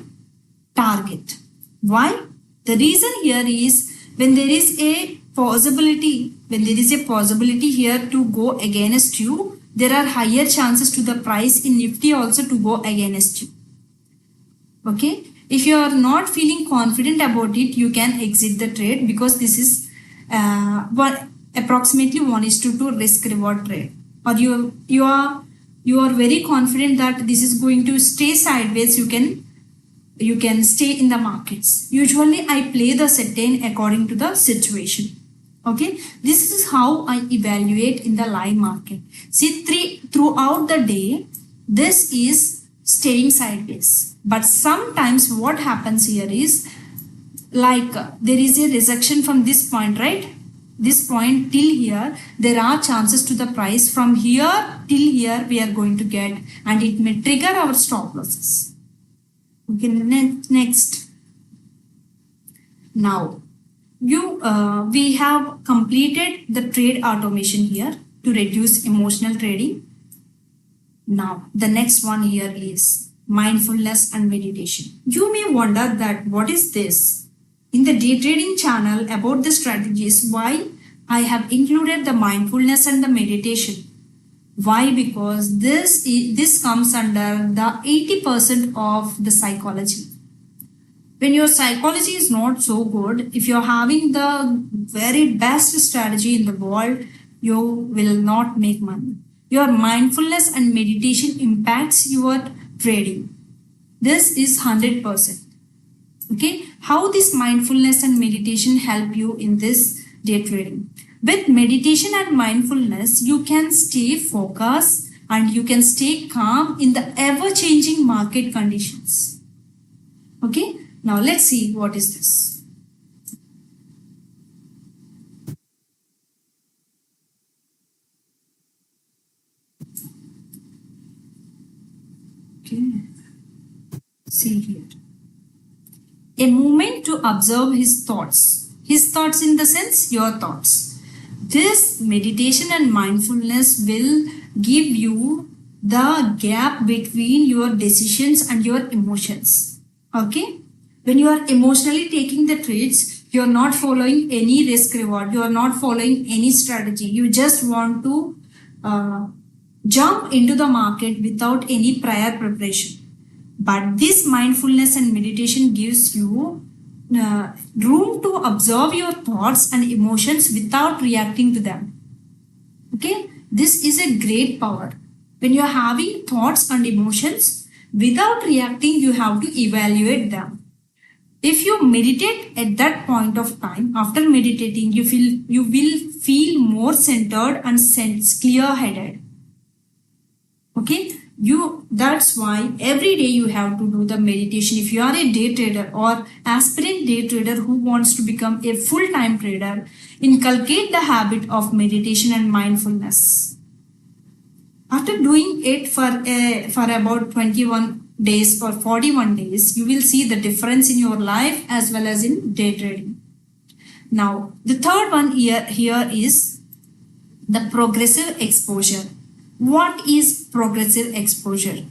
target. Why? The reason here is when there is a possibility here to go against you, there are higher chances to the price in Nifty also to go against you. Okay, if you are not feeling confident about it, you can exit the trade, because this is approximately 1:2 risk reward trade, or you are very confident that this is going to stay sideways. You can stay in the markets. Usually I play the certain according to the situation. Okay, this is how I evaluate in the live market. See, throughout the day, this is staying sideways. But sometimes what happens here is, like there is a rejection from this point, right? This point till here, there are chances to the price from here till here we are going to get, and it may trigger our stop losses. Okay, next. Now, we have completed the trade automation here to reduce emotional trading. Now, the next one here is mindfulness and meditation. You may wonder that what is this? In the day trading channel about the strategies, why I have included the mindfulness and the meditation. Why? Because this comes under the 80% of the psychology. When your psychology is not so good, if you're having the very best strategy in the world, you will not make money. Your mindfulness and meditation impacts your trading. This is 100%. Okay, how this mindfulness and meditation help you in this day trading? With meditation and mindfulness, you can stay focused and you can stay calm in the ever-changing market conditions. Okay, now let's see what is this. Okay, see here. A moment to observe his thoughts. His thoughts in the sense, your thoughts. This meditation and mindfulness will give you the gap between your decisions and your emotions. Okay? When you are emotionally taking the trades, you are not following any risk reward. You are not following any strategy. You just want to jump into the market without any prior preparation. But this mindfulness and meditation gives you room to observe your thoughts and emotions without reacting to them. Okay, this is a great power. When you are having thoughts and emotions, without reacting, you have to evaluate them. If you meditate at that point of time, after meditating, you will feel more centered and clear-headed. Okay, that's why every day you have to do the meditation. If you are a day trader or aspirant day trader who wants to become a full-time trader, inculcate the habit of meditation and mindfulness. After doing it for about 21 days or 41 days, you will see the difference in your life as well as in day trading. Now, the third one here is the progressive exposure. What is progressive exposure?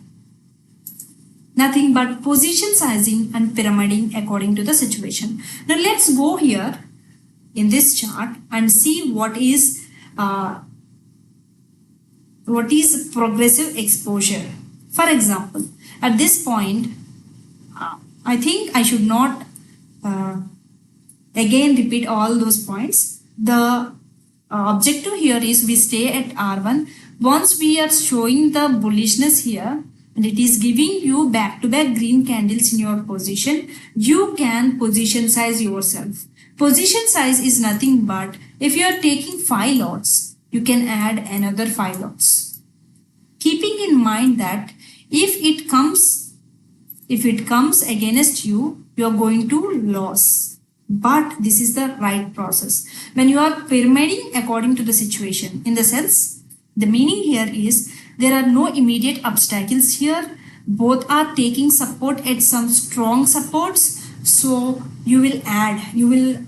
Nothing but position sizing and pyramiding according to the situation. Now let's go here in this chart and see what is progressive exposure. For example, at this point, I think I should not again repeat all those points. The objective here is we stay at R1. Once we are showing the bullishness here and it is giving you back-to-back green candles in your position, you can position size yourself. Position size is nothing but if you are taking 5 lots, you can add another 5 lots. Keeping in mind that if it comes against you, you are going to lose. But this is the right process. When you are pyramiding according to the situation, in the sense, the meaning here is there are no immediate obstacles here. Both are taking support at some strong supports. So you will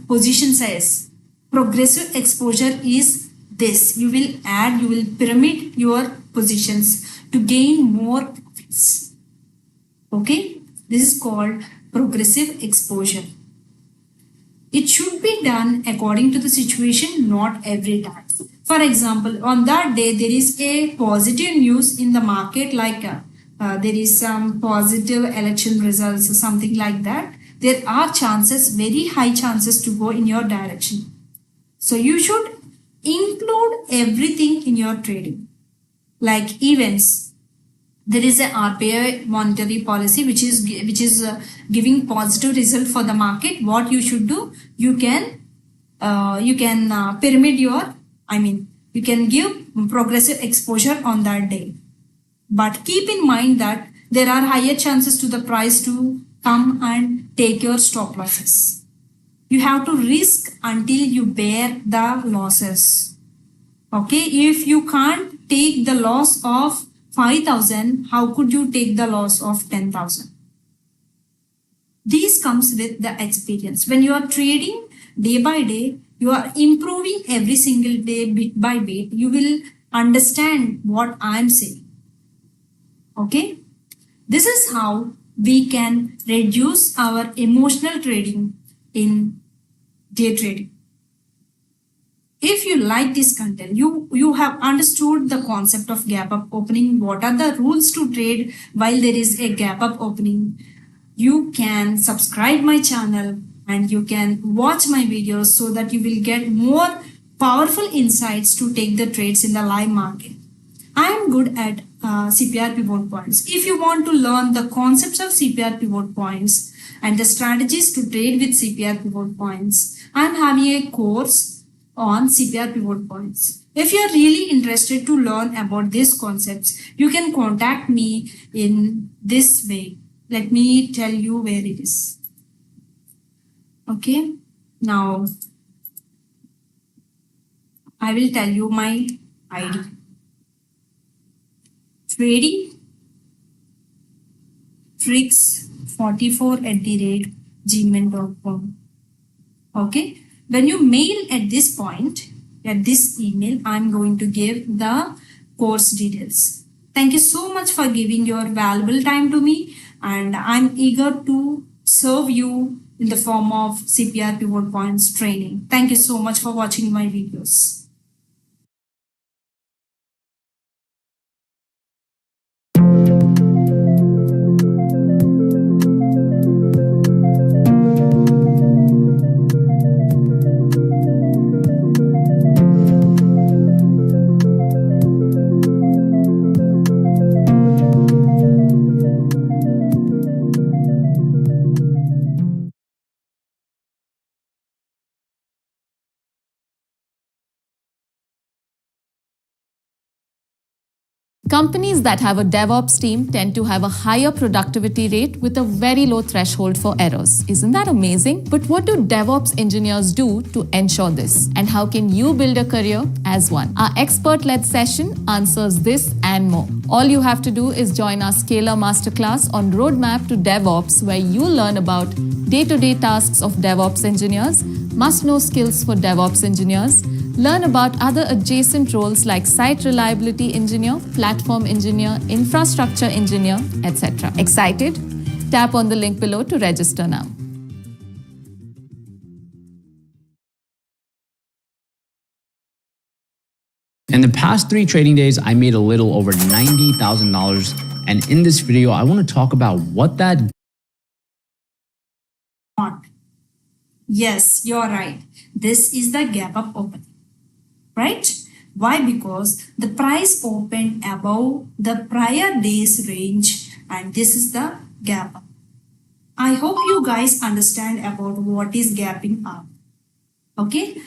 position size. Progressive exposure is this. You will pyramid your positions to gain more profits. Okay, this is called progressive exposure. It should be done according to the situation, not every time. For example, on that day, there is a positive news in the market, like there is some positive election results or something like that. There are chances, very high chances to go in your direction. So you should include everything in your trading, like events. There is a RBI monetary policy which is giving positive result for the market. What you should do, you can pyramid your, you can give progressive exposure on that day. But keep in mind that there are higher chances to the price to come and take your stop losses. You have to risk until you bear the losses. Okay, if you can't take the loss of 5,000, how could you take the loss of 10,000? This comes with the experience. When you are trading day by day, you are improving every single day bit by bit. You will understand what I am saying. Okay, this is how we can reduce our emotional trading in day trading. If you like this content, you have understood the concept of gap up opening, what are the rules to trade while there is a gap up opening, you can subscribe my channel and you can watch my videos so that you will get more powerful insights to take the trades in the live market. I am good at CPR pivot points. If you want to learn the concepts of CPR pivot points and the strategies to trade with CPR pivot points, I am having a course on CPR pivot points. If you are really interested to learn about these concepts, you can contact me in this way. Let me tell you where it is. Okay, now I will tell you my ID. Trading tricks44@gmail.com. Okay. When you mail at this point, at this email, I'm going to give the course details. Thank you so much for giving your valuable time to me, and I'm eager to serve you in the form of CPR pivot points training. Thank you so much for watching my videos. Companies that have a DevOps team tend to have a higher productivity rate with a very low threshold for errors. Isn't that amazing? But what do DevOps engineers do to ensure this? And how can you build a career as one? Our expert-led session answers this and more. All you have to do is join our Scalar Masterclass on Roadmap to DevOps, where you'll learn about day-to-day tasks of DevOps engineers, must-know skills for DevOps engineers, learn about other adjacent roles like site reliability engineer, platform engineer, infrastructure engineer, etc. Excited? Tap on the link below to register now. In the past 3 trading days, I made a little over $90,000. And in this video, I want to talk about what that Yes, you're right. This is the gap up opening. Right? Why? Because the price opened above the prior day's range and this is the gap up. I hope you guys understand about what is gapping up. Okay?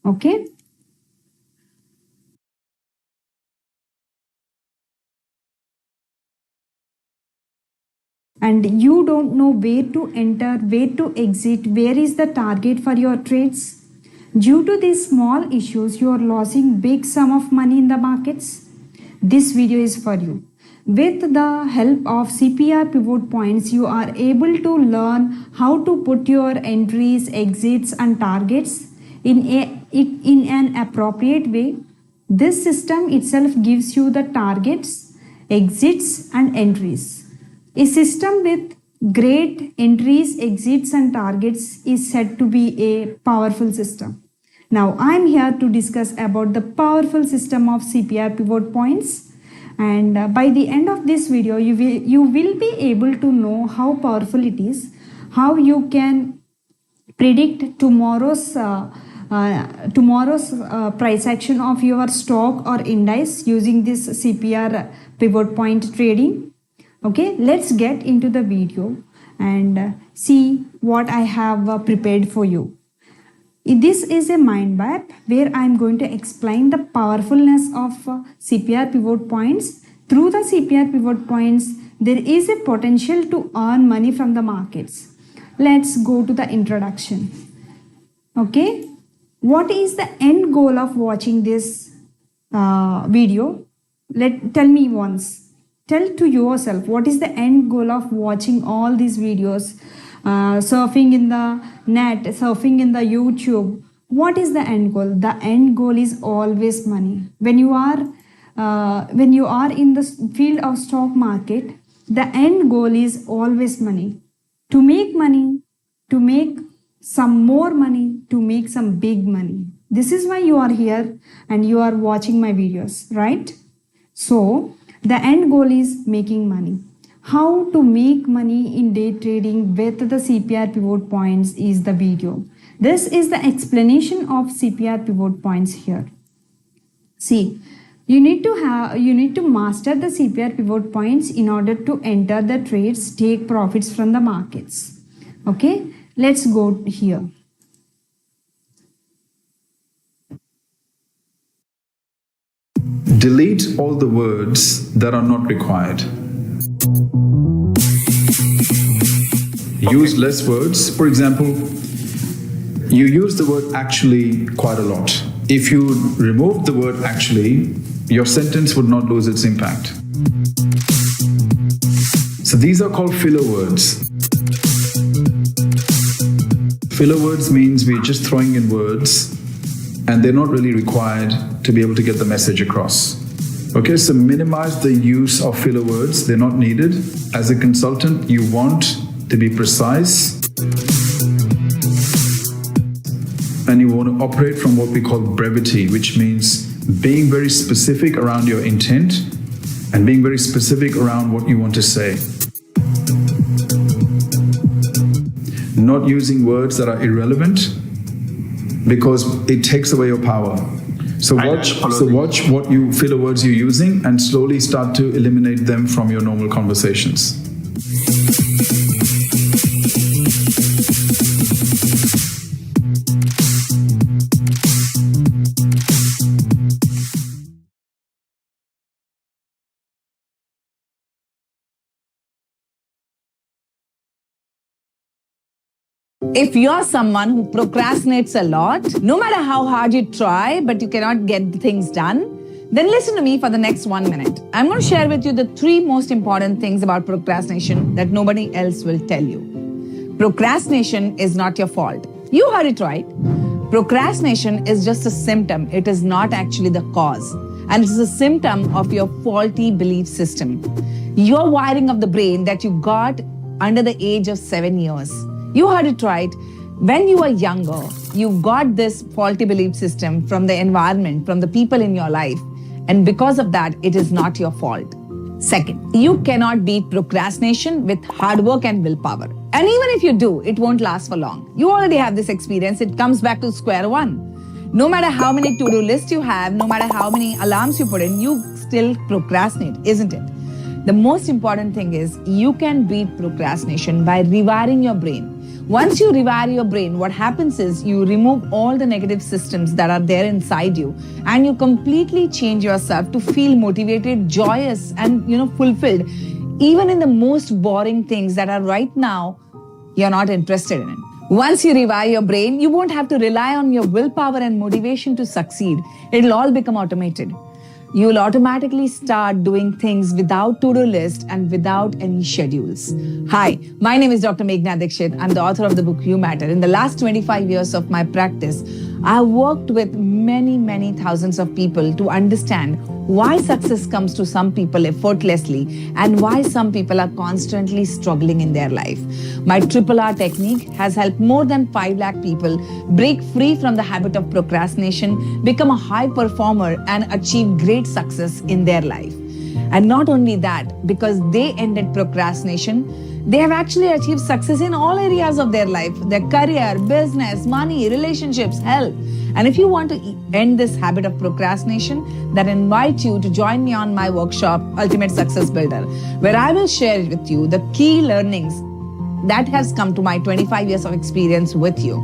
Okay? And you don't know where to enter, where to exit, where is the target for your trades. Due to these small issues, you are losing big sum of money in the markets. This video is for you. With the help of CPR pivot points, you are able to learn how to put your entries, exits and targets in an appropriate way. This system itself gives you the targets, exits and entries. A system with great entries, exits and targets is said to be a powerful system. Now I am here to discuss about the powerful system of CPR pivot points, and by the end of this video you will be able to know how powerful it is, how you can predict tomorrow's price action of your stock or index using this CPR pivot point trading. Okay, let's get into the video and see what I have prepared for you. This is a mind map where I am going to explain the powerfulness of CPR pivot points. Through the CPR pivot points, there is a potential to earn money from the markets. Let's go to the introduction. Okay, what is the end goal of watching this video? Tell me once. Tell to yourself what is the end goal of watching all these videos, surfing in the net, surfing in the YouTube. What is the end goal? The end goal is always money. When you are in the field of stock market, the end goal is always money. To make money, to make some more money, to make some big money. This is why you are here and you are watching my videos, right? So the end goal is making money. How to make money in day trading with the CPR pivot points is the video. This is the explanation of CPR pivot points here. See, you need to master the CPR pivot points in order to enter the trades, take profits from the markets. Okay, let's go here. Delete all the words that are not required. Use less words. For example, you use the word actually quite a lot. If you remove the word actually, your sentence would not lose its impact. So these are called filler words. Filler words means we're just throwing in words and they're not really required to be able to get the message across. Okay, so minimize the use of filler words. They're not needed. As a consultant, you want to be precise and you want to operate from what we call brevity, which means being very specific around your intent and being very specific around what you want to say. Not using words that are irrelevant because it takes away your power. So watch what filler words you're using and slowly start to eliminate them from your normal conversations. If you're someone who procrastinates a lot, no matter how hard you try, but you cannot get things done, then listen to me for the next 1 minute. I'm going to share with you the 3 most important things about procrastination that nobody else will tell you. Procrastination is not your fault. You heard it right. Procrastination is just a symptom. It is not actually the cause. And it is a symptom of your faulty belief system. Your wiring of the brain that you got under the age of 7 years. You heard it right. When you were younger, you got this faulty belief system from the environment, from the people in your life. And because of that, it is not your fault. Second, you cannot beat procrastination with hard work and willpower. And even if you do, it won't last for long. You already have this experience. It comes back to square one. No matter how many to-do lists you have, no matter how many alarms you put in, you still procrastinate, isn't it? The most important thing is you can beat procrastination by rewiring your brain. Once you rewire your brain, what happens is you remove all the negative systems that are there inside you and you completely change yourself to feel motivated, joyous, and fulfilled, even in the most boring things that are right now you're not interested in. Once you rewire your brain, you won't have to rely on your willpower and motivation to succeed. It'll all become automated. You'll automatically start doing things without to-do list and without any schedules. Hi, my name is Dr. Meghna Dixit. I'm the author of the book You Matter. In the last 25 years of my practice, I've worked with many thousands of people to understand why success comes to some people effortlessly and why some people are constantly struggling in their life. My RRR technique has helped more than 5 lakh people break free from the habit of procrastination, become a high performer, and achieve great success in their life. And not only that, because they ended procrastination, they have actually achieved success in all areas of their life, their career, business, money, relationships, health. And if you want to end this habit of procrastination, then I invite you to join me on my workshop, Ultimate Success Builder, where I will share with you the key learnings that has come to my 25 years of experience with you,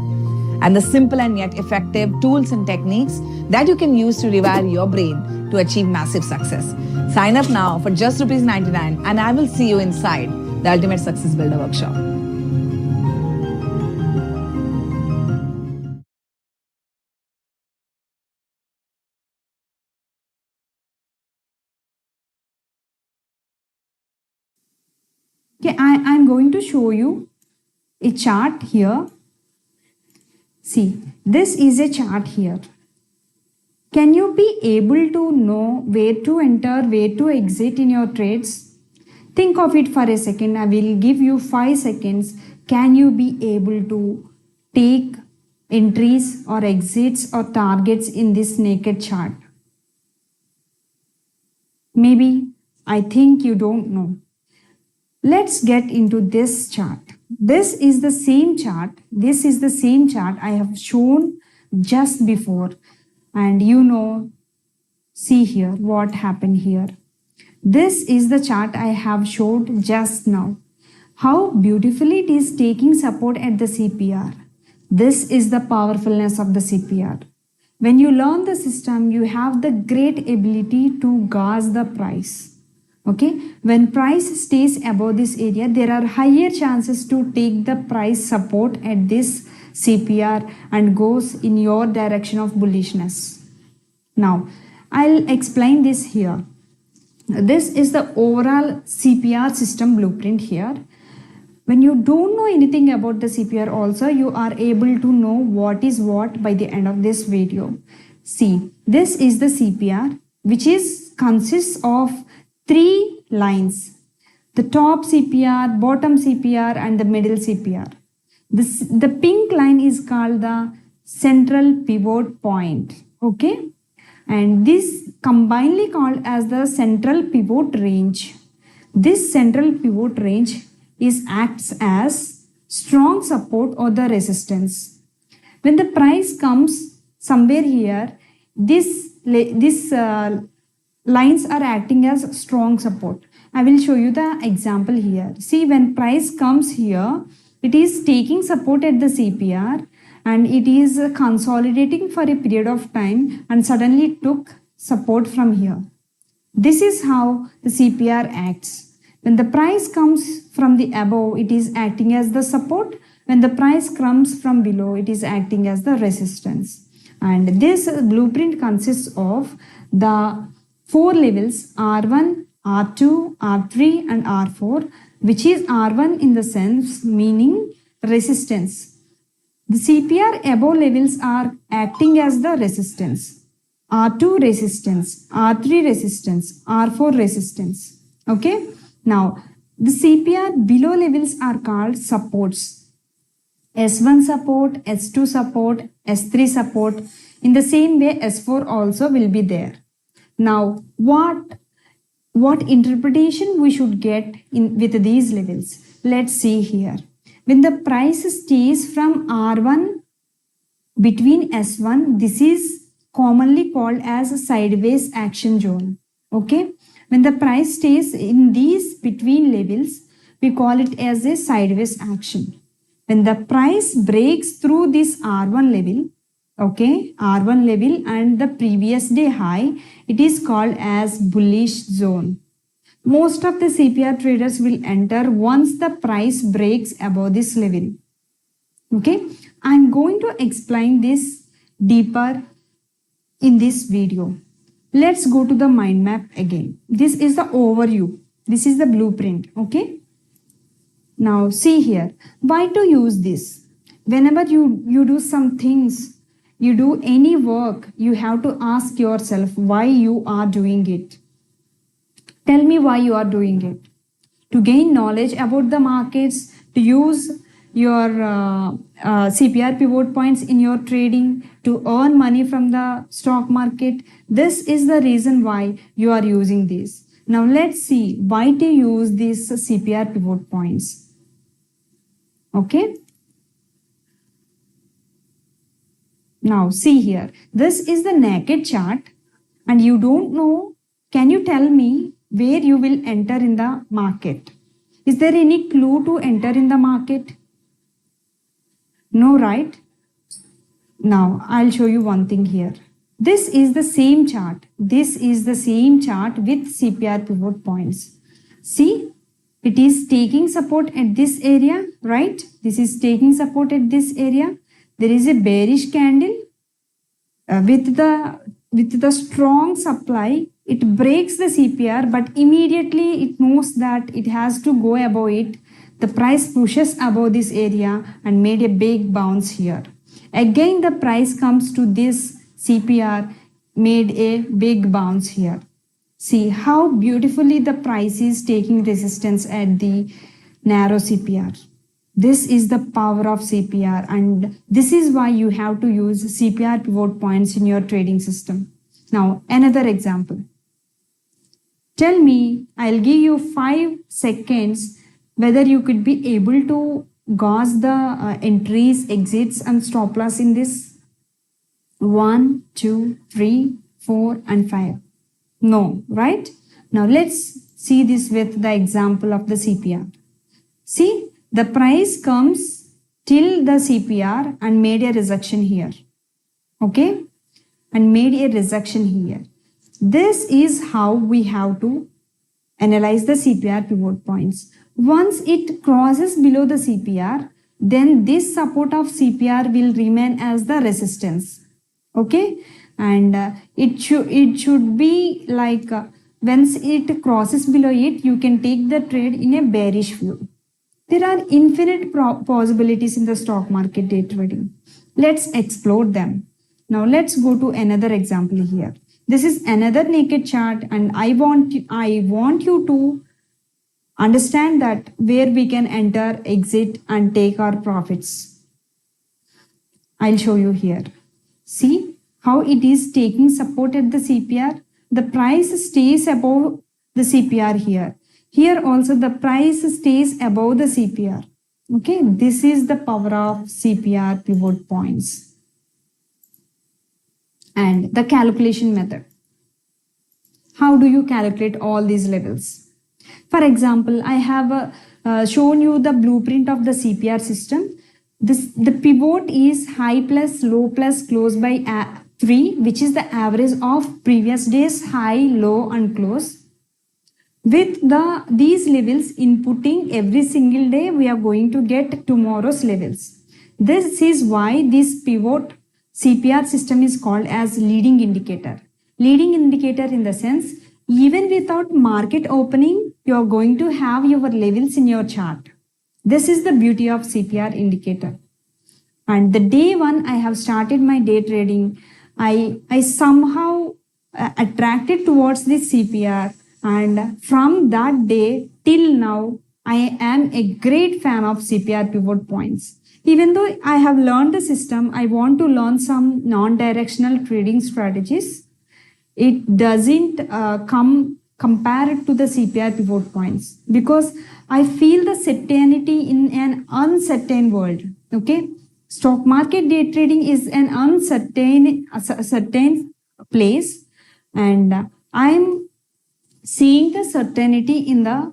and the simple and yet effective tools and techniques that you can use to rewire your brain to achieve massive success. Sign up now for just ₹99 and I will see you inside the Ultimate Success Builder Workshop. Okay, I'm going to show you a chart here. See, this is a chart here. Can you be able to know where to enter, where to exit in your trades? Think of it for a second. I will give you 5 seconds. Can you be able to take entries or exits or targets in this naked chart? Maybe, I think you don't know. Let's get into this chart. This is the same chart. This is the same chart I have shown just before. And see here what happened here. This is the chart I have showed just now. How beautifully it is taking support at the CPR. This is the powerfulness of the CPR. When you learn the system, you have the great ability to gauge the price. Okay, when price stays above this area, there are higher chances to take the price support at this CPR and goes in your direction of bullishness. Now, I'll explain this here. This is the overall CPR system blueprint here. When you don't know anything about the CPR also, you are able to know what is what by the end of this video. See, this is the CPR, which consists of 3 lines. The top CPR, bottom CPR, and the middle CPR. The pink line is called the central pivot point. Okay? And this combinedly called as the central pivot range. This central pivot range acts as strong support or the resistance. When the price comes somewhere here, this lines are acting as strong support. I will show you the example here. See, when price comes here, it is taking support at the CPR and it is consolidating for a period of time and suddenly took support from here. This is how the CPR acts. When the price comes from the above, it is acting as the support, When the price comes from below, it is acting as the resistance. And this blueprint consists of the 4 levels R1, R2, R3 and R4, which is R1 in the sense meaning resistance. The CPR above levels are acting as the resistance. R2 resistance, R3 resistance, R4 resistance. Okay. Now, the CPR below levels are called supports. S1 support, S2 support, S3 support. In the same way, S4 also will be there. Now, what interpretation we should get in with these levels? Let's see here. When the price stays from R1 between S1, this is commonly called as a sideways action zone. Okay. When the price stays in these between levels, we call it as a sideways action. When the price breaks through this R1 level, okay, R1 level and the previous day high, it is called as bullish zone. Most of the CPR traders will enter once the price breaks above this level. Okay, I'm going to explain this deeper in this video. Let's go to the mind map again. This is the overview. This is the blueprint. Okay. Now see here, why to use this? Whenever you do some things, you do any work, you have to ask yourself why you are doing it. Tell me why you are doing it. To gain knowledge about the markets, to use your CPR pivot points in your trading, to earn money from the stock market. This is the reason why you are using this. Now let's see why to use these CPR pivot points. Okay. Now see here, this is the naked chart and you don't know, can you tell me where you will enter in the market? Is there any clue to enter in the market? No, right? Now I'll show you one thing here. This is the same chart. This is the same chart with CPR pivot points. See, it is taking support at this area, right? This is taking support at this area. There is a bearish candle with the strong supply. It breaks the CPR, but immediately it knows that it has to go above it. The price pushes above this area and made a big bounce here. Again, the price comes to this CPR, made a big bounce here. See how beautifully the price is taking resistance at the narrow CPR. This is the power of CPR, and this is why you have to use CPR pivot points in your trading system. Now, another example. Tell me, I'll give you 5 seconds whether you could be able to gauge the entries, exits and stop loss in this. 1, 2, 3, 4 and 5. No, right? Now let's see this with the example of the CPR. See, the price comes till the CPR and made a rejection here. Okay? And made a rejection here. This is how we have to analyze the CPR pivot points. Once it crosses below the CPR, then this support of CPR will remain as the resistance. Okay? And it should be like once it crosses below it, you can take the trade in a bearish view. There are infinite possibilities in the stock market day trading. Let's explore them. Now let's go to another example here. This is another naked chart, and I want you to understand that where we can enter, exit and take our profits. I'll show you here. See how it is taking support at the CPR. The price stays above the CPR here. Here also the price stays above the CPR. Okay, this is the power of CPR pivot points. And the calculation method. How do you calculate all these levels? For example, I have shown you the blueprint of the CPR system. The pivot is high plus low plus close by 3, which is the average of previous day's high, low and close. With these levels inputting every single day, we are going to get tomorrow's levels. This is why this pivot CPR system is called as leading indicator. Leading indicator in the sense, even without market opening, you are going to have your levels in your chart. This is the beauty of CPR indicator. And the day one I have started my day trading, I somehow attracted towards this CPR, and from that day till now I am a great fan of CPR pivot points. Even though I have learned the system, I want to learn some non-directional trading strategies. It doesn't compare it to the CPR pivot points because I feel the certainty in an uncertain world. Okay, stock market day trading is an uncertain place, and I'm seeing the certainty in the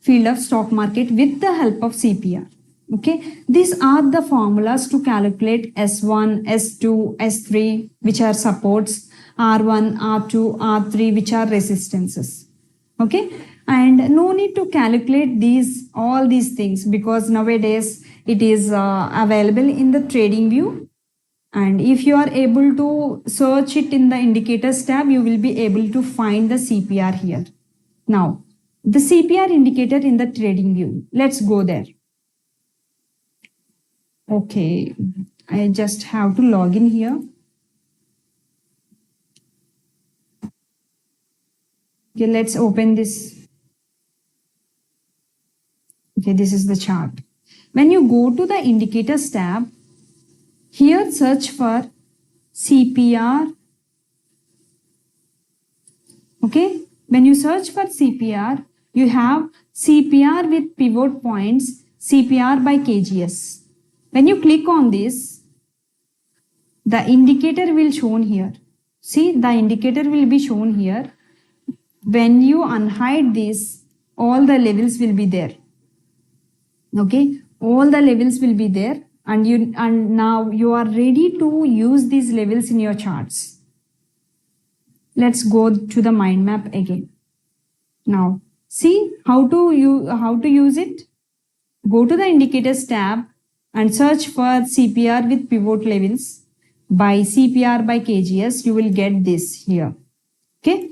field of stock market with the help of CPR. Okay, these are the formulas to calculate S1, S2, S3, which are supports, R1, R2, R3, which are resistances. Okay, and no need to calculate all these things because nowadays it is available in the trading view. And if you are able to search it in the indicators tab, you will be able to find the CPR here. Now, the CPR indicator in the trading view. Let's go there. Okay, I just have to log in here. Okay, let's open this. Okay, this is the chart. When you go to the indicators tab, here search for CPR. Okay, when you search for CPR, you have CPR with pivot points, CPR by KGS. When you click on this, the indicator will shown here. See, the indicator will be shown here. When you unhide this, all the levels will be there. Okay, all the levels will be there, and now you are ready to use these levels in your charts. Let's go to the mind map again. Now, see how to use it. Go to the indicators tab and search for CPR with pivot levels by CPR by KGS. You will get this here. Okay.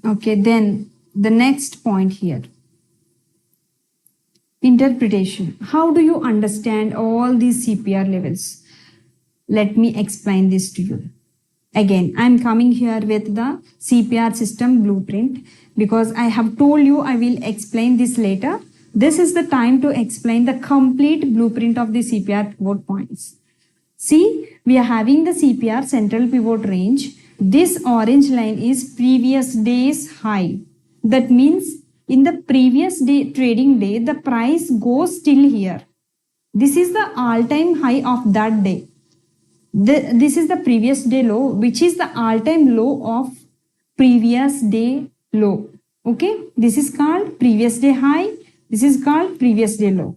Okay, then the next point here. Interpretation. How do you understand all these CPR levels? Let me explain this to you. Again, I'm coming here with the CPR system blueprint because I have told you I will explain this later. This is the time to explain the complete blueprint of the CPR pivot points. See, we are having the CPR central pivot range. This orange line is previous day's high. That means in the previous day trading day, the price goes till here. This is the all-time high of that day. This is the previous day low, which is the all-time low of previous day low. Okay, this is called previous day high. This is called previous day low.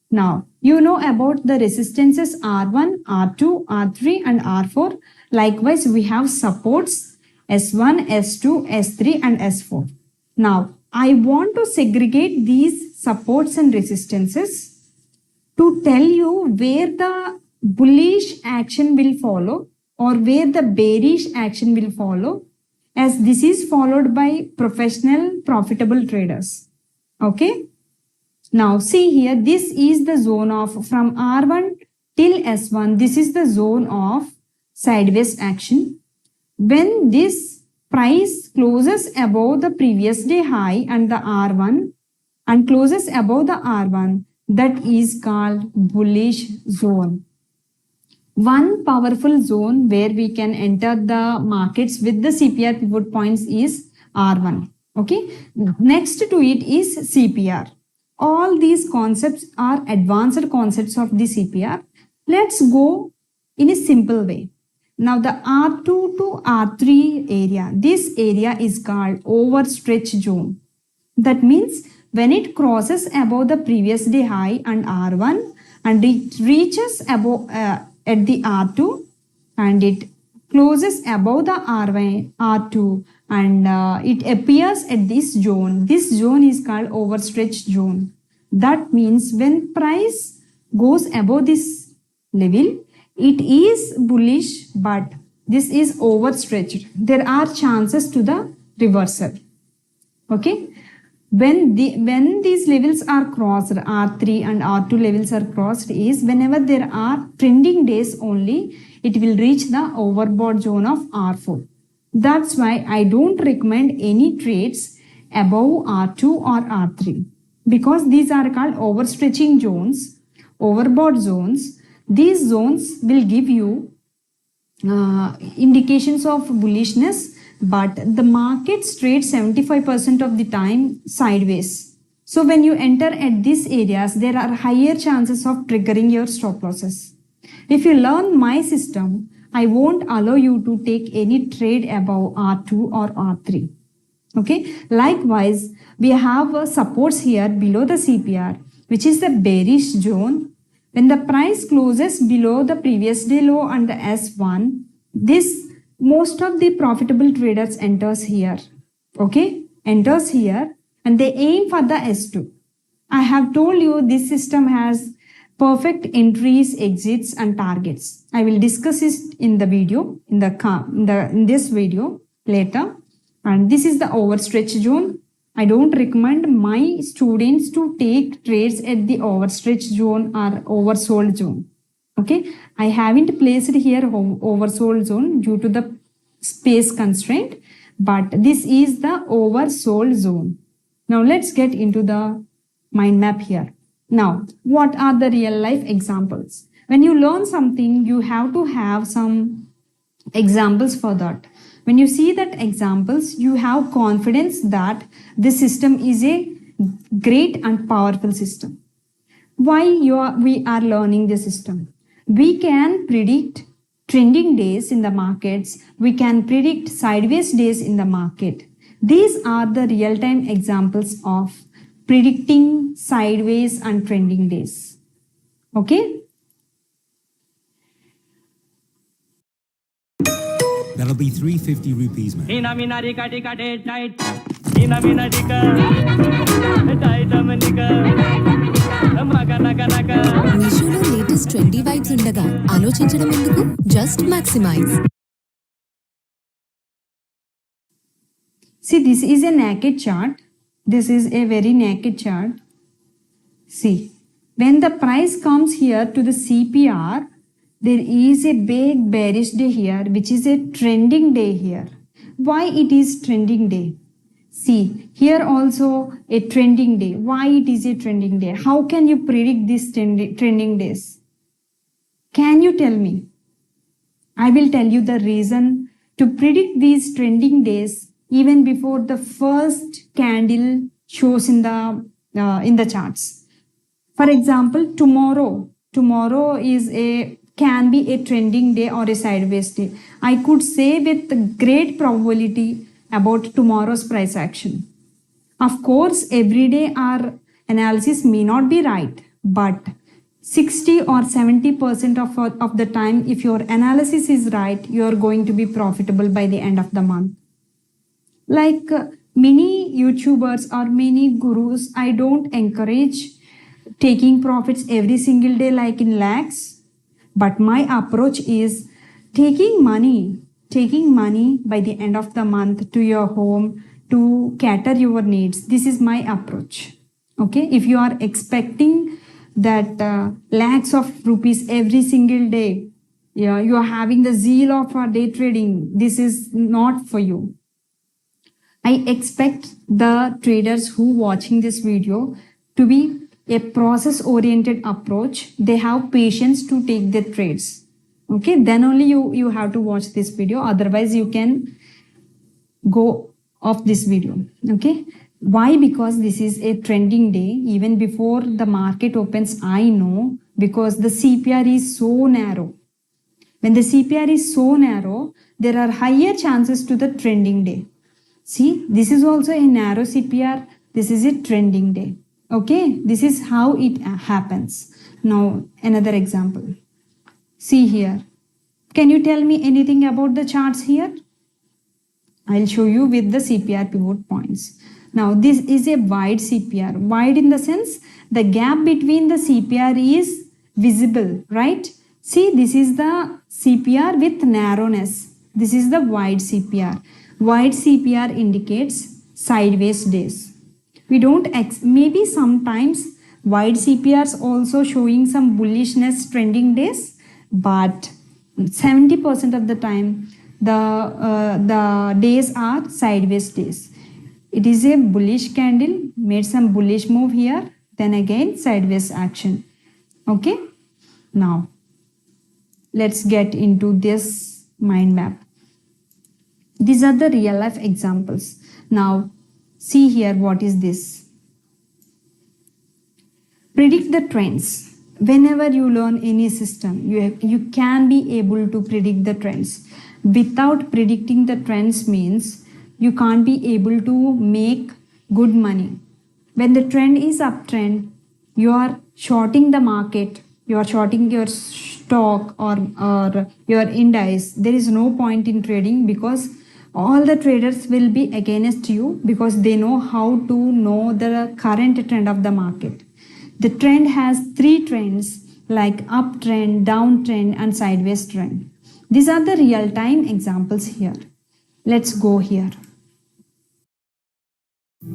Now, you know about the resistances R1, R2, R3 and R4. Likewise, we have supports S1, S2, S3 and S4. Now, I want to segregate these supports and resistances to tell you where the bullish action will follow or where the bearish action will follow, as this is followed by professional profitable traders. Okay. Now see here, this is the zone of from R1 till S1. This is the zone of sideways action. When this price closes above the previous day high and the R1 and closes above the R1, that is called bullish zone. One powerful zone where we can enter the markets with the CPR pivot points is R1. Okay. Next to it is CPR. All these concepts are advanced concepts of the CPR. Let's go in a simple way. Now the R2 to R3 area, this area is called overstretch zone. That means when it crosses above the previous day high and R1 and it reaches above at the R2 and it closes above the R1, R2 and it appears at this zone. This zone is called overstretched zone. That means when price goes above this level, it is bullish, but this is overstretched. There are chances to the reversal. Okay. When these levels are crossed, R3 and R2 levels are crossed, is whenever there are trending days only, it will reach the overbought zone of R4. That's why I don't recommend any trades above R2 or R3, because these are called overstretching zones, overbought zones. These zones will give you indications of bullishness, but the markets trade 75% of the time sideways. So when you enter at these areas, there are higher chances of triggering your stop losses. If you learn my system, I won't allow you to take any trade above R2 or R3. Okay. Likewise, we have supports here below the CPR, which is the bearish zone. When the price closes below the previous day low and the S1, most of the profitable traders enters here. Okay. Enters here and they aim for the S2. I have told you this system has perfect entries, exits and targets. I will discuss it in the video, in this video later. And this is the overstretch zone. I don't recommend my students to take trades at the overstretch zone or oversold zone. Okay. I haven't placed here oversold zone due to the space constraint, but this is the oversold zone. Now let's get into the mind map here. Now, what are the real life examples? When you learn something, you have to have some examples for that. When you see that examples, you have confidence that this system is a great and powerful system. Why we are learning the system? We can predict trending days in the markets. We can predict sideways days in the market. These are the real-time examples of predicting sideways and trending days. Okay? That'll be 350 rupees, man. మీషోలో latest trendy vibes ఉండగా ఆలోచించడం ఎందుకు? Just maximise. See, this is a naked chart. This is a very naked chart. See, when the price comes here to the CPR, there is a big bearish day here, which is a trending day here. Why it is trending day? See, here also a trending day. Why it is a trending day? How can you predict these trending days? Can you tell me? I will tell you the reason to predict these trending days even before the first candle shows in the charts. For example, tomorrow can be a trending day or a sideways day. I could say with great probability about tomorrow's price action. Of course, every day our analysis may not be right, but 60 or 70% of the time, if your analysis is right, you are going to be profitable by the end of the month. Like many YouTubers or many gurus, I don't encourage taking profits every single day like in lakhs, but my approach is taking money by the end of the month to your home to cater your needs. This is my approach. Okay, if you are expecting that lakhs of rupees every single day, you are having the zeal of day trading, this is not for you. I expect the traders who watching this video to be a process oriented approach. They have patience to take their trades. Okay, then only you have to watch this video. Otherwise, you can go off this video. Okay, why? Because this is a trending day. Even before the market opens, I know, because the CPR is so narrow. When the CPR is so narrow, there are higher chances to the trending day. See, this is also a narrow CPR. This is a trending day. Okay, this is how it happens. Now, another example. See here. Can you tell me anything about the charts here? I'll show you with the CPR pivot points. Now this is a wide CPR. Wide in the sense the gap between the CPR is visible, right? See, this is the CPR with narrowness. This is the wide CPR. Wide CPR indicates sideways days. We don't, maybe sometimes wide CPRs also showing some bullishness trending days, but 70% of the time the days are sideways days. It is a bullish candle, made some bullish move here, then again sideways action. Okay, now let's get into this mind map. These are the real life examples. Now see here, what is this? Predict the trends. Whenever you learn any system, you can be able to predict the trends. Without predicting the trends means you can't be able to make good money. When the trend is uptrend, you are shorting the market, you are shorting your stock or your index. There is no point in trading because all the traders will be against you because they know how to know the current trend of the market. The trend has three trends like uptrend, downtrend and sideways trend. These are the real-time examples here. Let's go here.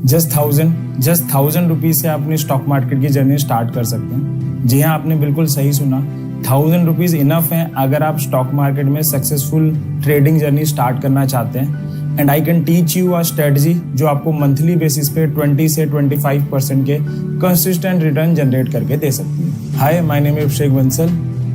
Just 1000 rupees से आप अपनी stock market की journey start कर सकते हैं। जी हाँ, आपने बिल्कुल सही सुना, 1000 रुपीज इनफ है अगर आप स्टॉक मार्केट में सक्सेसफुल ट्रेडिंग जर्नी स्टार्ट करना चाहते हैं। And I can teach you a strategy जो आपको मंथली बेसिस पे 20 से 25% के कंसिस्टेंट रिटर्न जनरेट करके दे सकती है। हाय, माय नेम इज अभिषेक बंसल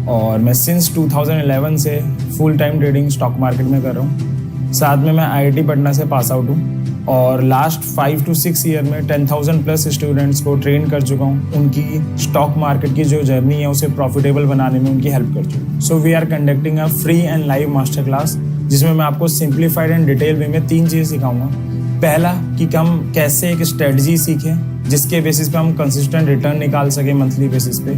और मैं सिंस 2011 से full time trading stock market में कर रहा हूँ। साथ में मैं IIT पटना से पास आउट हूँ और लास्ट 5 to 6 ईयर में 10,000 प्लस स्टूडेंट्स को ट्रेन कर चुका हूँ। उनकी स्टॉक मार्केट की जो जर्नी है उसे प्रॉफिटेबल बनाने में उनकी हेल्प कर चुका हूँ। So we are conducting a free and live master class जिसमें मैं आपको सिंप्लीफाइड एंड डिटेल वे में 3 चीज़ें सिखाऊंगा। पहला कि हम कैसे एक स्ट्रेटजी सीखें जिसके बेसिस पे हम कंसिस्टेंट रिटर्न निकाल सके मंथली बेसिस पे।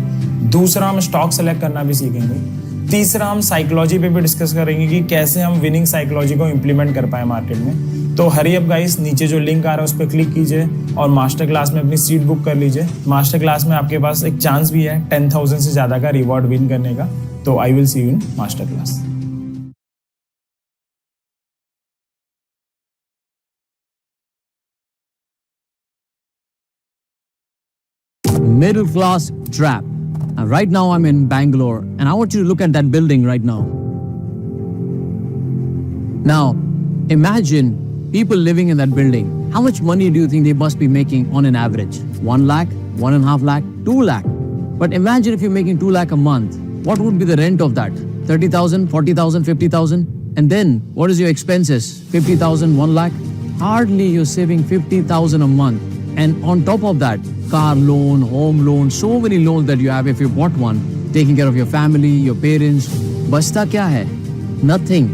दूसरा, हम स्टॉक सेलेक्ट करना भी सीखेंगे। तीसरा, हम साइकोलॉजी पे भी डिस्कस करेंगे कि कैसे हम विनिंग साइकोलॉजी को इम्प्लीमेंट कर पाए मार्केट में। तो हरी अप गाइस, नीचे जो लिंक आ रहा है उस पर क्लिक कीजिए और मास्टर क्लास में अपनी सीट बुक कर लीजिए। मास्टर क्लास में आपके पास एक चांस भी है 10,000 से ज़्यादा का रिवॉर्ड विन करने का। तो I will see you in master class. Middle class trap. Right now I'm in Bangalore and I want you to look at that building right now. Now, imagine people living in that building. How much money do you think they must be making on an average? 1 lakh, 1.5 lakh, 2 lakh. But imagine if you're making 2 lakh a month. What would be the rent of that? 30,000, 40,000, 50,000? And then what is your expenses? 50,000, 1 lakh? Hardly you're saving 50,000 a month. And on top of that, car loan, home loan, so many loans that you have if you bought one, taking care of your family, your parents. Basta kya hai? Nothing.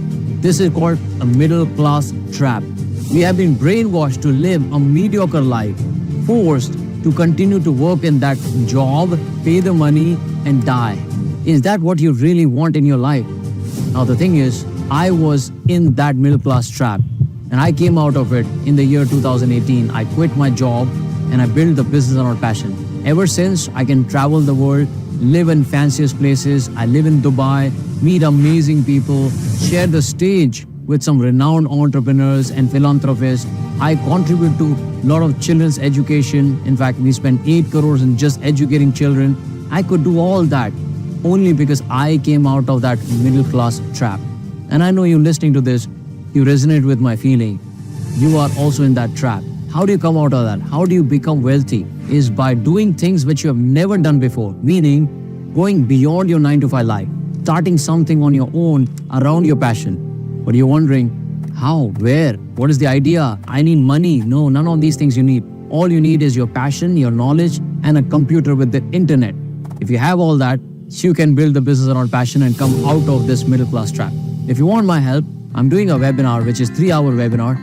This is called a middle class trap. We have been brainwashed to live a mediocre life, forced to continue to work in that job, pay the money and die. Is that what you really want in your life? Now the thing is, I was in that middle class trap and I came out of it in the year 2018. I quit my job and I built the business on passion. Ever since, I can travel the world, live in fanciest places. I live in Dubai, meet amazing people, share the stage with some renowned entrepreneurs and philanthropists. I contribute to a lot of children's education. In fact, we spend 8 crores in just educating children. I could do all that only because I came out of that middle class trap. And I know you listening to this, you resonate with my feeling. You are also in that trap. How do you come out of that? How do you become wealthy? Is by doing things which you have never done before, meaning going beyond your 9 to 5 life, starting something on your own around your passion. But you're wondering, how, where, what is the idea? I need money. No, none of these things you need. All you need is your passion, your knowledge, and a computer with the internet. If you have all that, you can build the business around passion and come out of this middle class trap. If you want my help, I'm doing a webinar, which is 3-hour webinar.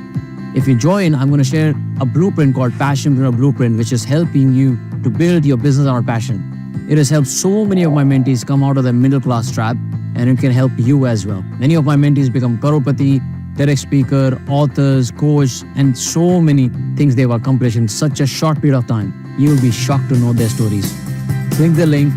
If you join, I'm going to share a blueprint called Passionpreneur Blueprint, which is helping you to build your business around passion. It has helped so many of my mentees come out of the middle class trap, and it can help you as well. Many of my mentees become crorepati, TEDx speaker, authors, coach, and so many things they've accomplished in such a short period of time. You'll be shocked to know their stories. Click the link.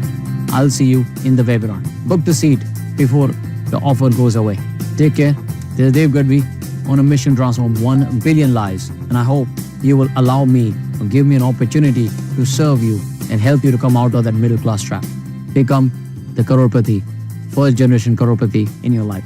I'll see you in the webinar. Book the seat before the offer goes away. Take care. This is Dave Gadvi on a mission to transform 1 billion lives. And I hope you will allow me or give me an opportunity to serve you and help you to come out of that middle class trap. Become the Crorepati, first generation Crorepati in your life.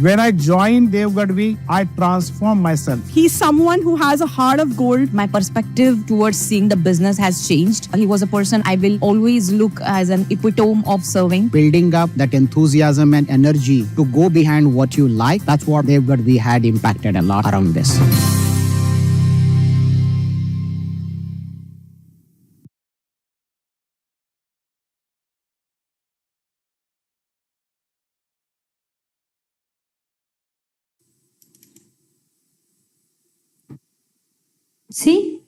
When I joined Dave Gadvi, I transformed myself. He's someone who has a heart of gold. My perspective towards seeing the business has changed. He was a person I will always look as an epitome of serving. Building up that enthusiasm and energy to go behind what you like, that's what Dave Gadvi had impacted a lot around this. See,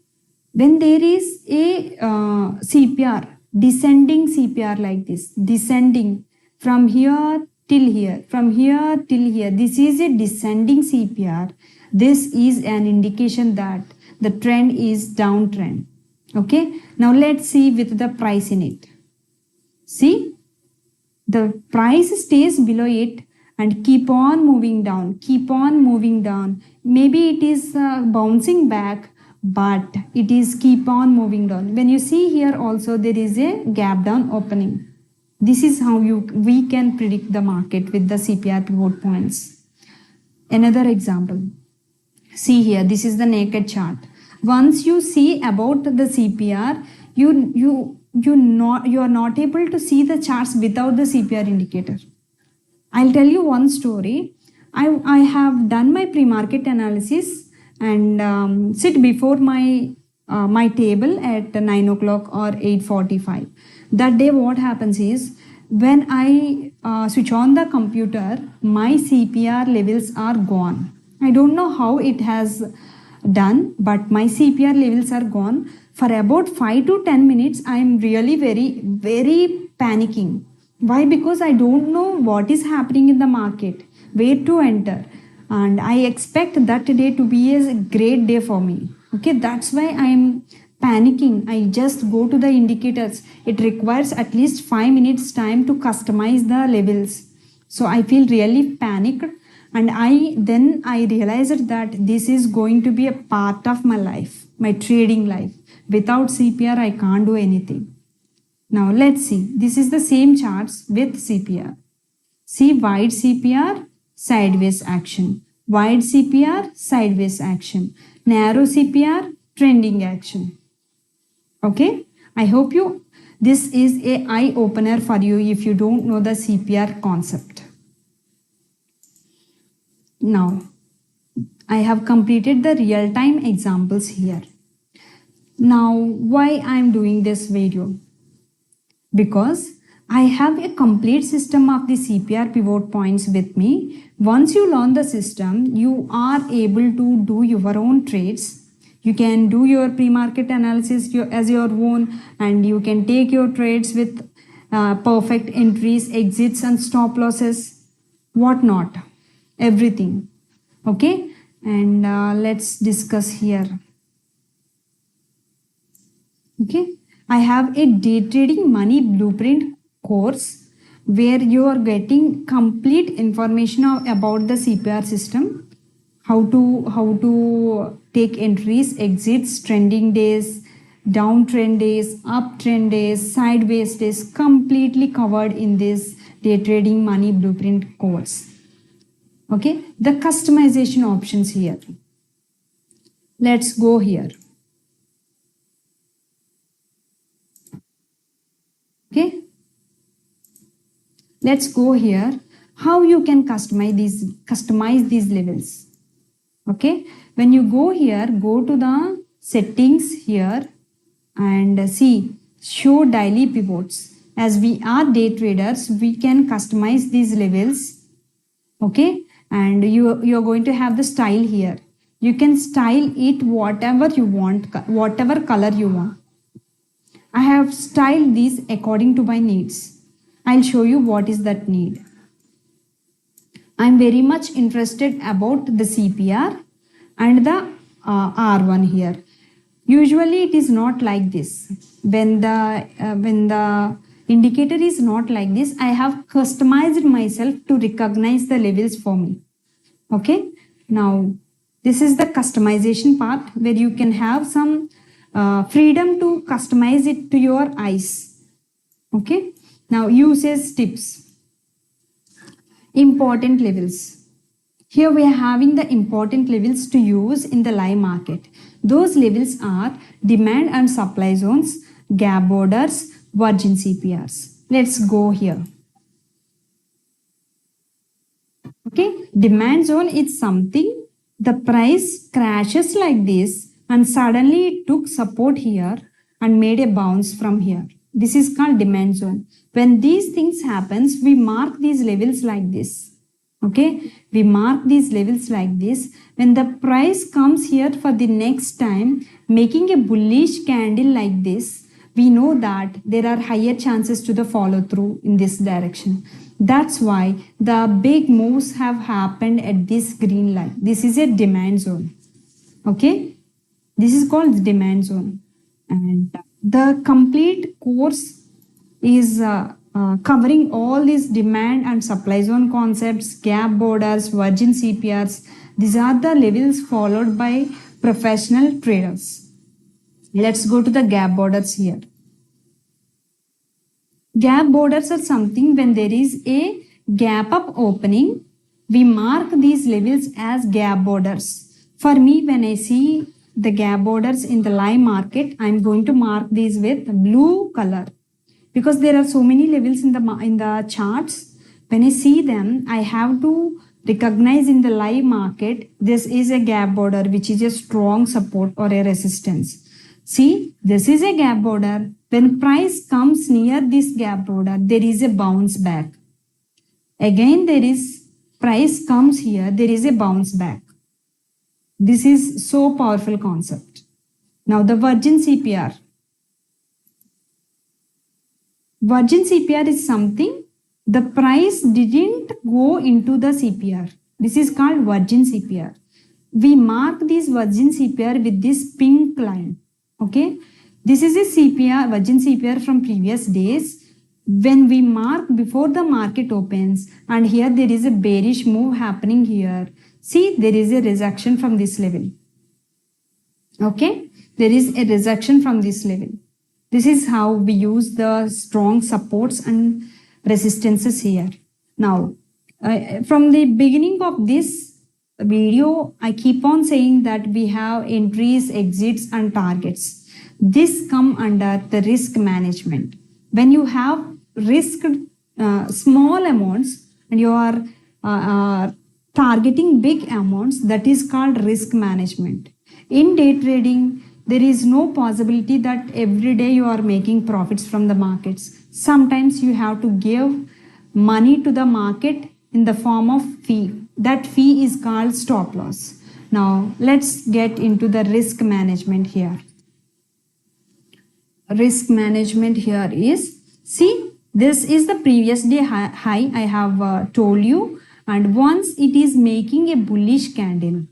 when there is a CPR, descending CPR like this, descending from here till here, from here till here, this is a descending CPR. This is an indication that the trend is downtrend. Okay, now let's see with the price in it. See, the price stays below it and keep on moving down, keep on moving down. Maybe it is bouncing back, but it is keep on moving down. When you see here also there is a gap down opening. This is how we can predict the market with the CPR pivot points. Another example. See here, this is the naked chart. Once you see about the CPR, you are not able to see the charts without the CPR indicator. I'll tell you one story. I have done my pre-market analysis and sit before my table at 9 o'clock or 8:45. That day what happens is, when I switch on the computer, my CPR levels are gone. I don't know how it has done, but my CPR levels are gone. For about 5 to 10 minutes, I am really very panicking. Why? Because I don't know what is happening in the market, where to enter. And I expect that day to be a great day for me. Okay, that's why I am panicking. I just go to the indicators. It requires at least 5 minutes time to customize the levels. So I feel really panicked, and then I realized that this is going to be a part of my life, my trading life. Without CPR, I can't do anything. Now let's see. This is the same charts with CPR. See, wide CPR, sideways action. Wide CPR, sideways action. Narrow CPR, trending action. Okay, I hope this is an eye opener for you if you don't know the CPR concept. Now, I have completed the real-time examples here. Now, why I am doing this video? Because I have a complete system of the CPR pivot points with me. Once you learn the system, you are able to do your own trades. You can do your pre-market analysis as your own, and you can take your trades with perfect entries, exits and stop losses, whatnot, everything. Okay, and let's discuss here. Okay, I have a day trading money blueprint course where you are getting complete information about the CPR system, how to take entries, exits, trending days, downtrend days, uptrend days, sideways days, completely covered in this day trading money blueprint course. Okay, the customization options here. Let's go here. Okay, let's go here. How you can customize these levels. Okay, when you go here, go to the settings here and see show daily pivots. As we are day traders, we can customize these levels. Okay, and you're going to have the style here. You can style it whatever you want, whatever color you want. I have styled these according to my needs. I'll show you what is that need. I'm very much interested about the CPR and the R1 here. Usually it is not like this. When the indicator is not like this, I have customized myself to recognize the levels for me. Okay. Now, this is the customization part where you can have some freedom to customize it to your eyes. Okay. Now, usage tips. Important levels. Here we are having the important levels to use in the live market. Those levels are demand and supply zones, gap borders, virgin CPRs. Let's go here. Okay, demand zone is something the price crashes like this and suddenly it took support here and made a bounce from here. This is called demand zone. When these things happens, we mark these levels like this. Okay, we mark these levels like this. When the price comes here for the next time, making a bullish candle like this, we know that there are higher chances to the follow through in this direction. That's why the big moves have happened at this green line. This is a demand zone. Okay, this is called demand zone, and the complete course is covering all these demand and supply zone concepts, gap borders, virgin CPRs. These are the levels followed by professional traders. Let's go to the gap borders here. Gap borders are something when there is a gap up opening, we mark these levels as gap borders. For me, when I see the gap borders in the live market, I'm going to mark these with blue color because there are so many levels in the charts. When I see them, I have to recognize in the live market this is a gap border which is a strong support or a resistance. See, this is a gap border. When price comes near this gap border, there is a bounce back. Again, there is price comes here, there is a bounce back. This is so powerful concept. Now the virgin CPR. Virgin CPR is something the price didn't go into the CPR. This is called virgin CPR. We mark this virgin CPR with this pink line. Okay, this is a CPR, virgin CPR from previous days. When we mark before the market opens, and here there is a bearish move happening here. See, there is a rejection from this level. Okay, there is a rejection from this level. This is how we use the strong supports and resistances here. Now, from the beginning of this video, I keep on saying that we have entries, exits, and targets. This come under the risk management. When you have risked small amounts and you are targeting big amounts, that is called risk management. In day trading, there is no possibility that every day you are making profits from the markets. Sometimes you have to give money to the market in the form of fee. That fee is called stop loss. Now, let's get into the risk management here. Risk management here is, see, this is the previous day high I have told you, and once it is making a bullish candle,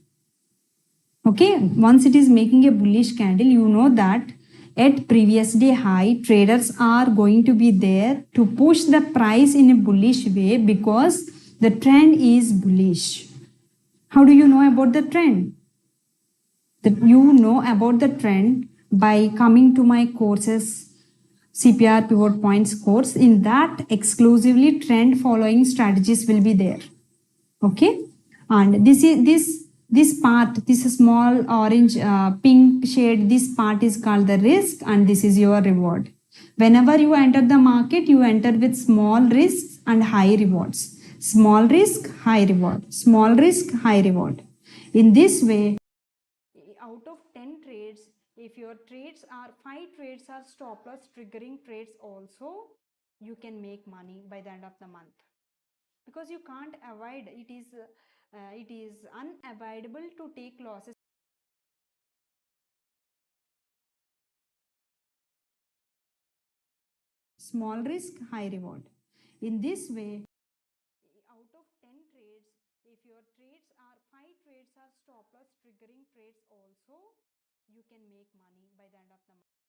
okay, once it is making a bullish candle, you know that at previous day high, traders are going to be there to push the price in a bullish way because the trend is bullish. How do you know about the trend? That you know about the trend by coming to my courses, CPR Pivot Points course. In that, exclusively trend following strategies will be there. Okay, and this part, this small orange pink shade, this part is called the risk, and this is your reward. Whenever you enter the market, you enter with small risks and high rewards. Small risk, high reward. Small risk, high reward. In this way, out of 10 trades, if your trades are 5 trades are stop loss triggering trades also, you can make money by the end of the month. Because you can't avoid, it is unavoidable to take losses. Small risk, high reward. In this way, out of 10 trades, triggering trades also, you can make money by the end of the month.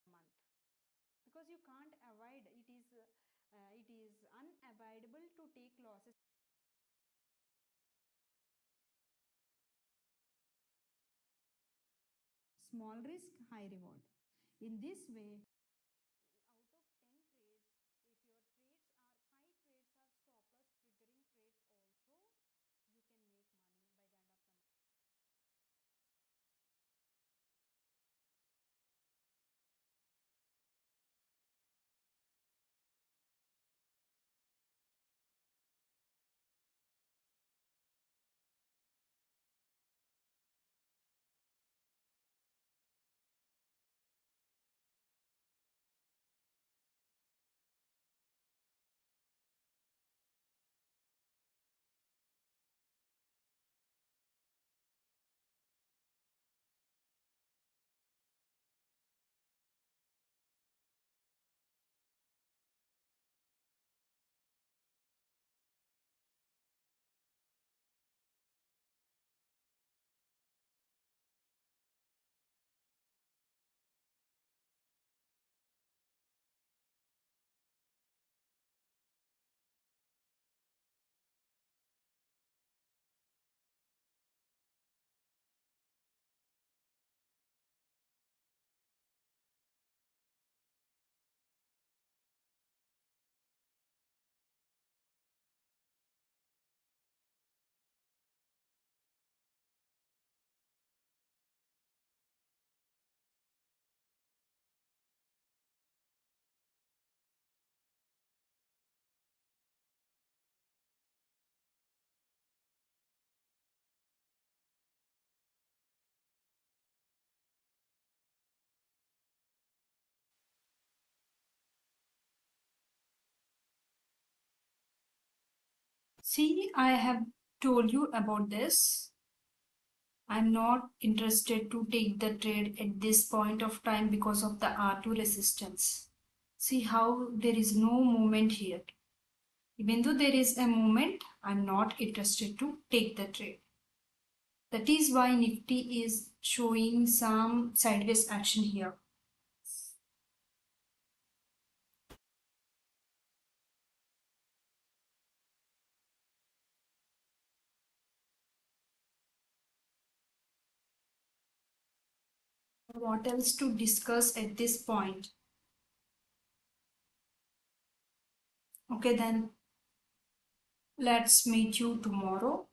Month, because you can't avoid it is unavoidable to take losses. Small risk, high reward. In this way, Out of 10 trades, if your trades are 5 trades are stop loss triggering trades also, you can make money by the end of the month. See, I have told you about this. I'm not interested to take the trade at this point of time because of the R2 resistance. See how there is no movement here. Even though there is a movement, I'm not interested to take the trade. That is why Nifty is showing some sideways action here. What else to discuss at this point? Okay, then let's meet you tomorrow.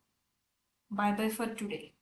Bye bye for today.